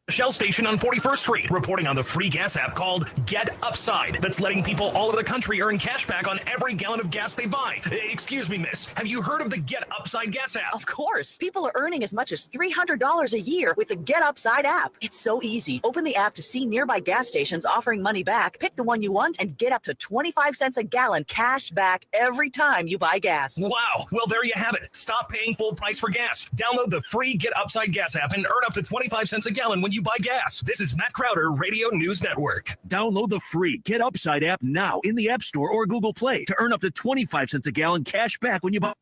Shell station on 41st Street, reporting on the free gas app called Get Upside that's letting people all over the country earn cash back on every gallon of gas they buy. Excuse me, miss. Have you heard of the Get Upside gas app? Of course. People are earning as much as $300 a year with the Get Upside app. It's so easy. Open the app to see nearby gas stations offering money back, pick the one you want, and get up to 25 cents a gallon cash back every time you buy gas. Wow. Well, there you have it. Stop paying full price for gas. Download the free Get Upside gas app and earn up to 25 cents a gallon when you buy gas. This is Matt Crowder, Radio News Network. Download the free Get Upside app now in the App Store or Google Play to earn up to 25 cents a gallon cash back when you buy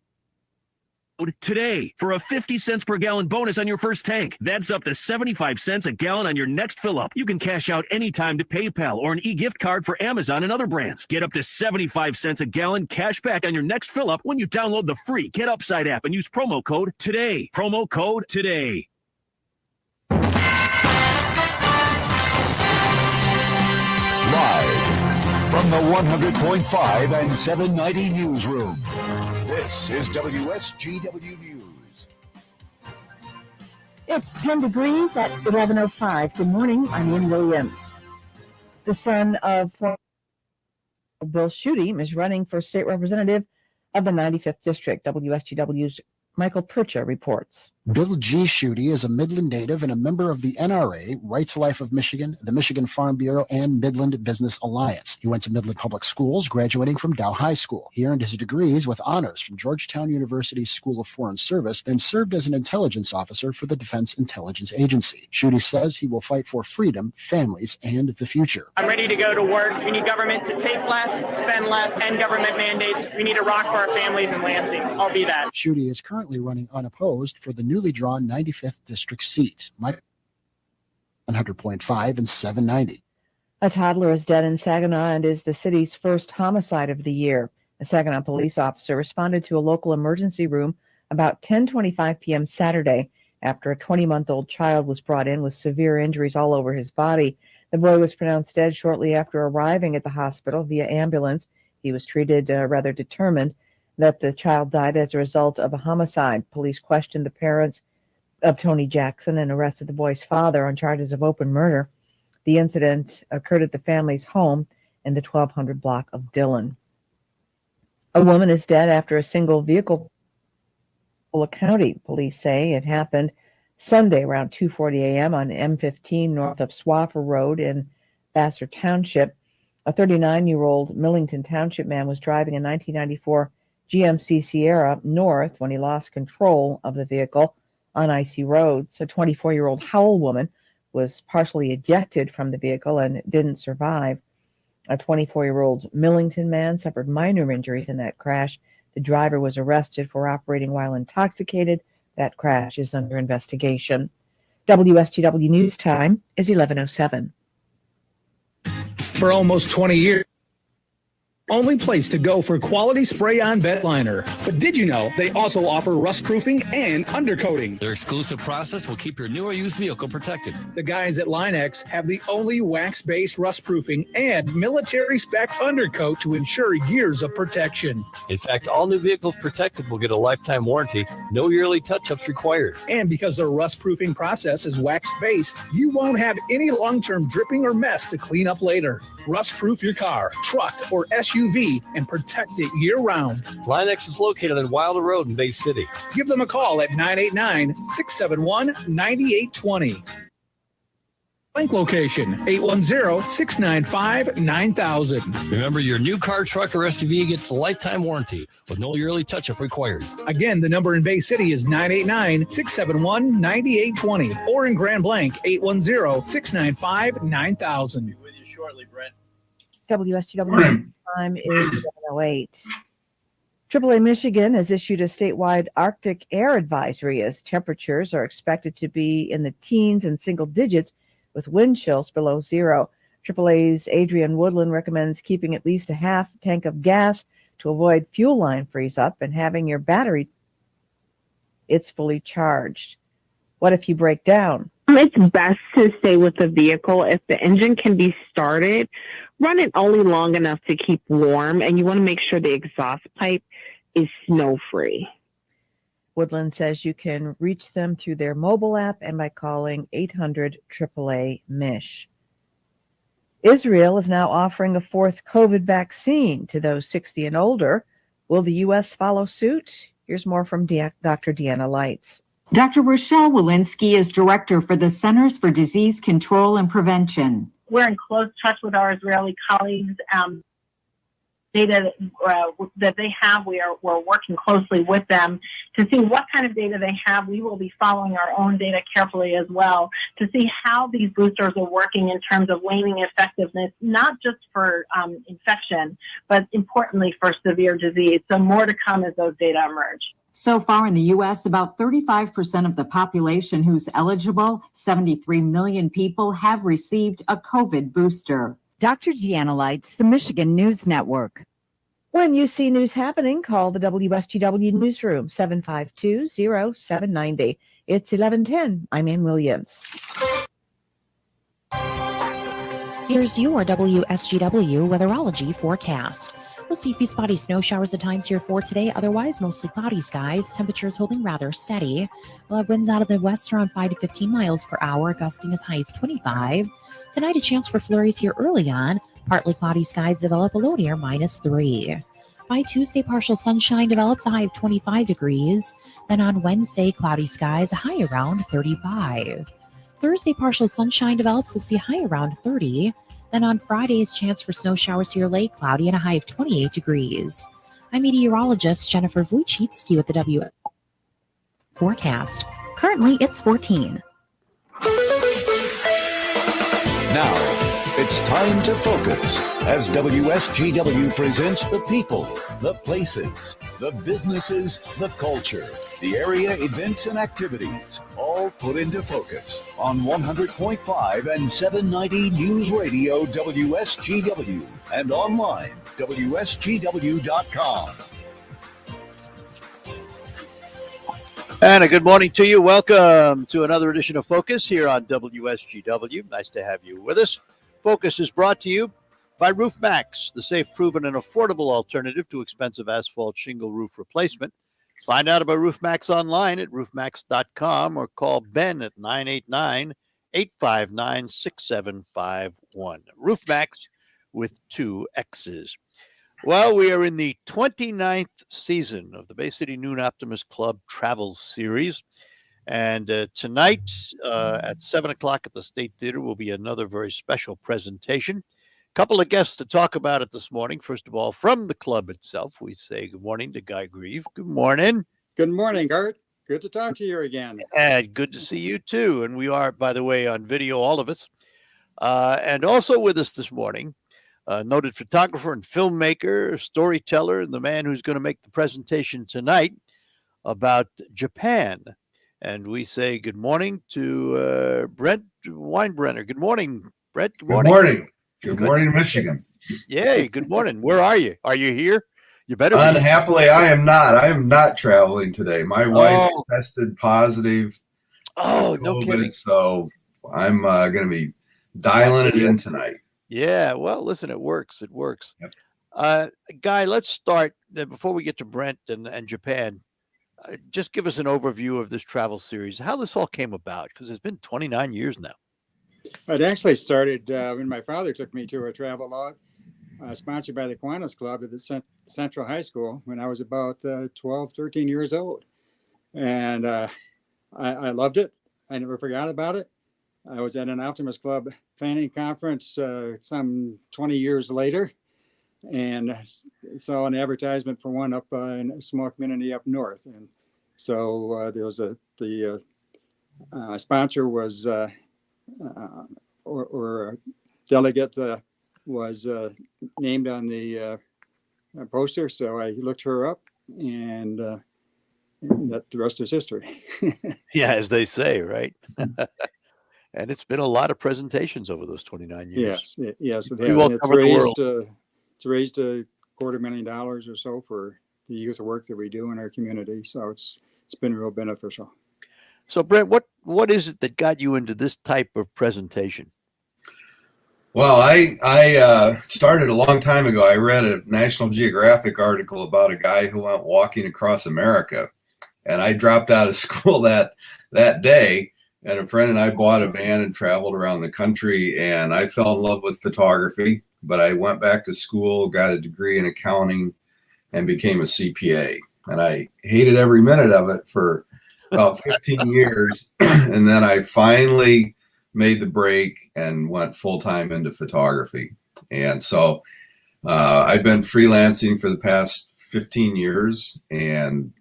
today for a 50 cents per gallon bonus on your first tank. That's up to 75 cents a gallon on your next fill up. You can cash out anytime to PayPal or an e-gift card for Amazon and other brands. Get up to 75 cents a gallon cash back on your next fill up when you download the free Get Upside app and use promo code TODAY. Promo code TODAY. Live from the 100.5 and 790 newsroom, this is WSGW News. It's 10 degrees at 11:05. Good morning. I'm Ian Williams. The son of former Bill Schuette is running for state representative of the 95th District. WSGW's Michael Percha reports. Bill G. Schuette is a Midland native and a member of the NRA, Right to Life of Michigan, the Michigan Farm Bureau, and Midland Business Alliance. He went to Midland Public Schools, graduating from Dow High School. He earned his degrees with honors from Georgetown University's School of Foreign Service and served as an intelligence officer for the Defense Intelligence Agency. Schuette says he will fight for freedom, families, and the future. I'm ready to go to work. We need government to take less, spend less, and government mandates. We need a rock for our families in Lansing. I'll be that. Schuette is currently running unopposed for the newly drawn 95th District seat. 100.5 and 790. A toddler is dead in Saginaw and is the city's first homicide of the year. A Saginaw police officer responded to a local emergency room about 10:25 p.m. Saturday after a 20-month-old child was brought in with severe injuries all over his body. The boy was pronounced dead shortly after arriving at the hospital via ambulance. He was treated rather determined that the child died as a result of a homicide. Police questioned the parents of Tony Jackson and arrested the boy's father on charges of open murder. The incident occurred at the family's home in the 1200 block of Dillon. A woman is dead after a single vehicle County. Police say it happened Sunday around 2:40 a.m. on M15 north of Swaffer Road in Vassar Township. A 39-year-old Millington Township man was driving a 1994 GMC Sierra north when he lost control of the vehicle on icy roads. A 24-year-old Howell woman was partially ejected from the vehicle and didn't survive. A 24-year-old Millington man suffered minor injuries in that crash. The driver was arrested for operating while intoxicated. That crash is under investigation. WSGW News Time is 11:07. For almost 20 years, only place to go for quality spray-on bed liner. But did you know they also offer rust-proofing and undercoating? Their exclusive process will keep your new or used vehicle protected. The guys at Linex have the only wax-based rust-proofing and military-spec undercoat to ensure years of protection. In fact, all new vehicles protected will get a lifetime warranty, no yearly touch-ups required. And because their rust-proofing process is wax-based, you won't have any long-term dripping or mess to clean up later. Rust-proof your car, truck, or SUV and protect it year-round. Linex is located on Wilder Road in Bay City. Give them a call at 989-671-9820. Link location, 810-695-9000. Remember, your new car, truck, or SUV gets a lifetime warranty with no yearly touch-up required. Again, the number in Bay City is 989-671-9820. Or in Grand Blanc, 810-695-9000. Shortly, Brent. WSGW time is 11:08. AAA Michigan has issued a statewide Arctic air advisory as temperatures are expected to be in the teens and single digits with wind chills below zero. AAA's Adrian Woodland recommends keeping at least a half tank of gas to avoid fuel line freeze up and having your battery it's fully charged. What if you break down? It's best to stay with the vehicle. If the engine can be started, run it only long enough to keep warm, and you want to make sure the exhaust pipe is snow-free. Woodland says you can reach them through their mobile app and by calling 800-AAA-MISH. Israel is now offering a fourth COVID vaccine to those 60 and older. Will the U.S. follow suit? Here's more from Dr. Deanna Lights. Dr. Rochelle Walensky is director for the Centers for Disease Control and Prevention. We're in close touch with our Israeli colleagues. Data that they have, we're working closely with them to see what kind of data they have. We will be following our own data carefully as well to see how these boosters are working in terms of waning effectiveness, not just for infection, but importantly for severe disease. So more to come as those data emerge. So far in the U.S., about 35% of the population who's eligible, 73 million people, have received a COVID booster. Dr. Deanna Lights, the Michigan News Network. When you see news happening, call the WSGW Newsroom, 752-0790. It's 11:10. I'm Ann Williams. Here's your WSGW Weatherology forecast. We'll see a few spotty snow showers at times here for today. Otherwise, mostly cloudy skies. Temperatures holding rather steady. We'll have winds out of the west around 5 to 15 miles per hour, gusting as high as 25. Tonight, a chance for flurries here early on. Partly cloudy skies develop a low near -3. By Tuesday, partial sunshine develops a high of 25 degrees. Then on Wednesday, cloudy skies, a high around 35. Thursday, partial sunshine develops. We'll see a high around 30. Then on Friday, it's chance for snow showers here late, cloudy, and a high of 28 degrees. I'm meteorologist Jennifer Vujcicki with the W forecast. Currently, it's 14. Now, it's time to focus as WSGW presents the people, the places, the businesses, the culture, the area events and activities, all Now put into focus on 100.5 and 790 News Radio WSGW and online WSGW.com. And a good morning to you. Welcome to another edition of Focus here on WSGW. Nice to have you with us. Focus is brought to you by Roof Max, the safe, proven, and affordable alternative to expensive asphalt shingle roof replacement. Find out about Roof Max online at roofmax.com or call Ben at 989-859-6751. Roof Max with 2 X's. Well, we are in the 29th season of the Bay City Noon Optimist Club Travel Series. And tonight at 7 o'clock at the State Theater will be another very special presentation. A couple of guests to talk about it this morning. First of all, from the club itself, we say good morning to Guy Grieve. Good morning. Good morning, Art. Good to talk to you again. And good to see you too. And we are, by the way, on video, all of us. And also with us this morning, noted photographer and filmmaker, storyteller, and the man who's going to make the presentation tonight about Japan. And we say good morning to Brent Weinbrenner. Good morning, Brent. Good morning. Good morning. Good morning, Michigan. Yay, good morning. Where are you? Are you here? You better be. Unhappily, I am not. I am not traveling today. My wife tested positive. Oh, no kidding. So I'm going to be dialing it in tonight. Yeah, well, listen, it works. It works. Yep. Guy, let's start before we get to Brent and Japan. Just give us an overview of this travel series, how this all came about, because it's been 29 years now. It actually started when my father took me to a Travelogue sponsored by the Kiwanis Club at the Central High School when I was about 12, 13 years old. And I loved it. I never forgot about it. I was at an Optimist Club planning conference some 20 years later and saw an advertisement for one up in a small community up north. And so there was the sponsor was or a delegate was named on the poster. So I looked her up and that the rest is history. Yeah, as they say, right? And it's been a lot of presentations over those 29 years. Yes, it We has. will cover the world. It's raised $250,000 or so for the youth work that we do in our community. So it's been real beneficial. So, Brent, what is it that got you into this type of presentation? Well, I started a long time ago. I read a National Geographic article about a guy who went walking across America, and I dropped out of school that day. And a friend and I bought a van and traveled around the country, and I fell in love with photography. But I went back to school, got a degree in accounting, and became a CPA. And I hated every minute of it for about 15 years. And then I finally made the break and went full-time into photography. And so I've been freelancing for the past 15 years. And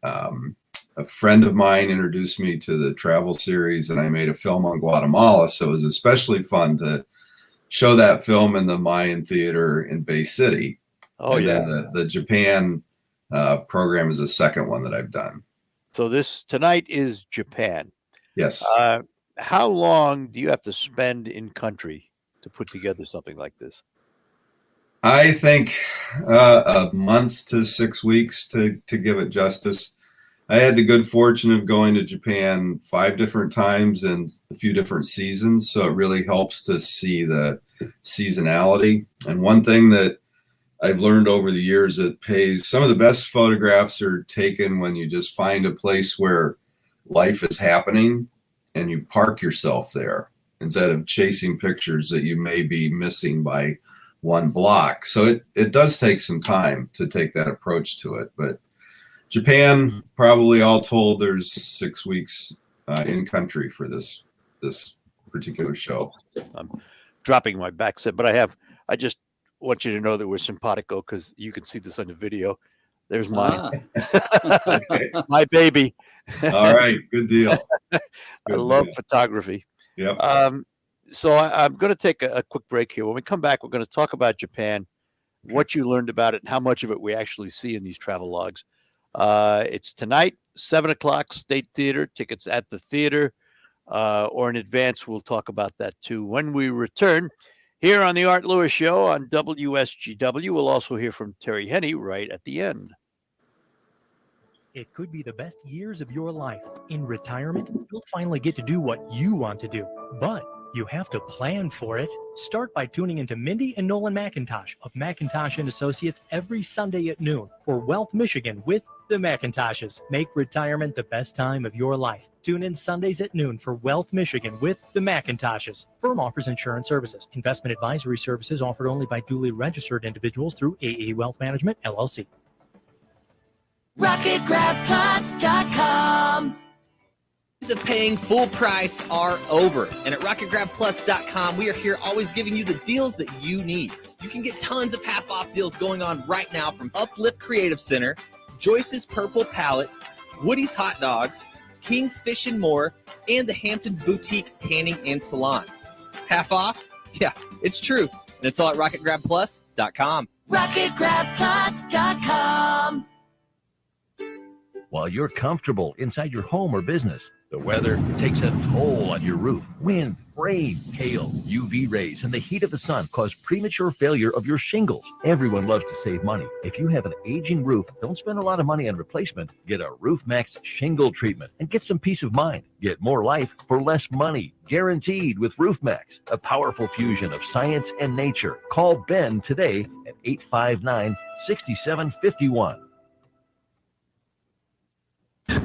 a friend of mine introduced me to the travel series, and I made a film on Guatemala. So it was especially fun to show that film in the Mayan Theater in Bay City. Oh, and yeah. Then the Japan program is the second one that I've done. So this tonight is Japan. Yes. How long do you have to spend in country to put together something like this? I think a month to 6 weeks to give it justice. I had the good fortune of going to Japan 5 different times and a few different seasons, so it really helps to see the seasonality. And one thing that I've learned over the years that pays, some of the best photographs are taken when you just find a place where life is happening and you park yourself there instead of chasing pictures that you may be missing by one block. So it does take some time to take that approach to it. But Japan, probably all told, there's 6 weeks in country for this particular show. I'm dropping my back set, but I just want you to know that we're simpatico because you can see this on the video. There's mine. My baby. All right. Good deal. I love photography. Yep. So I'm going to take a quick break here. When we come back, we're going to talk about Japan, what you learned about it, and how much of it we actually see in these travel logs. It's tonight, 7 o'clock, State Theater. Tickets at the theater. or in advance. We'll talk about that too when we return here on the Art Lewis Show on WSGW. We'll also hear from Terry Henney right at the end. It could be the best years of your life. In retirement, you'll finally get to do what you want to do, but you have to plan for it. Start by tuning into Mindy and Nolan McIntosh of McIntosh and Associates every Sunday at noon for Wealth Michigan with the McIntoshes. Make retirement the best time of your life. Tune in Sundays at noon for Wealth Michigan with the McIntoshes. Firm offers insurance services. Investment advisory services offered only by duly registered individuals through AE Wealth Management, LLC. RocketGrabPlus.com. Days of paying full price are over. And at RocketGrabPlus.com, we are here always giving you the deals that you need. You can get tons of half-off deals going on right now from Uplift Creative Center, Joyce's Purple Palette, Woody's Hot Dogs, King's Fish and More, and the Hamptons Boutique Tanning and Salon. Half off? Yeah, it's true. And it's all at RocketGrabPlus.com. RocketGrabPlus.com. While you're comfortable inside your home or business, the weather takes a toll on your roof. Wind, rain, hail, UV rays, and the heat of the sun cause premature failure of your shingles. Everyone loves to save money. If you have an aging roof, don't spend a lot of money on replacement. Get a Roof Max shingle treatment and get some peace of mind. Get more life for less money, guaranteed with Roof Max, a powerful fusion of science and nature. Call Ben today at 859-6751.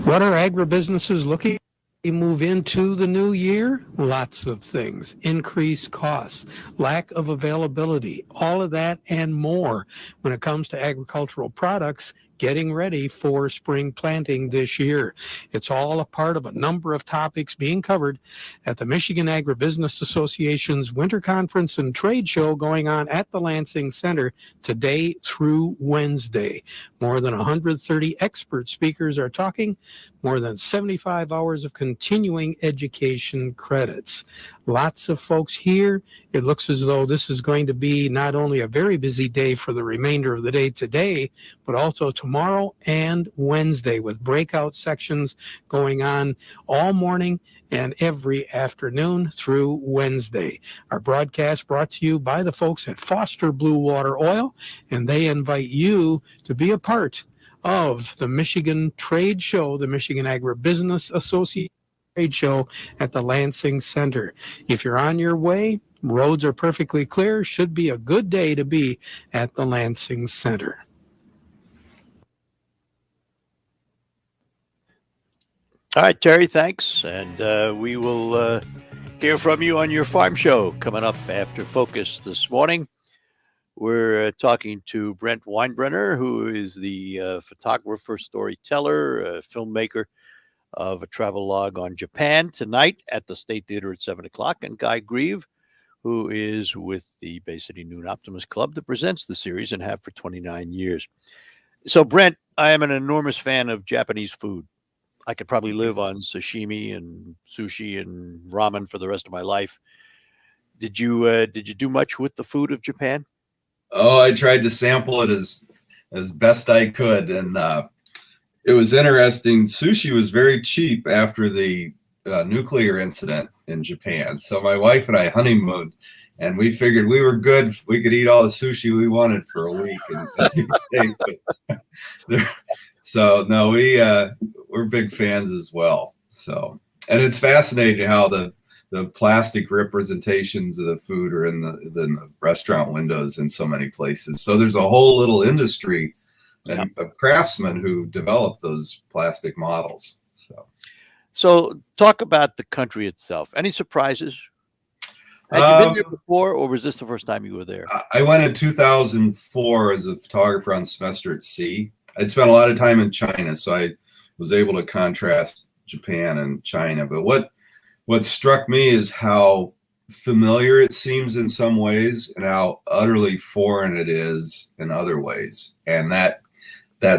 What are agribusinesses looking to move into the new year? Lots of things. Increased costs, lack of availability, all of that and more when it comes to agricultural products getting ready for spring planting this year. It's all a part of a number of topics being covered at the Michigan Agribusiness Association's Winter Conference and Trade Show going on at the Lansing Center today through Wednesday. More than 130 expert speakers are talking, more than 75 hours of continuing education credits. Lots of folks here. It looks as though this is going to be not only a very busy day for the remainder of the day today, but also tomorrow and Wednesday with breakout sections going on all morning and every afternoon through Wednesday. Our broadcast brought to you by the folks at Foster Blue Water Oil, and they invite you to be a part of the Michigan Trade Show, the Michigan Agribusiness Association Trade Show at the Lansing Center. If you're on your way, roads are perfectly clear, should be a good day to be at the Lansing Center. All right, Terry, thanks. And we will hear from you on your farm show coming up after Focus this morning. We're talking to Brent Weinbrenner, who is the photographer, storyteller, filmmaker of a travelogue on Japan tonight at the State Theater at 7 o'clock, and Guy Grieve, who is with the Bay City Noon Optimist Club that presents the series and have for 29 years. So, Brent, I am an enormous fan of Japanese food. I could probably live on sashimi and sushi and ramen for the rest of my life. Did you do much with the food of Japan? Oh, I tried to sample it as best I could, and it was interesting. Sushi was very cheap after the nuclear incident in Japan. So my wife and I honeymooned, and we figured we were good. We could eat all the sushi we wanted for a week. So no, we're big fans as well. So, and it's fascinating how the plastic representations of the food are in the restaurant windows in so many places. So there's a whole little industry of craftsmen who develop those plastic models. So talk about the country itself. Any surprises? Had you been there before, or was this the first time you were there? I went in 2004 as a photographer on semester at sea. I'd spent a lot of time in China, so I was able to contrast Japan and China. But what struck me is how familiar it seems in some ways and how utterly foreign it is in other ways. And that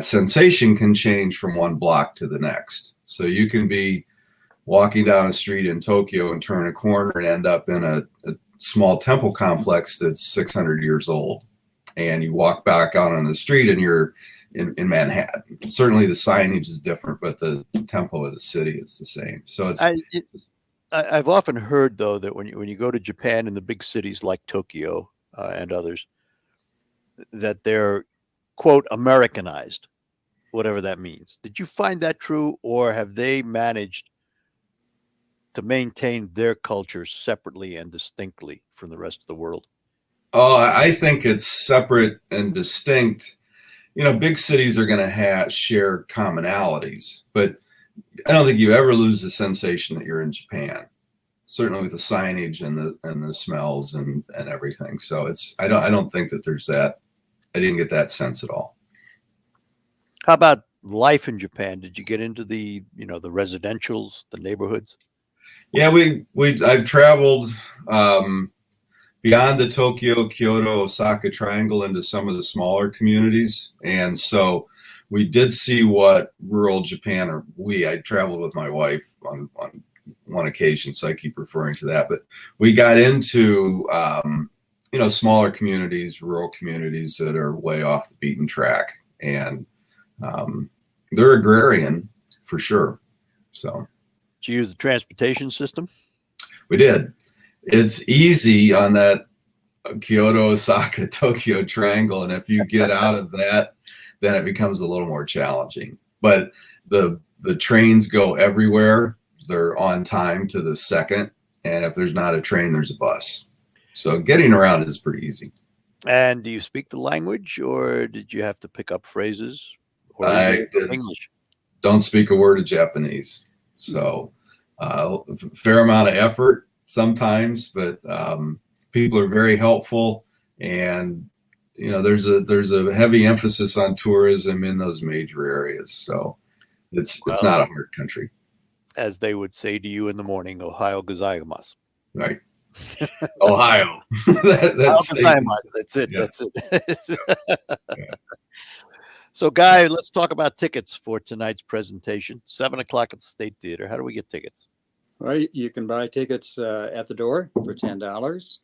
sensation can change from one block to the next. So you can be walking down a street in Tokyo and turn a corner and end up in a small temple complex that's 600 years old. And you walk back out on the street and you're in Manhattan. Certainly the signage is different, but the tempo of the city is the same. So I've often heard, though, that when you go to Japan in the big cities like Tokyo and others, that they're, quote, Americanized, whatever that means. Did you find that true, or have they managed to maintain their culture separately and distinctly from the rest of the world? Oh, I think it's separate and distinct. Big cities are going to share commonalities, but I don't think you ever lose the sensation that you're in Japan. Certainly with the signage and the smells and everything. So I don't think that there's that. I didn't get that sense at all. How about life in Japan? Did you get into the residentials, the neighborhoods? Yeah, I've traveled beyond the Tokyo, Kyoto, Osaka triangle into some of the smaller communities. And so we did see what rural Japan, I traveled with my wife on one occasion, so I keep referring to that. But we got into, smaller communities, rural communities that are way off the beaten track. And they're agrarian for sure. So. Did you use the transportation system? We did. It's easy on that Kyoto, Osaka, Tokyo triangle. And if you get out of that, then it becomes a little more challenging. But the trains go everywhere. They're on time to the second. And if there's not a train, there's a bus. So getting around is pretty easy. And do you speak the language, or did you have to pick up phrases? Or I English? Don't speak a word of Japanese. So fair amount of effort sometimes, but people are very helpful. And, there's a heavy emphasis on tourism in those major areas. So it's not a hard country. As they would say to you in the morning, Ohio gozaimasu. Right. Ohio. That's it. Yeah. That's it. Yeah. So, Guy, let's talk about tickets for tonight's presentation. 7:00 at the State Theater. How do we get tickets? Well, you can buy tickets at the door for $10,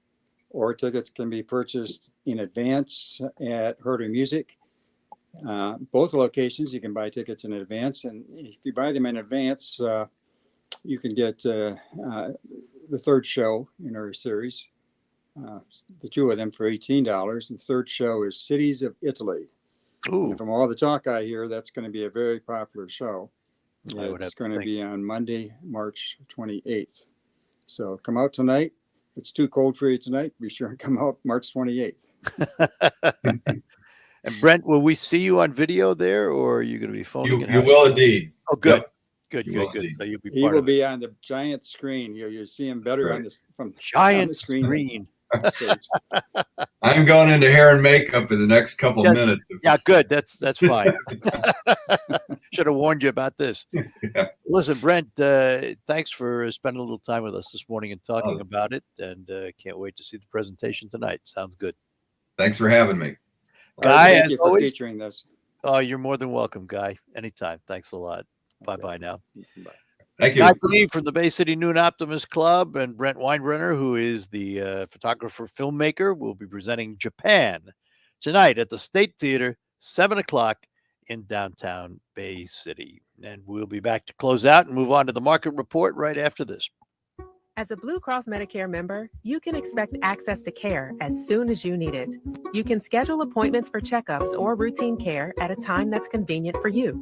or tickets can be purchased in advance at Herder Music. Both locations, you can buy tickets in advance, and if you buy them in advance, you can get the third show in our series, the two of them for $18. The third show is Cities of Italy. And from all the talk I hear, that's going to be a very popular show. It's going to be on Monday, March 28th. So come out tonight. If it's too cold for you tonight, be sure and come out March 28th. And Brent, will we see you on video there, or are you going to be phoning? You will indeed. Oh, good. Yep. Good. So you'll be. He will be on the giant screen. You'll see him better on this from giant on the screen. I'm going into hair and makeup in the next couple minutes. Yeah, good. That's fine. Should have warned you about this. Yeah. Listen, Brent, thanks for spending a little time with us this morning and talking about it. And can't wait to see the presentation tonight. Sounds good. Thanks for having me. Guy, thank as you for always, featuring this. Oh, you're more than welcome, Guy. Anytime. Thanks a lot. Bye-bye now. Bye. Thank you. Guy Green from the Bay City Noon Optimist Club and Brent Weinbrenner, who is the photographer filmmaker, will be presenting Japan tonight at the State Theater, 7:00 in downtown Bay City. And we'll be back to close out and move on to the market report right after this. As a Blue Cross Medicare member, you can expect access to care as soon as you need it. You can schedule appointments for checkups or routine care at a time that's convenient for you.